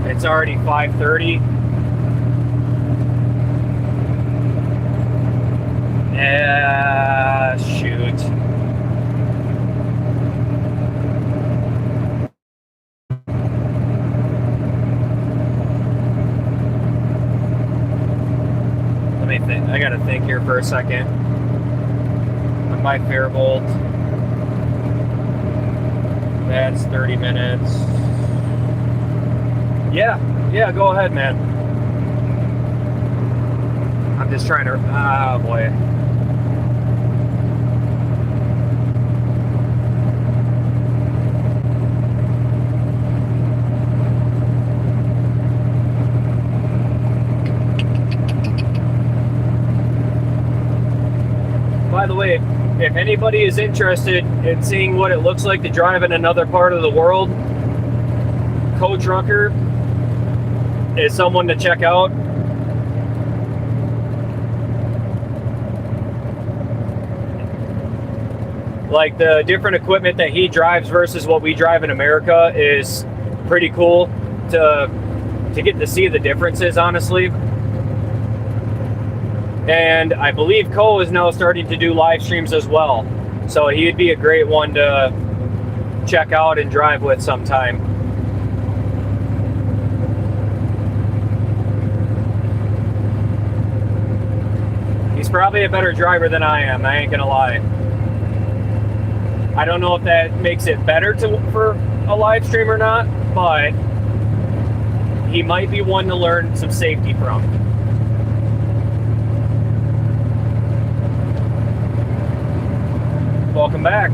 It's already 5:30. Shoot. me think. I gotta think here for a second. My Faribault. That's 30 minutes. Yeah, go ahead, man. I'm just trying to, boy. By the way, if anybody is interested in seeing what it looks like to drive in another part of the world, Co-Trucker is someone to check out. Like, the different equipment that he drives versus what we drive in America is pretty cool to get to see the differences, honestly. And I believe Co is now starting to do live streams as well, so he'd be a great one to check out and drive with sometime. He's probably a better driver than I am, I ain't gonna lie. I don't know if that makes it better for a live stream or not, but he might be one to learn some safety from. Welcome back.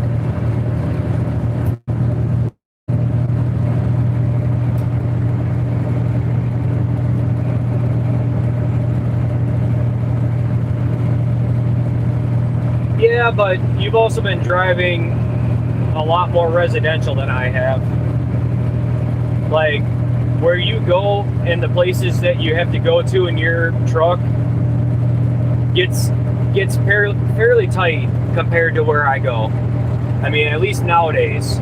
Yeah, but you've also been driving a lot more residential than I have. Like, where you go and the places that you have to go to in your truck gets fairly tight compared to where I go. I mean, at least nowadays.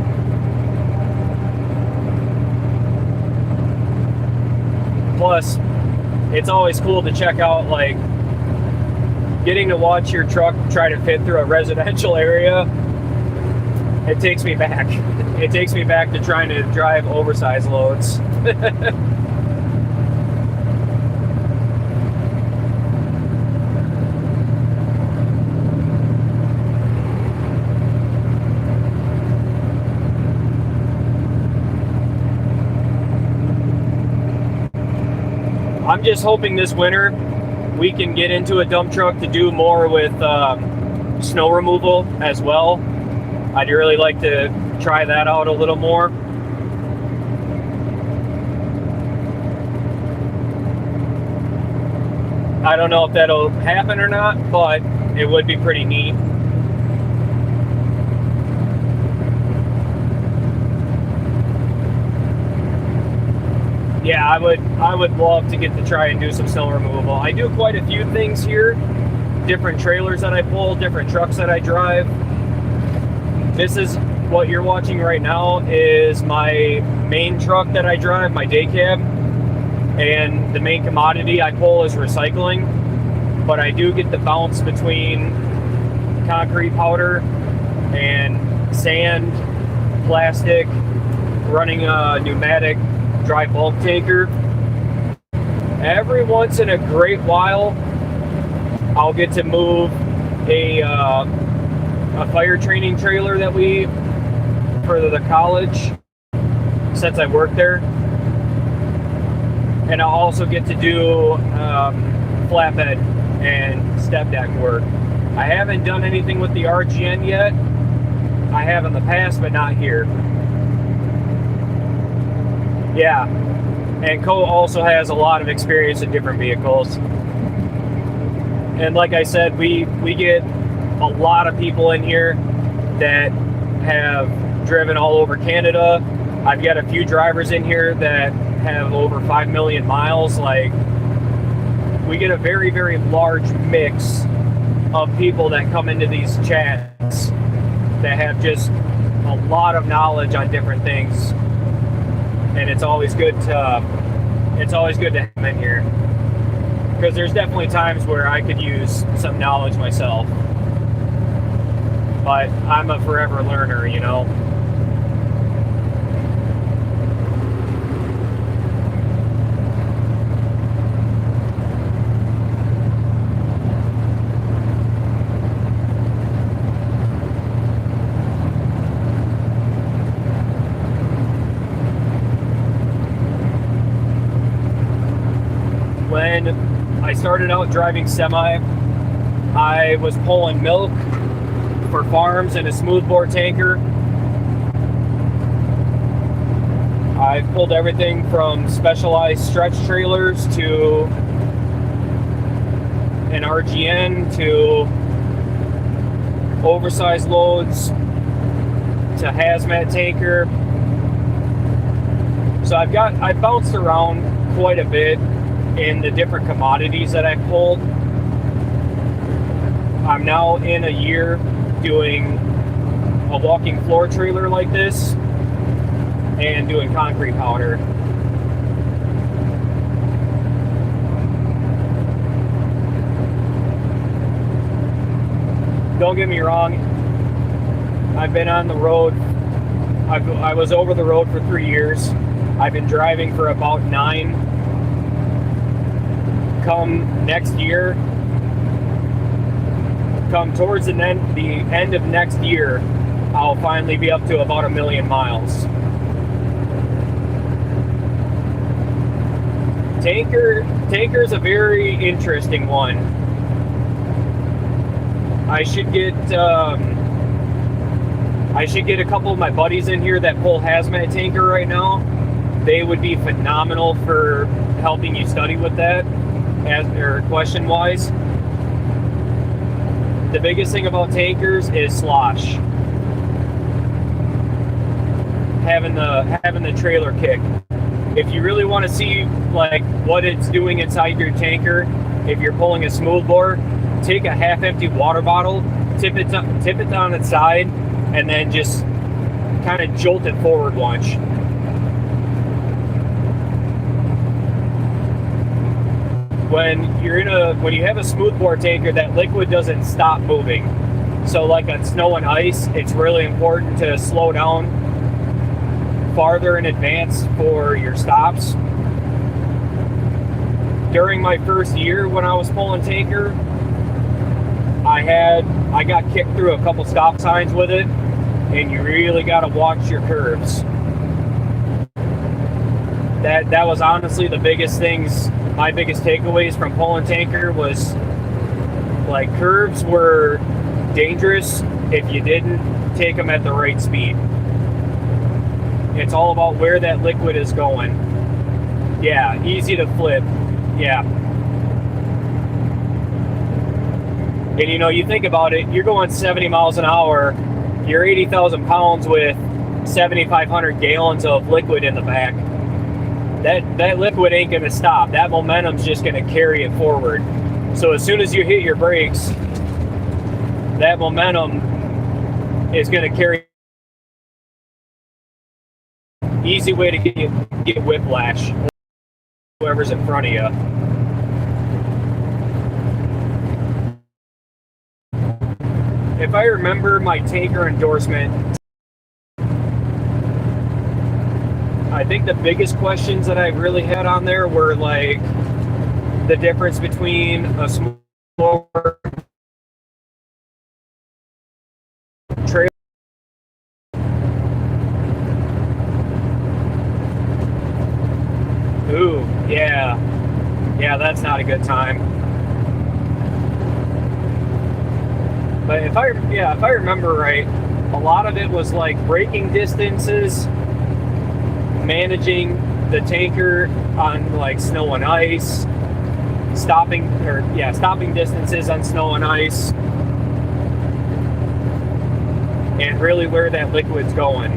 Plus, it's always cool to check out, like, getting to watch your truck try to fit through a residential area. It takes me back. It takes me back to trying to drive oversized loads. I'm just hoping this winter we can get into a dump truck to do more with snow removal as well. I'd really like to try that out a little more. I don't know if that'll happen or not, but it would be pretty neat. Yeah, I would love to get to try and do some snow removal. I do quite a few things here. Different trailers that I pull, different trucks that I drive. This is what you're watching right now is my main truck that I drive, my day cab. And the main commodity I pull is recycling. But I do get the bounce between concrete powder and sand, plastic, running a pneumatic dry bulk taker. Every once in a great while, I'll get to move a fire training trailer that we for the college since I work there, and I'll also get to do flatbed and step deck work. I haven't done anything with the RGN yet. I have in the past, but not here. Yeah, and Co also has a lot of experience in different vehicles. And like I said, we get a lot of people in here that have driven all over Canada. I've got a few drivers in here that have over 5 million miles. Like, we get a very, very large mix of people that come into these chats that have just a lot of knowledge on different things. And it's always good to have them in here, because there's definitely times where I could use some knowledge myself, but I'm a forever learner, you know. when I started out driving semi, I was pulling milk for farms in a smoothbore tanker. I've pulled everything from specialized stretch trailers to an RGN to oversized loads to hazmat tanker. So I've bounced around quite a bit in the different commodities that I've pulled. I'm now in a year doing a walking floor trailer like this and doing concrete powder. Don't get me wrong, I've been on the road. I was over the road for 3 years. I've been driving for about 9. Come next year, come towards the end of next year, I'll finally be up to about 1 million miles. Tanker's a very interesting one. I should get a couple of my buddies in here that pull hazmat tanker right now. They would be phenomenal for helping you study with that, or question wise. The biggest thing about tankers is slosh. Having the trailer kick. If you really want to see like what it's doing inside your tanker, if you're pulling a smoothbore, take a half-empty water bottle, tip it on its side, and then just kind of jolt it forward once. When you have a smoothbore tanker, that liquid doesn't stop moving. So like on snow and ice, it's really important to slow down farther in advance for your stops. During my first year when I was pulling tanker, I got kicked through a couple stop signs with it, and you really got to watch your curves. That was honestly the biggest things. My biggest takeaways from pulling tanker was like curves were dangerous if you didn't take them at the right speed. It's all about where that liquid is going. Yeah, easy to flip. Yeah. And you know, you think about it, you're going 70 miles an hour, you're 80,000 pounds with 7,500 gallons of liquid in the back. That liquid ain't gonna stop. That momentum's just gonna carry it forward. So as soon as you hit your brakes, that momentum is gonna carry. Easy way to get whiplash, whoever's in front of you. If I remember my tanker endorsement, I think the biggest questions that I really had on there were like the difference between a small trailer. Ooh, yeah. Yeah, that's not a good time. But if I remember right, a lot of it was like braking distances, managing the tanker on like snow and ice, stopping distances on snow and ice, and really where that liquid's going.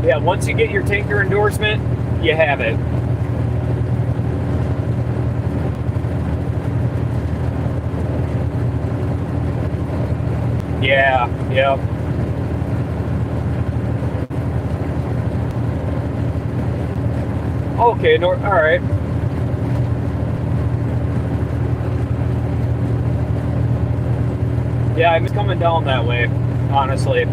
Yeah, once you get your tanker endorsement, you have it. Yeah, yep. Okay, all right. Yeah, I'm coming down that way, honestly.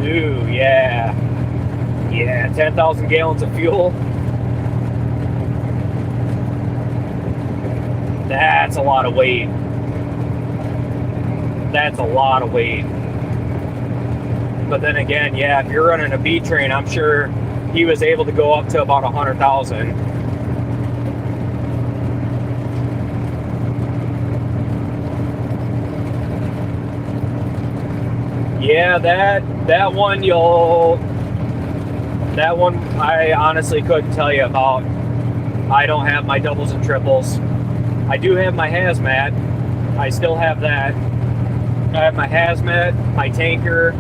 Ooh, yeah. Yeah, 10,000 gallons of fuel. That's a lot of weight. That's a lot of weight. But then again, yeah, if you're running a B train, I'm sure he was able to go up to about 100,000. Yeah, that one I honestly couldn't tell you about. I don't have my doubles and triples. I do have my hazmat. I still have that. I have my hazmat, my tanker,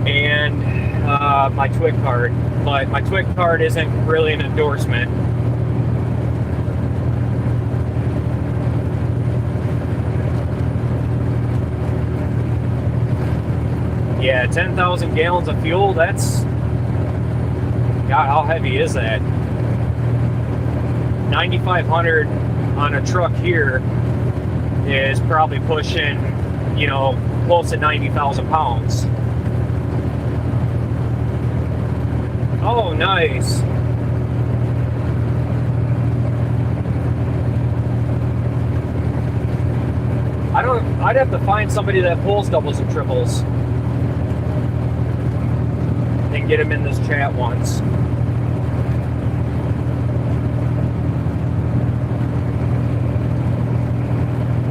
and my TWIC card. But my TWIC card isn't really an endorsement. Yeah, 10,000 gallons of fuel, that's... God, how heavy is that? 9,500 on a truck here is probably pushing, you know, close to 90,000 pounds. Oh, nice. I'd have to find somebody that pulls doubles and triples and get him in this chat once.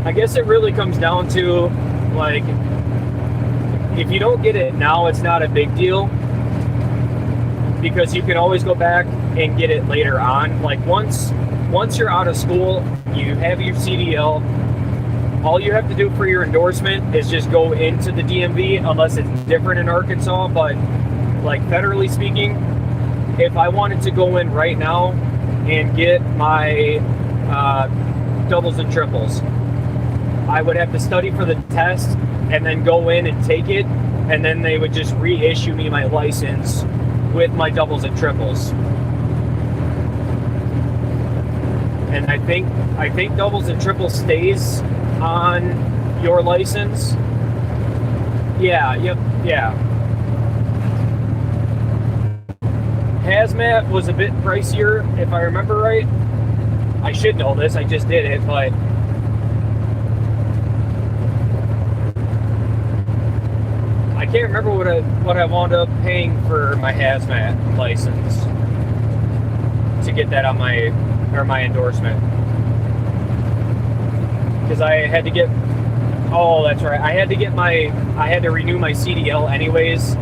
I guess it really comes down to, like, if you don't get it now, it's not a big deal, because you can always go back and get it later on. Like, once you're out of school, you have your CDL, all you have to do for your endorsement is just go into the DMV, unless it's different in Arkansas. But like, federally speaking, if I wanted to go in right now and get my doubles and triples, I would have to study for the test and then go in and take it, and then they would just reissue me my license with my doubles and triples. And I think doubles and triples stays on your license. Yeah, yep, yeah. Hazmat was a bit pricier, if I remember right. I should know this, I just did it, but I can't remember what I wound up paying for my hazmat license to get that on my endorsement. Because I had to get, oh, that's right, I had to renew my CDL anyways,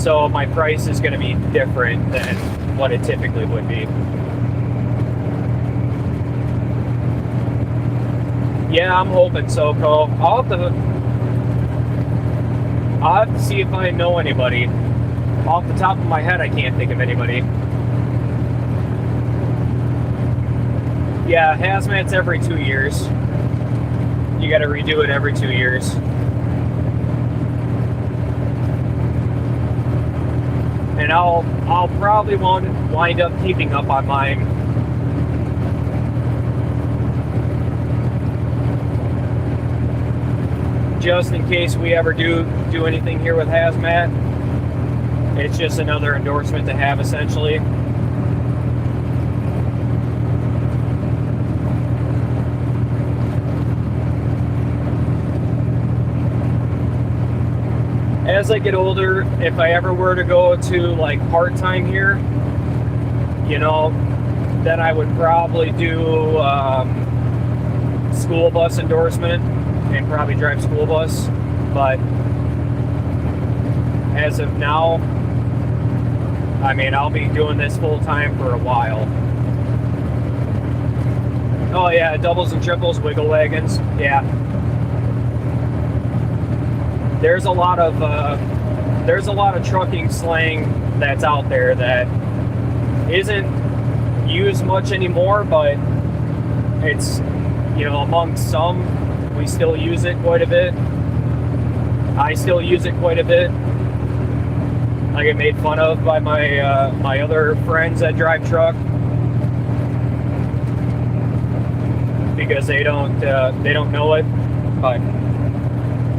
so my price is going to be different than what it typically would be. Yeah, I'm hoping so, Cole. I'll have to see if I know anybody. Off the top of my head, I can't think of anybody. Yeah, hazmat's every 2 years. You gotta redo it every 2 years. And I'll probably wind up keeping up on mine. Just in case we ever do anything here with hazmat. It's just another endorsement to have, essentially. As I get older, if I ever were to go to like part-time here, you know, then I would probably do school bus endorsement and probably drive school bus. But as of now, I mean, I'll be doing this full-time for a while. Oh yeah, doubles and triples, wiggle wagons, yeah. There's a lot of trucking slang that's out there that isn't used much anymore, but it's, you know, among some, we still use it quite a bit. I still use it quite a bit. I get made fun of by my other friends that drive truck because they don't know it, but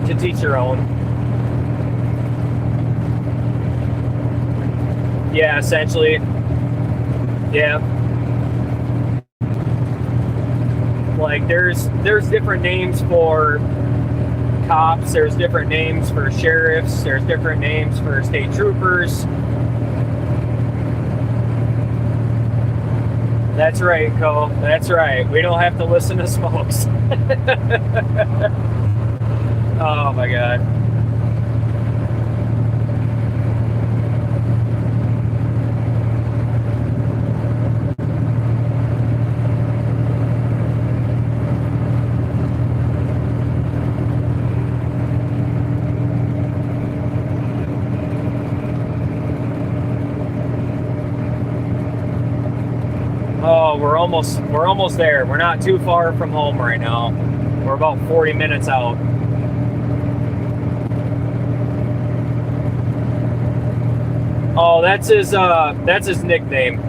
to teach their own. Yeah, essentially. Yeah. Like there's different names for cops, there's different names for sheriffs, there's different names for state troopers. That's right, Cole. That's right. We don't have to listen to Smokes. Oh my God. Oh, we're almost there. We're not too far from home right now. We're about 40 minutes out. Oh, that's his nickname.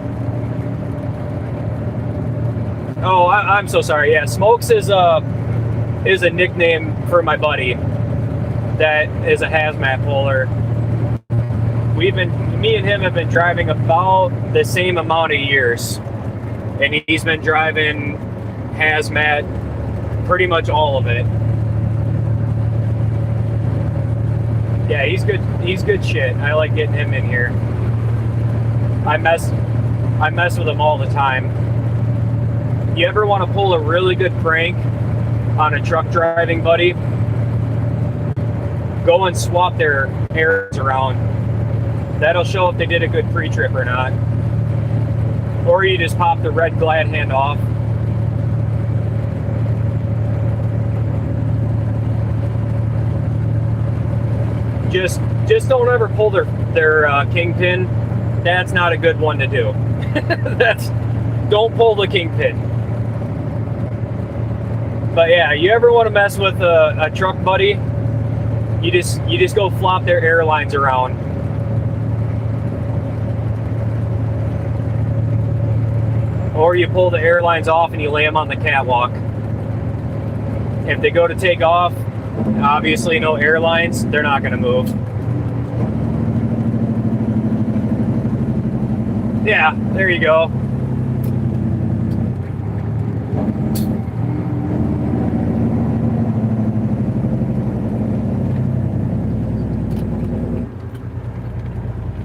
Oh, I'm so sorry. Yeah, Smokes is a nickname for my buddy that is a hazmat puller. Me and him have been driving about the same amount of years. And he's been driving hazmat pretty much all of it. Yeah, he's good. He's good shit. I like getting him in here. I mess with him all the time. You ever want to pull a really good prank on a truck driving buddy? Go and swap their airs around. That'll show if they did a good pre-trip or not. Or you just pop the red glad hand off. Just don't ever pull their kingpin. That's not a good one to do. Don't pull the kingpin. But yeah, you ever want to mess with a truck buddy? You just go flop their airlines around. Or you pull the airlines off and you lay them on the catwalk. If they go to take off, obviously no airlines, they're not going to move. Yeah, there you go.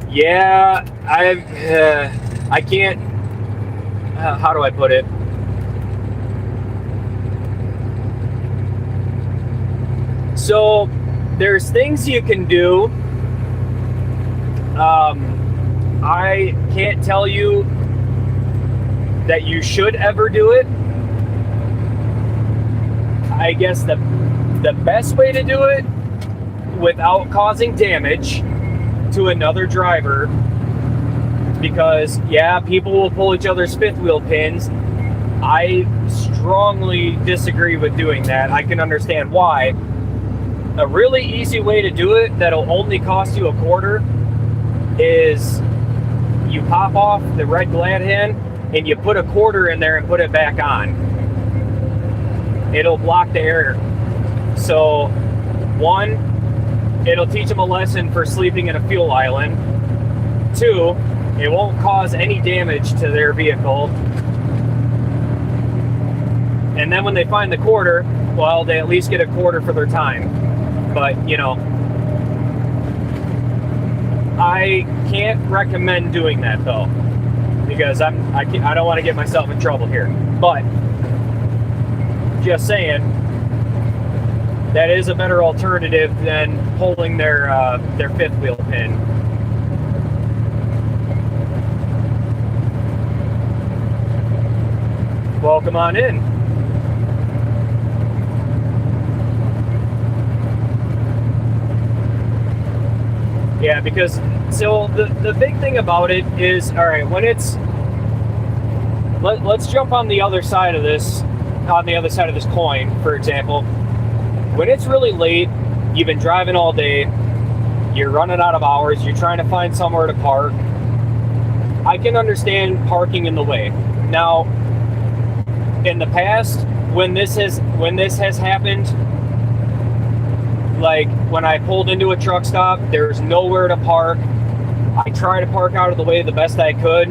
Yeah, I can't. How do I put it? So there's things you can do. I can't tell you that you should ever do it. I guess the best way to do it without causing damage to another driver, because yeah, people will pull each other's fifth wheel pins. I strongly disagree with doing that. I can understand why. A really easy way to do it that'll only cost you $0.25 is you pop off the red glad hand and you put $0.25 in there and put it back on. It'll block the air. So one, it'll teach them a lesson for sleeping in a fuel island. Two, it won't cause any damage to their vehicle. And then when they find the quarter, well, they at least get $0.25 for their time. But, you know, I can't recommend doing that though, because I don't want to get myself in trouble here. But just saying, that is a better alternative than pulling their fifth wheel pin. Welcome on in. Yeah, because so the big thing about it is, all right, when it's let's jump on the other side of this, coin, for example. When it's really late, you've been driving all day, you're running out of hours, you're trying to find somewhere to park. I can understand parking in the way. Now, in the past, when this has happened, like when I pulled into a truck stop, there's nowhere to park. I try to park out of the way the best I could,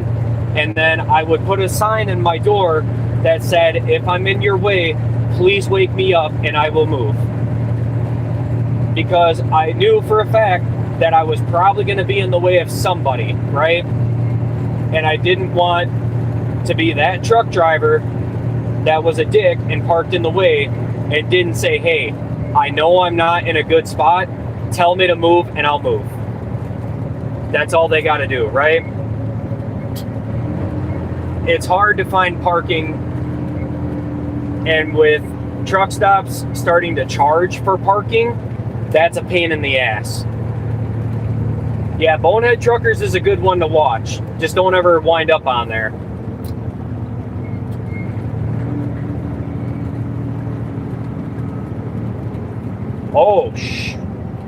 and then I would put a sign in my door that said, if I'm in your way, please wake me up and I will move. Because I knew for a fact that I was probably going to be in the way of somebody, right? And I didn't want to be that truck driver that was a dick and parked in the way and didn't say, hey, I know I'm not in a good spot. Tell me to move and I'll move. That's all they got to do, right? It's hard to find parking, and with truck stops starting to charge for parking, that's a pain in the ass. Yeah, Bonehead Truckers is a good one to watch. Just don't ever wind up on there. Oh,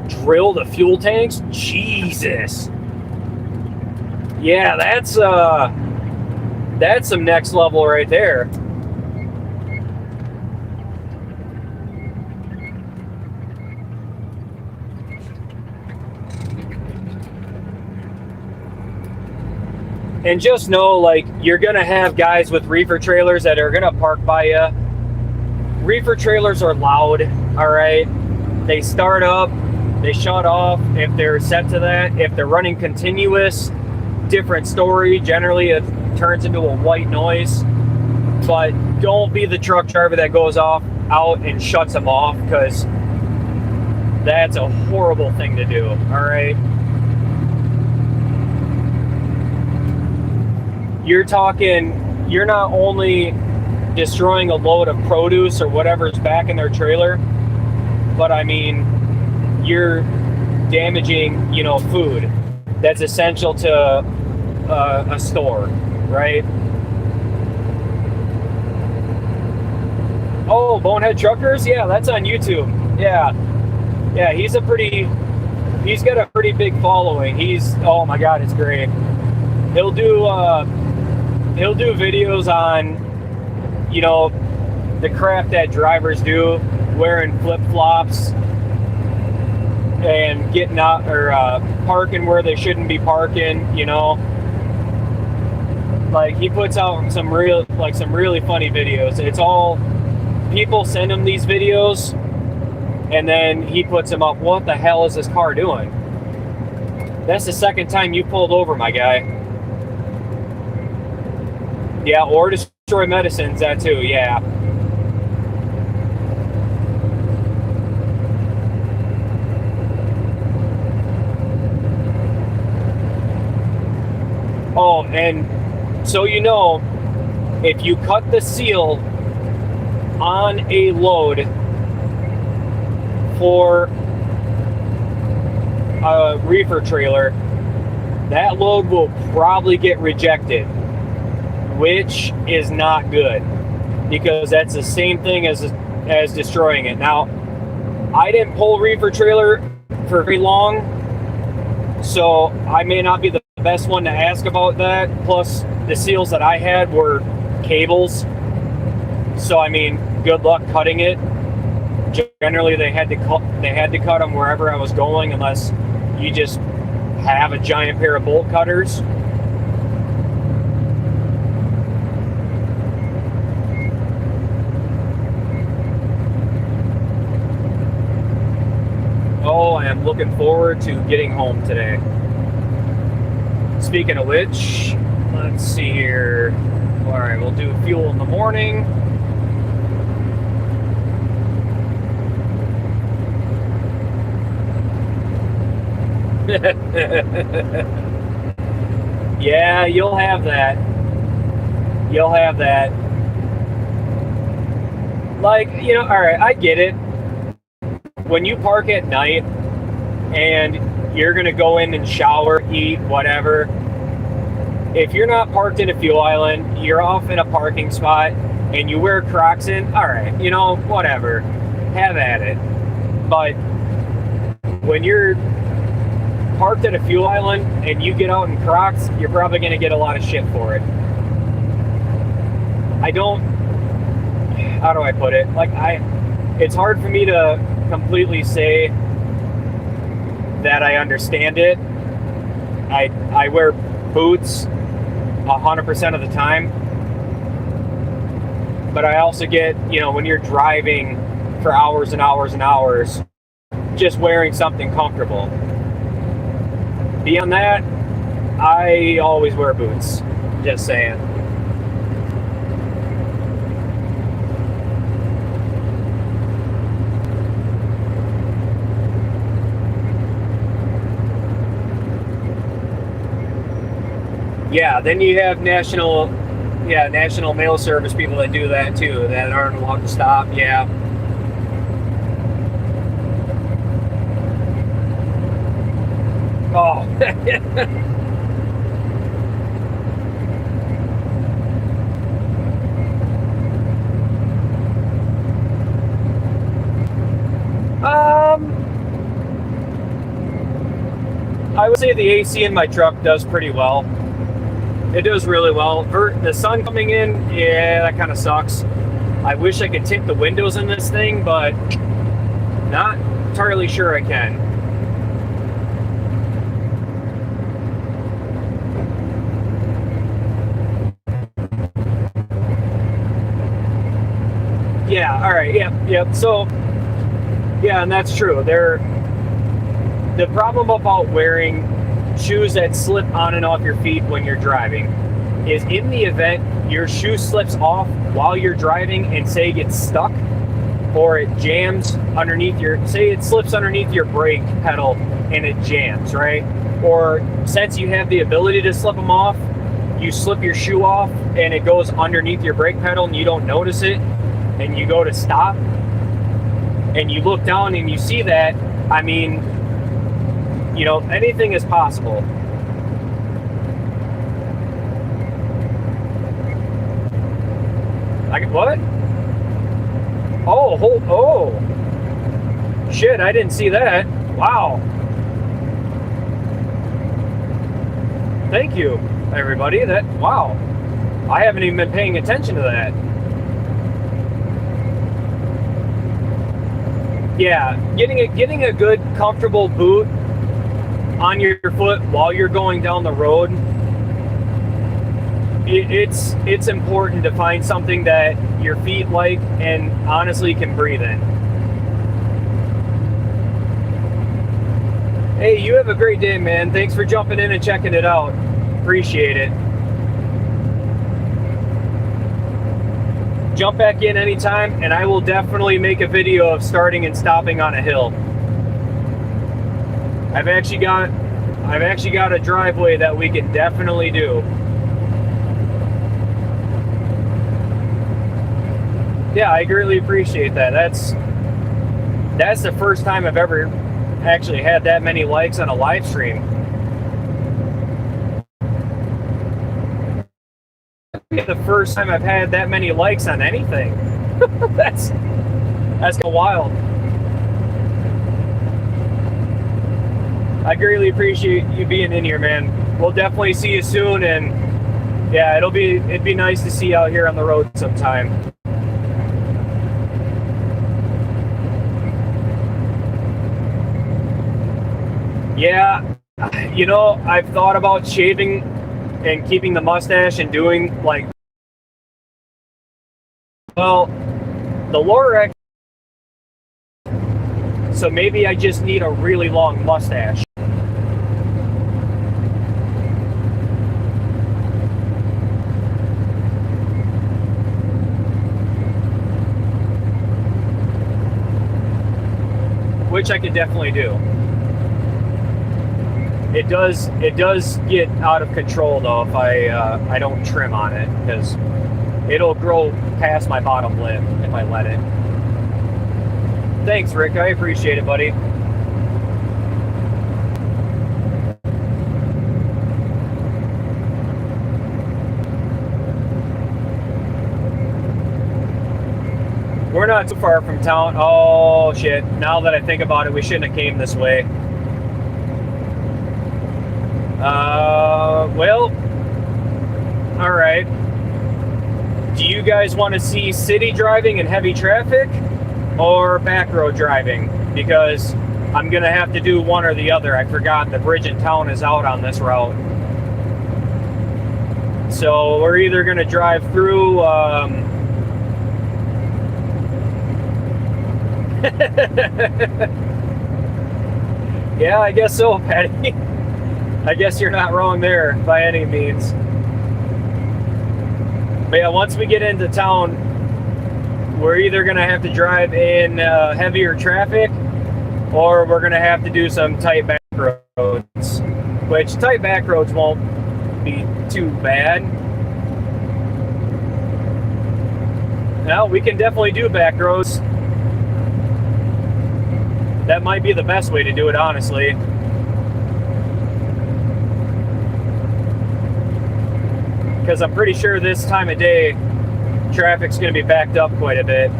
drill the fuel tanks? Jesus. Yeah, that's some next level right there. And just know, like, you're gonna have guys with reefer trailers that are gonna park by you. Reefer trailers are loud, all right? They start up, they shut off if they're set to that. If they're running continuous, different story. Generally, it turns into a white noise. But don't be the truck driver that goes out and shuts them off, because that's a horrible thing to do, all right? You're talking, you're not only destroying a load of produce or whatever's back in their trailer, but I mean, you're damaging, you know, food that's essential to a store, right? Oh, Bonehead Truckers? Yeah, that's on YouTube. Yeah, he's got a pretty big following. Oh my God, it's great. He'll do videos on, you know, the crap that drivers do, wearing flip-flops and getting out, or parking where they shouldn't be parking, you know. Like, he puts out some really funny videos. It's all, people send him these videos and then he puts them up. What the hell is this car doing? That's the second time you pulled over, my guy. Yeah, or destroy medicines, that too, yeah. Oh, and so you know, if you cut the seal on a load for a reefer trailer, that load will probably get rejected, which is not good, because that's the same thing as destroying it. Now, I didn't pull reefer trailer for very long, so I may not be the best one to ask about that. Plus, the seals that I had were cables, so I mean, good luck cutting it. Generally, they had to cut them wherever I was going, unless you just have a giant pair of bolt cutters. Oh, I am looking forward to getting home today. Speaking of which, let's see here. All right, we'll do fuel in the morning. Yeah, you'll have that. You'll have that. Like, you know, all right, I get it. When you park at night and you're going to go in and shower, eat, whatever, if you're not parked in a fuel island, you're off in a parking spot, and you wear Crocs in, all right, you know, whatever. Have at it. But when you're parked at a fuel island and you get out in Crocs, you're probably going to get a lot of shit for it. How do I put it? Like, it's hard for me to completely say that I understand it. I wear boots 100% of the time. but I also get, you know, when you're driving for hours and hours and hours, just wearing something comfortable. Beyond that, I always wear boots. Just saying. Yeah, then you have national mail service people that do that too, that aren't allowed to stop. Yeah. Oh. I would say the AC in my truck does pretty well. It does really well. The sun coming in, yeah, that kind of sucks. I wish I could tint the windows in this thing, but not entirely sure I can. Yeah, all right, yep. So, yeah, and that's true. The problem about wearing shoes that slip on and off your feet when you're driving is, in the event your shoe slips off while you're driving and say it gets stuck, or it jams underneath say it slips underneath your brake pedal and it jams, right? Or since you have the ability to slip them off, you slip your shoe off and it goes underneath your brake pedal and you don't notice it, and you go to stop and you look down and you see that. I mean, you know, anything is possible. Like, what? Oh, shit, I didn't see that. Wow. Thank you, everybody. Wow. I haven't even been paying attention to that. Yeah, getting a good, comfortable boot on your foot while you're going down the road, it's important to find something that your feet like and honestly can breathe in. Hey, you have a great day, man. Thanks for jumping in and checking it out. Appreciate it. Jump back in anytime, and I will definitely make a video of starting and stopping on a hill. I've actually got a driveway that we can definitely do. Yeah, I greatly appreciate that. That's the first time I've ever actually had that many likes on a live stream. The first time I've had that many likes on anything. That's wild. I greatly appreciate you being in here, man. We'll definitely see you soon, and yeah, it'd be nice to see you out here on the road sometime. Yeah, you know, I've thought about shaving and keeping the mustache and doing like, well, the lower so maybe I just need a really long mustache. Which I could definitely do. It does get out of control though if I don't trim on it, because it'll grow past my bottom lip if I let it. Thanks, Rick. I appreciate it, buddy. We're not too far from town. Oh, shit. Now that I think about it, we shouldn't have came this way. Well, all right. Do you guys want to see city driving and heavy traffic or back road driving? Because I'm going to have to do one or the other. I forgot the bridge in town is out on this route. So we're either going to drive through Yeah, I guess so, Patty. I guess you're not wrong there by any means. But yeah, once we get into town, we're either going to have to drive in heavier traffic, or we're going to have to do some tight back roads, which tight back roads won't be too bad. Now, we can definitely do back roads. That might be the best way to do it, honestly. Because I'm pretty sure this time of day, traffic's going to be backed up quite a bit.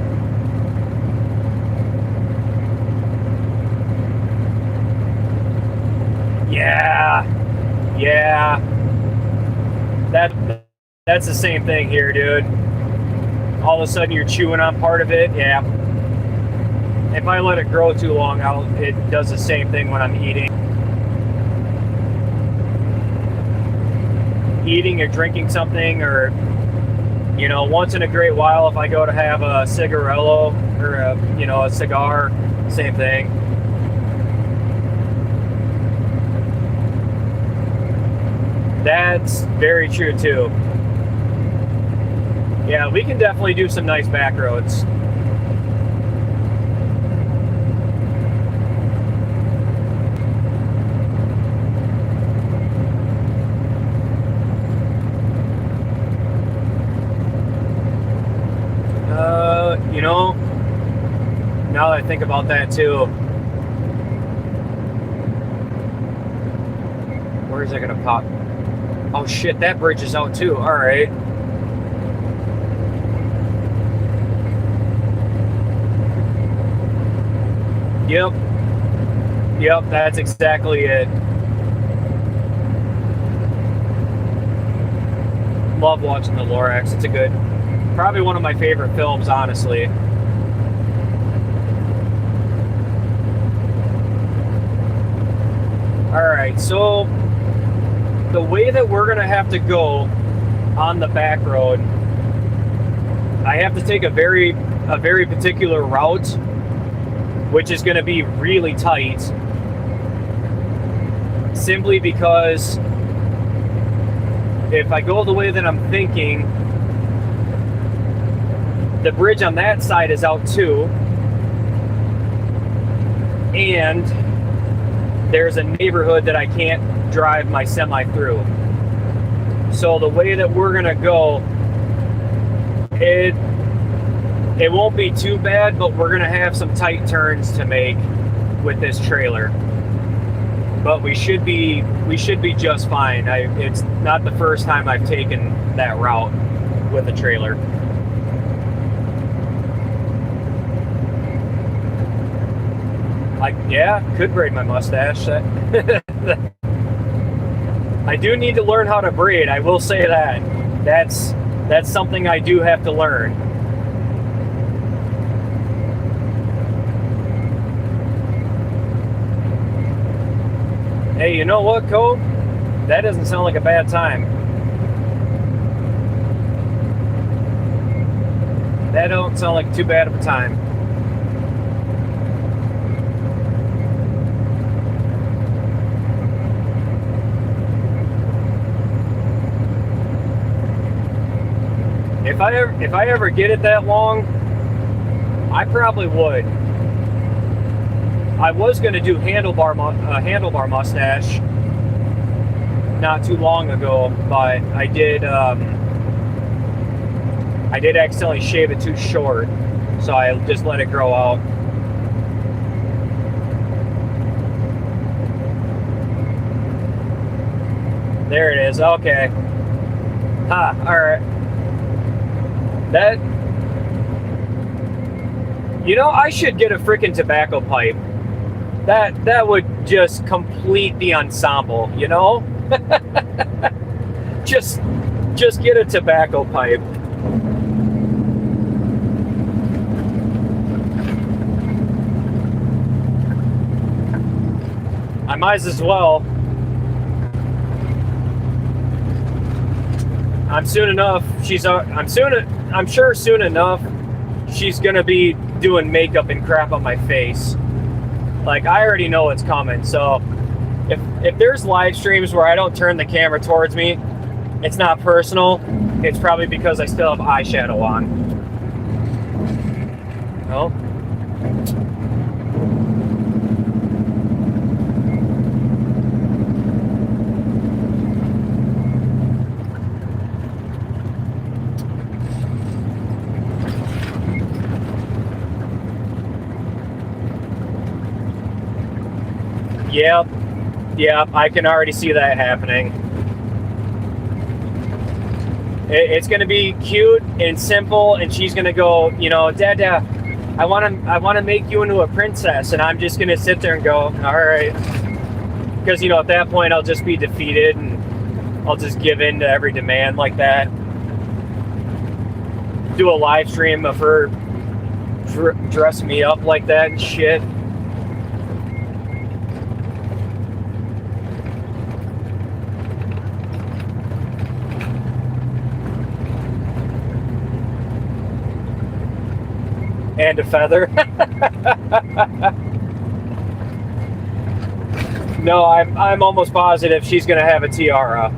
Yeah. That's the same thing here, dude. All of a sudden you're chewing on part of it. Yeah. If I let it grow too long, it does the same thing when I'm eating. Eating or drinking something, or, you know, once in a great while, if I go to have a cigarillo or a cigar, same thing. That's very true too. Yeah, we can definitely do some nice back roads. Now that I think about that too, where is it gonna pop? Oh shit, that bridge is out too. All right. Yep, that's exactly it. Love watching the Lorax. It's probably one of my favorite films, honestly. Alright, so the way that we're going to have to go on the back road, I have to take a very particular route, which is going to be really tight, simply because if I go the way that I'm thinking, the bridge on that side is out too, and there's a neighborhood that I can't drive my semi through. So the way that we're gonna go, it won't be too bad, but we're gonna have some tight turns to make with this trailer. But we should be just fine. It's not the first time I've taken that route with a trailer. Could braid my mustache. I do need to learn how to braid, I will say that. That's something I do have to learn. Hey, you know what, Cole? That doesn't sound like a bad time. That don't sound like too bad of a time. If I ever get it that long, I probably would. I was going to do handlebar mustache not too long ago, but I did accidentally shave it too short, so I just let it grow out. There it is. Okay. Ha. All right. That, I should get a freaking tobacco pipe. That would just complete the ensemble, just get a tobacco pipe. I might as well. I'm sure soon enough she's gonna be doing makeup and crap on my face. Like, I already know it's coming. So if there's live streams where I don't turn the camera towards me, it's not personal. It's probably because I still have eyeshadow on. Oh. Yep, I can already see that happening. It's gonna be cute and simple, and she's gonna go, you know, Dada, I wanna make you into a princess, and I'm just gonna sit there and go, all right, because, you know, at that point I'll just be defeated and I'll just give in to every demand like that. Do a live stream of her dress me up like that and shit. And a feather. No, I'm almost positive she's gonna have a tiara.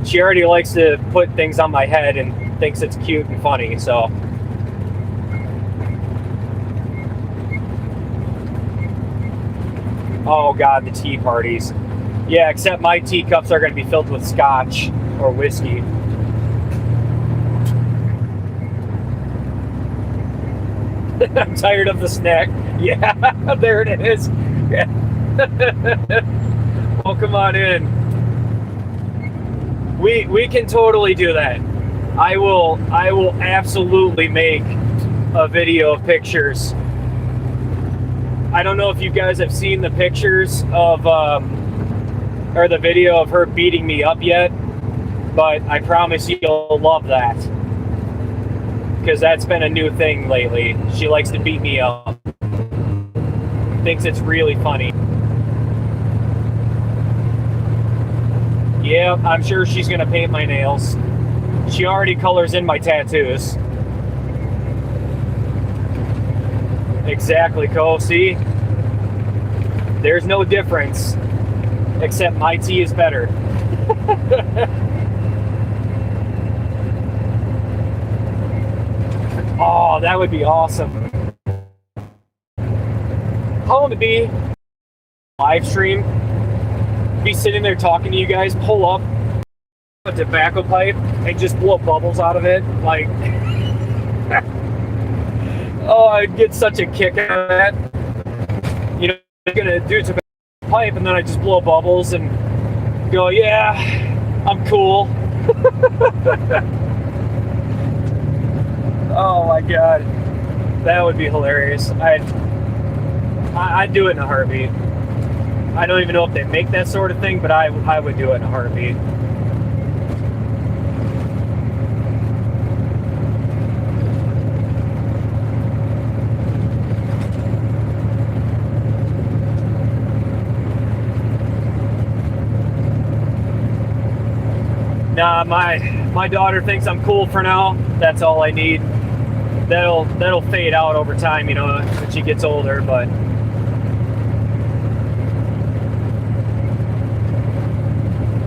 She already likes to put things on my head and thinks it's cute and funny, so. Oh God, the tea parties. Yeah, except my teacups are gonna be filled with scotch or whiskey. I'm tired of the snack. Yeah, there it is. Yeah. Oh, come on in. We can totally do that. I will absolutely make a video of pictures. I don't know if you guys have seen the pictures of or the video of her beating me up yet, but I promise you'll love that. Because that's been a new thing lately. She likes to beat me up. Thinks it's really funny. Yeah, I'm sure she's gonna paint my nails. She already colors in my tattoos. Exactly, Cole. See? There's no difference. Except my tea is better. Oh, that would be awesome. How would it be live stream? Be sitting there talking to you guys, pull up a tobacco pipe and just blow bubbles out of it. Like, oh, I'd get such a kick out of that. You know, I'm gonna do tobacco pipe and then I just blow bubbles and go, yeah, I'm cool. Oh my God, that would be hilarious. I'd do it in a heartbeat. I don't even know if they make that sort of thing, but I would do it in a heartbeat. Nah, my daughter thinks I'm cool for now. That's all I need. That'll fade out over time, you know, when she gets older, but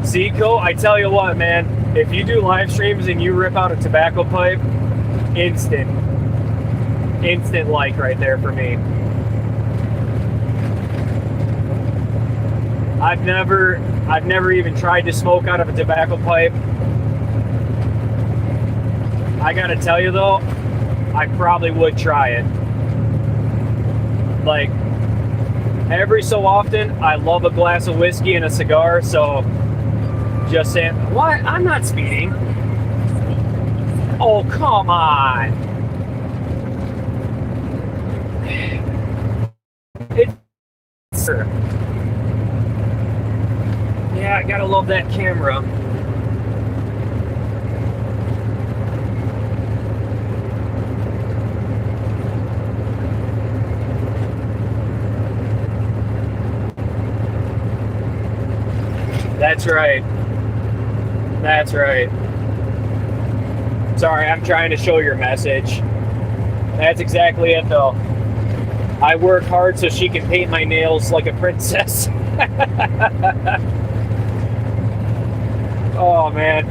see, Cole, I tell you what, man, if you do live streams and you rip out a tobacco pipe, instant like right there for me. I've never even tried to smoke out of a tobacco pipe. I gotta tell you though, I probably would try it. Like, every so often, I love a glass of whiskey and a cigar, so just saying, what? I'm not speeding. Oh, come on. Yeah, I gotta love that camera. That's right. That's right. Sorry, I'm trying to show your message. That's exactly it, though. I work hard so she can paint my nails like a princess. Oh, man.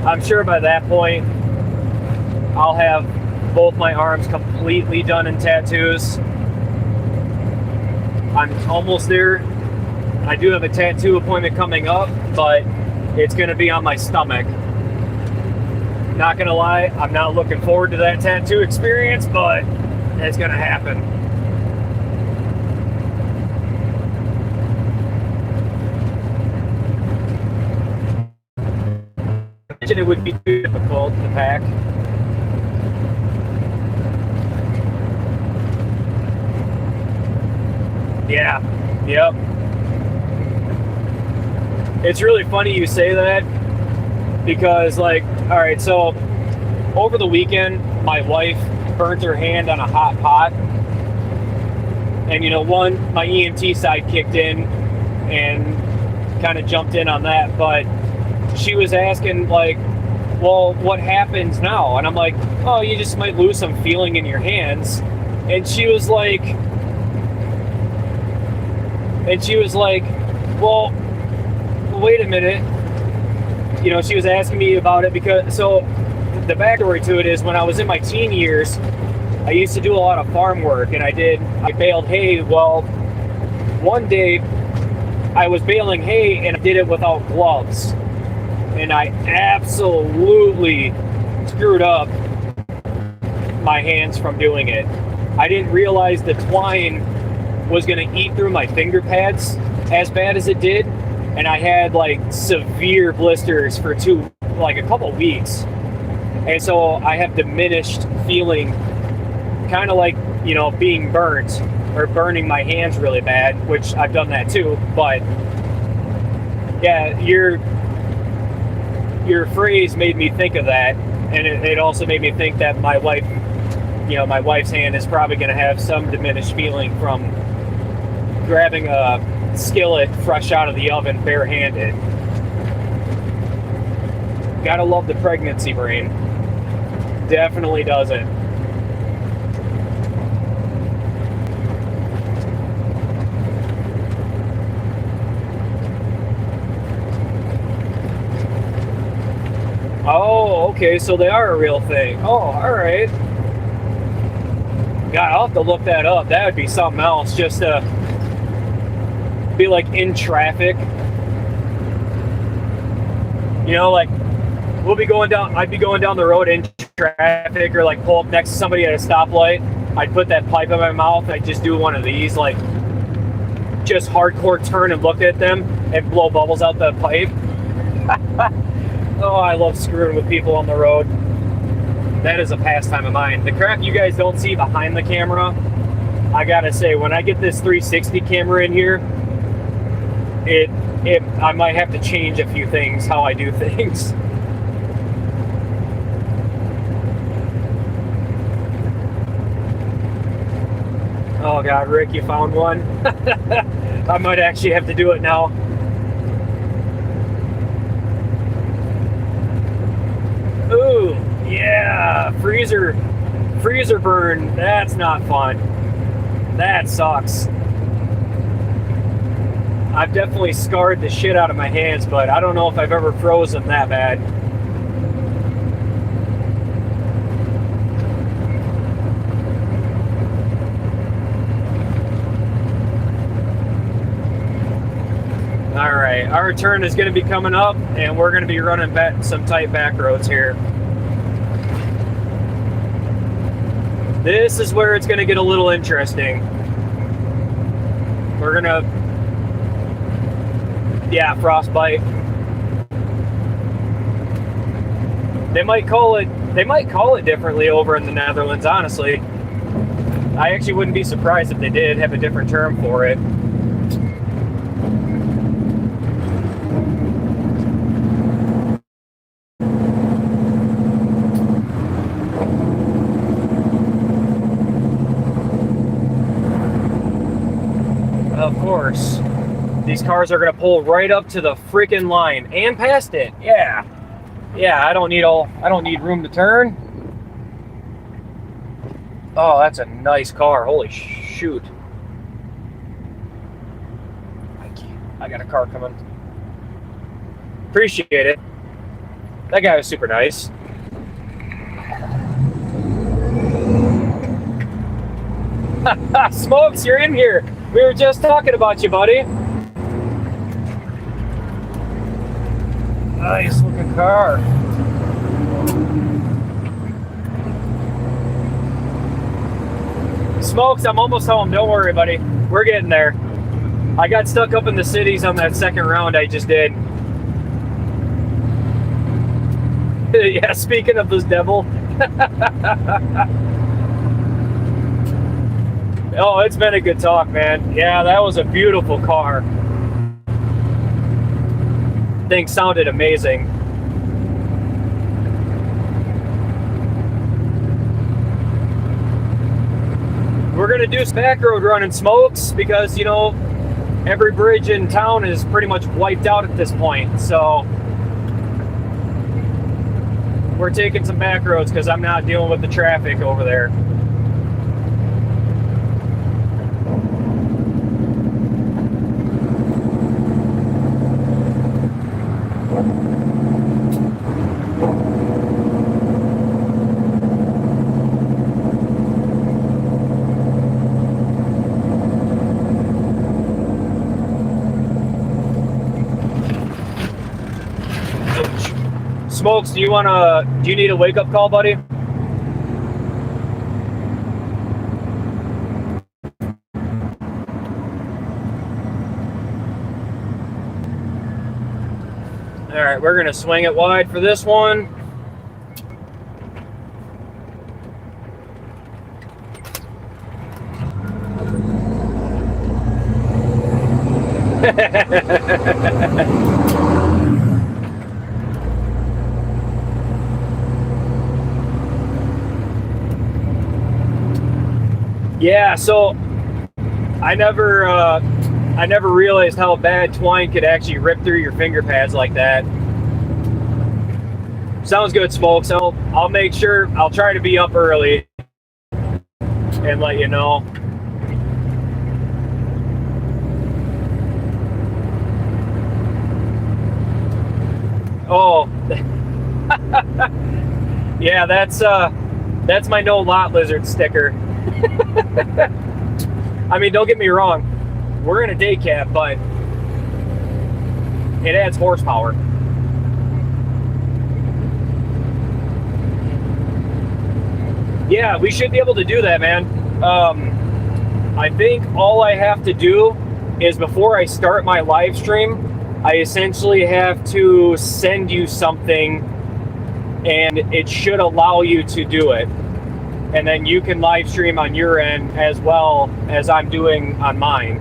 I'm sure by that point, I'll have both my arms completely done in tattoos. I'm almost there. I do have a tattoo appointment coming up, but it's going to be on my stomach. Not going to lie, I'm not looking forward to that tattoo experience, but it's going to happen. It would be too difficult to pack. Yeah, yep. It's really funny you say that because, like, all right, so over the weekend, my wife burnt her hand on a hot pot. And, you know, my EMT side kicked in and kind of jumped in on that, but she was asking, like, well, what happens now? And I'm like, oh, you just might lose some feeling in your hands. And she was like, well, wait a minute. You know, she was asking me about it because, so the backstory to it is when I was in my teen years, I used to do a lot of farm work and I baled hay. Well, one day I was baling hay and I did it without gloves. And I absolutely screwed up my hands from doing it. I didn't realize the twine was going to eat through my finger pads as bad as it did. And I had like severe blisters for a couple weeks. And so I have diminished feeling, kind of like, you know, being burnt or burning my hands really bad, which I've done that too. But yeah, your phrase made me think of that, and it also made me think that my wife's hand is probably going to have some diminished feeling from grabbing a skillet fresh out of the oven barehanded. Gotta love the pregnancy brain. Definitely does it. Oh, okay, so they are a real thing. Oh, alright. God, I'll have to look that up. That would be something else, just to be like in traffic. You know, like I'd be going down the road in traffic, or like pull up next to somebody at a stoplight. I'd put that pipe in my mouth and I'd just do one of these, like just hardcore turn and look at them and blow bubbles out the pipe. Oh, I love screwing with people on the road. That is a pastime of mine. The crap you guys don't see behind the camera, I gotta say, when I get this 360 camera in here, I might have to change a few things, how I do things. Oh God, Rick, you found one? I might actually have to do it now. Ooh, yeah, freezer burn. That's not fun. That sucks. I've definitely scarred the shit out of my hands, but I don't know if I've ever frozen that bad. All right, our turn is going to be coming up, and we're going to be running some tight back roads here. This is where it's going to get a little interesting. We're going to, yeah, frostbite. They might call it differently over in the Netherlands, honestly. I actually wouldn't be surprised if they did have a different term for it. Of course. These cars are gonna pull right up to the freaking line and past it. Yeah. Yeah, I don't need room to turn. Oh, that's a nice car. Holy shoot. I got a car coming. Appreciate it. That guy was super nice. Smokes, you're in here. We were just talking about you, buddy. Nice looking car. Smokes, I'm almost home. Don't worry, buddy. We're getting there. I got stuck up in the cities on that second round I just did. Yeah, speaking of this devil. Oh, it's been a good talk, man. Yeah, that was a beautiful car. Thing sounded amazing. We're gonna do some back road running, Smokes, because you know every bridge in town is pretty much wiped out at this point. So we're taking some back roads because I'm not dealing with the traffic over there. Smokes, do you need a wake-up call, buddy? All right, we're gonna swing it wide for this one. Yeah, so I never realized how bad twine could actually rip through your finger pads like that. Sounds good, Smokes. I'll make sure, I'll try to be up early and let you know. Oh, yeah, that's my no lot lizard sticker. I mean, don't get me wrong, we're in a day cab, but it adds horsepower. Yeah, we should be able to do that, man. I think all I have to do is before I start my live stream, I essentially have to send you something and it should allow you to do it. And then you can live stream on your end as well as I'm doing on mine.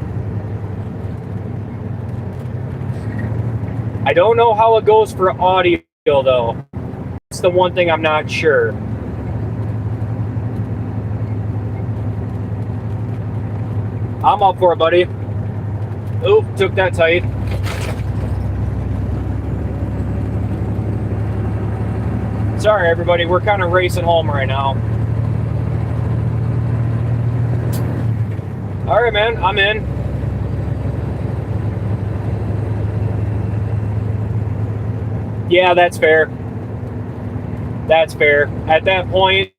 I don't know how it goes for audio though. It's the one thing I'm not sure. I'm up for it, buddy. Oop, took that tight. Sorry, everybody. We're kind of racing home right now. All right, man. I'm in. Yeah, that's fair. That's fair. At that point,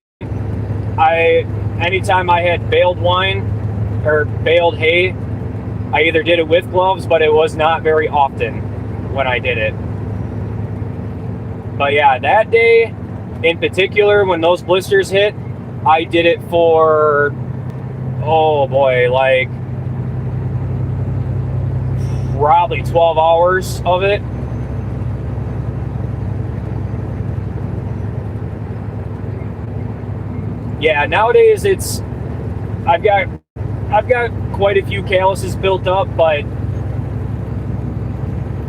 anytime I had baled wine or baled hay, I either did it with gloves, but it was not very often when I did it. But yeah, that day in particular, when those blisters hit, I did it for, oh boy, like probably 12 hours of it. Yeah, nowadays I've got quite a few calluses built up, but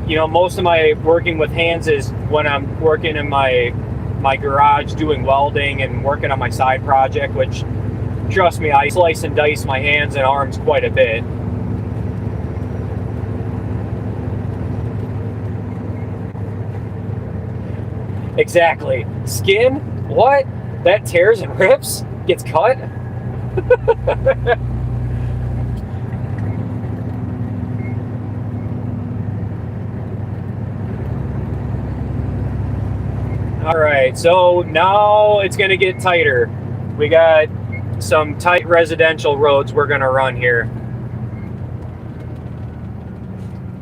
you know, most of my working with hands is when I'm working in my garage doing welding and working on my side project, which, trust me, I slice and dice my hands and arms quite a bit. Exactly. Skin? What? That tears and rips? Gets cut? All right, so now it's going to get tighter. We got some tight residential roads we're going to run here.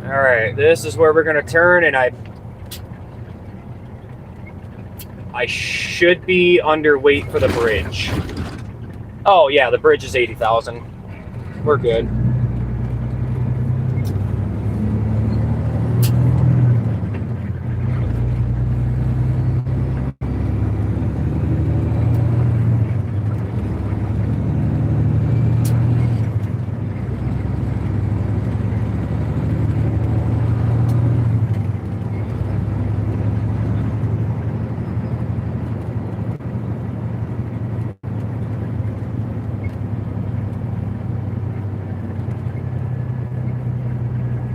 All right, this is where we're going to turn, and I should be underweight for the bridge. Oh yeah, the bridge is 80,000. We're good.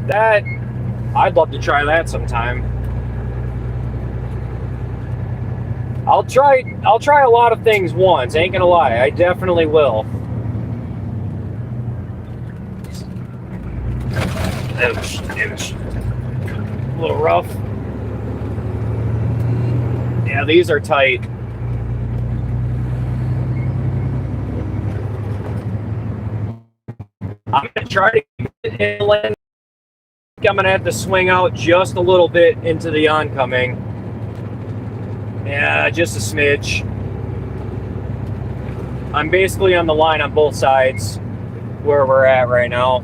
That, I'd love to try that sometime. I'll try a lot of things once, ain't gonna lie. I definitely will. Ouch, ouch. A little rough. Yeah, these are tight. I'm gonna try to get inland. I'm gonna have to swing out just a little bit into the oncoming. Yeah, just a smidge. I'm basically on the line on both sides where we're at right now.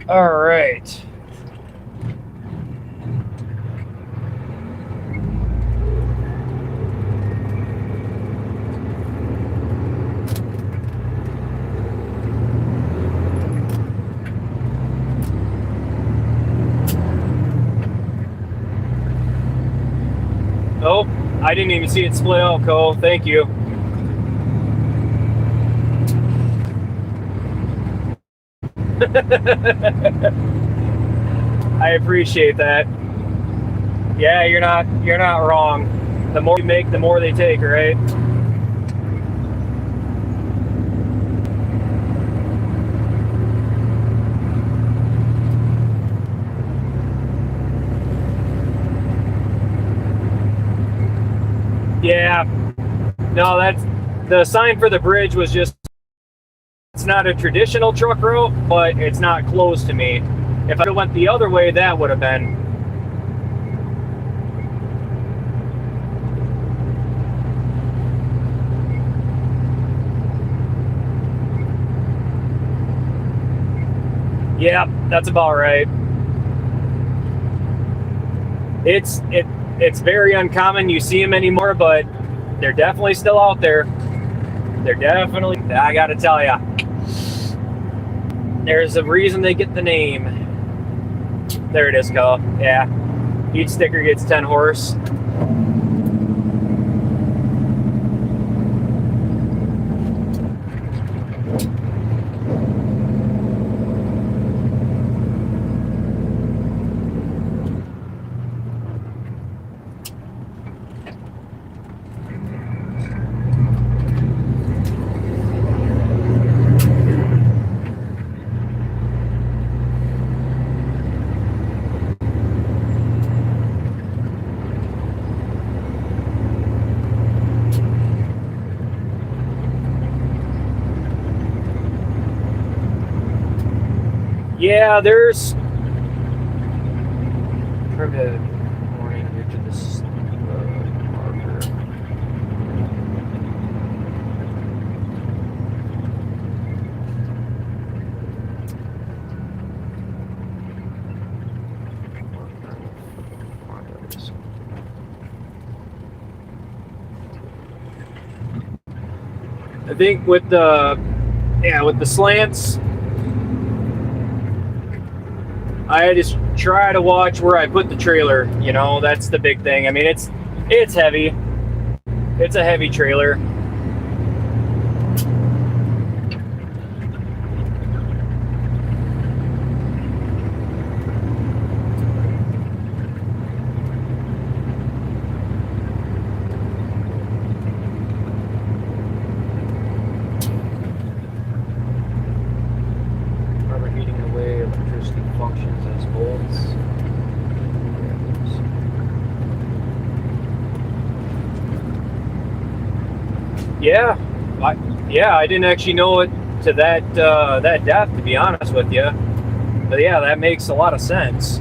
All right. Oh, I didn't even see it split out, Cole. Thank you. I appreciate that. Yeah, you're not wrong. The more you make, the more they take, right? Yeah. No, that's the sign for the bridge was just, it's not a traditional truck route, but it's not close to me. If I went the other way, that would have been. Yeah, that's about right. It's very uncommon you see them anymore, but they're definitely still out there. They're definitely, I gotta tell ya, there's a reason they get the name. There it is, Cole. Yeah, each sticker gets 10 horse. Yeah, there's primitive morning here to this marker. I think with the slants, I just try to watch where I put the trailer. You know, that's the big thing. I mean, it's heavy. It's a heavy trailer. Functions as volts. Yeah, I didn't actually know it to that depth, to be honest with you. But yeah, that makes a lot of sense.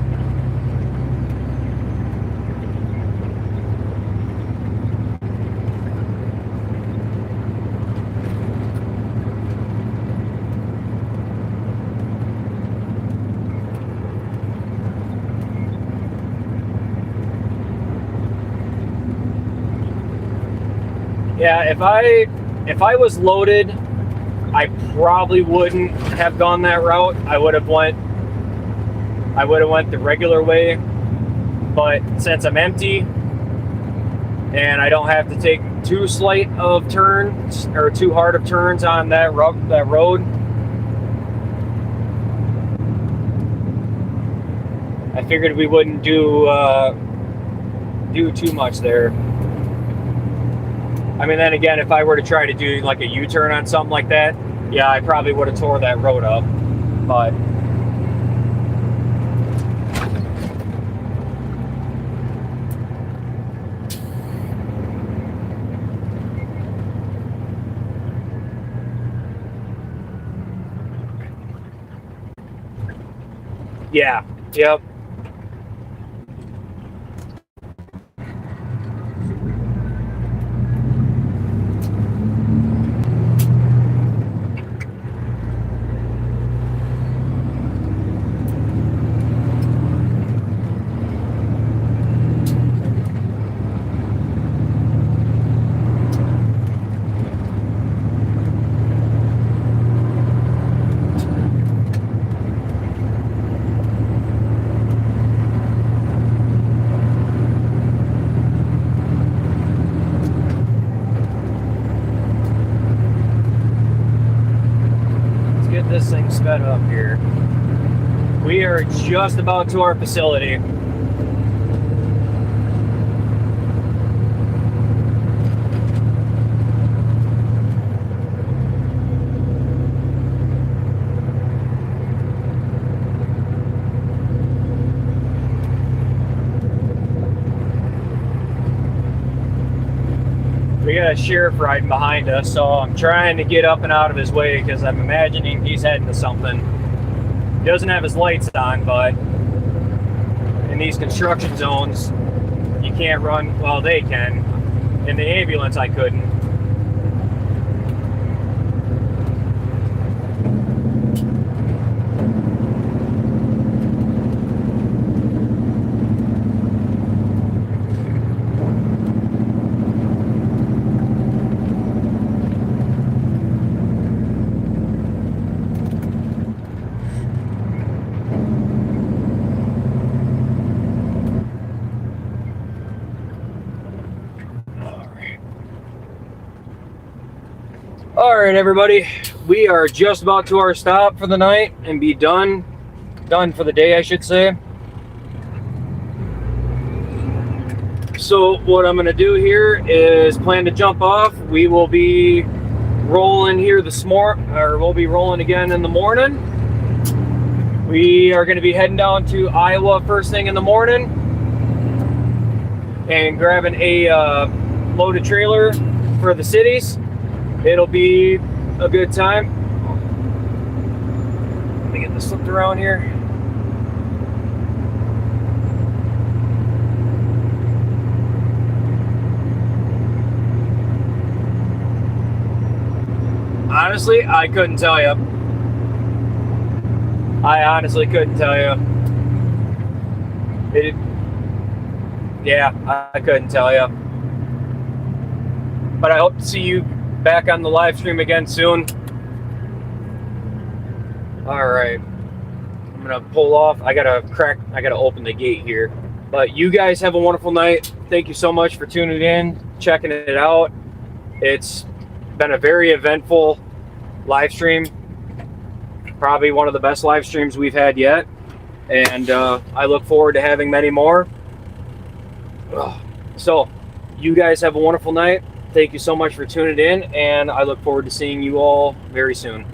Yeah, if I was loaded, I probably wouldn't have gone that route. I would have went the regular way. But since I'm empty and I don't have to take too slight of turns or too hard of turns on that road, I figured we wouldn't do too much there. I mean, then again, if I were to try to do like a U-turn on something like that, yeah, I probably would have tore that road up. But yeah, yep. This thing sped up here. We are just about to our facility. We got a sheriff riding behind us, so I'm trying to get up and out of his way because I'm imagining he's heading to something. He doesn't have his lights on, but in these construction zones, you can't run. Well, they can. In the ambulance, I couldn't. All right, everybody, we are just about to our stop for the night and be done for the day, I should say. So what I'm gonna do here is plan to jump off. We will be rolling here this morning, or we'll be rolling again in the morning. We are gonna be heading down to Iowa first thing in the morning and grabbing a loaded trailer for the cities. It'll be a good time. Let me get this flipped around here. Honestly, I couldn't tell you. I honestly couldn't tell you. Yeah, I couldn't tell you. But I hope to see you back on the live stream again soon. All right, I'm gonna pull off. I gotta open the gate here. But you guys have a wonderful night. Thank you so much for tuning in, checking it out. It's been a very eventful live stream. Probably one of the best live streams we've had yet. And I look forward to having many more. So, you guys have a wonderful night. Thank you so much for tuning in, and I look forward to seeing you all very soon.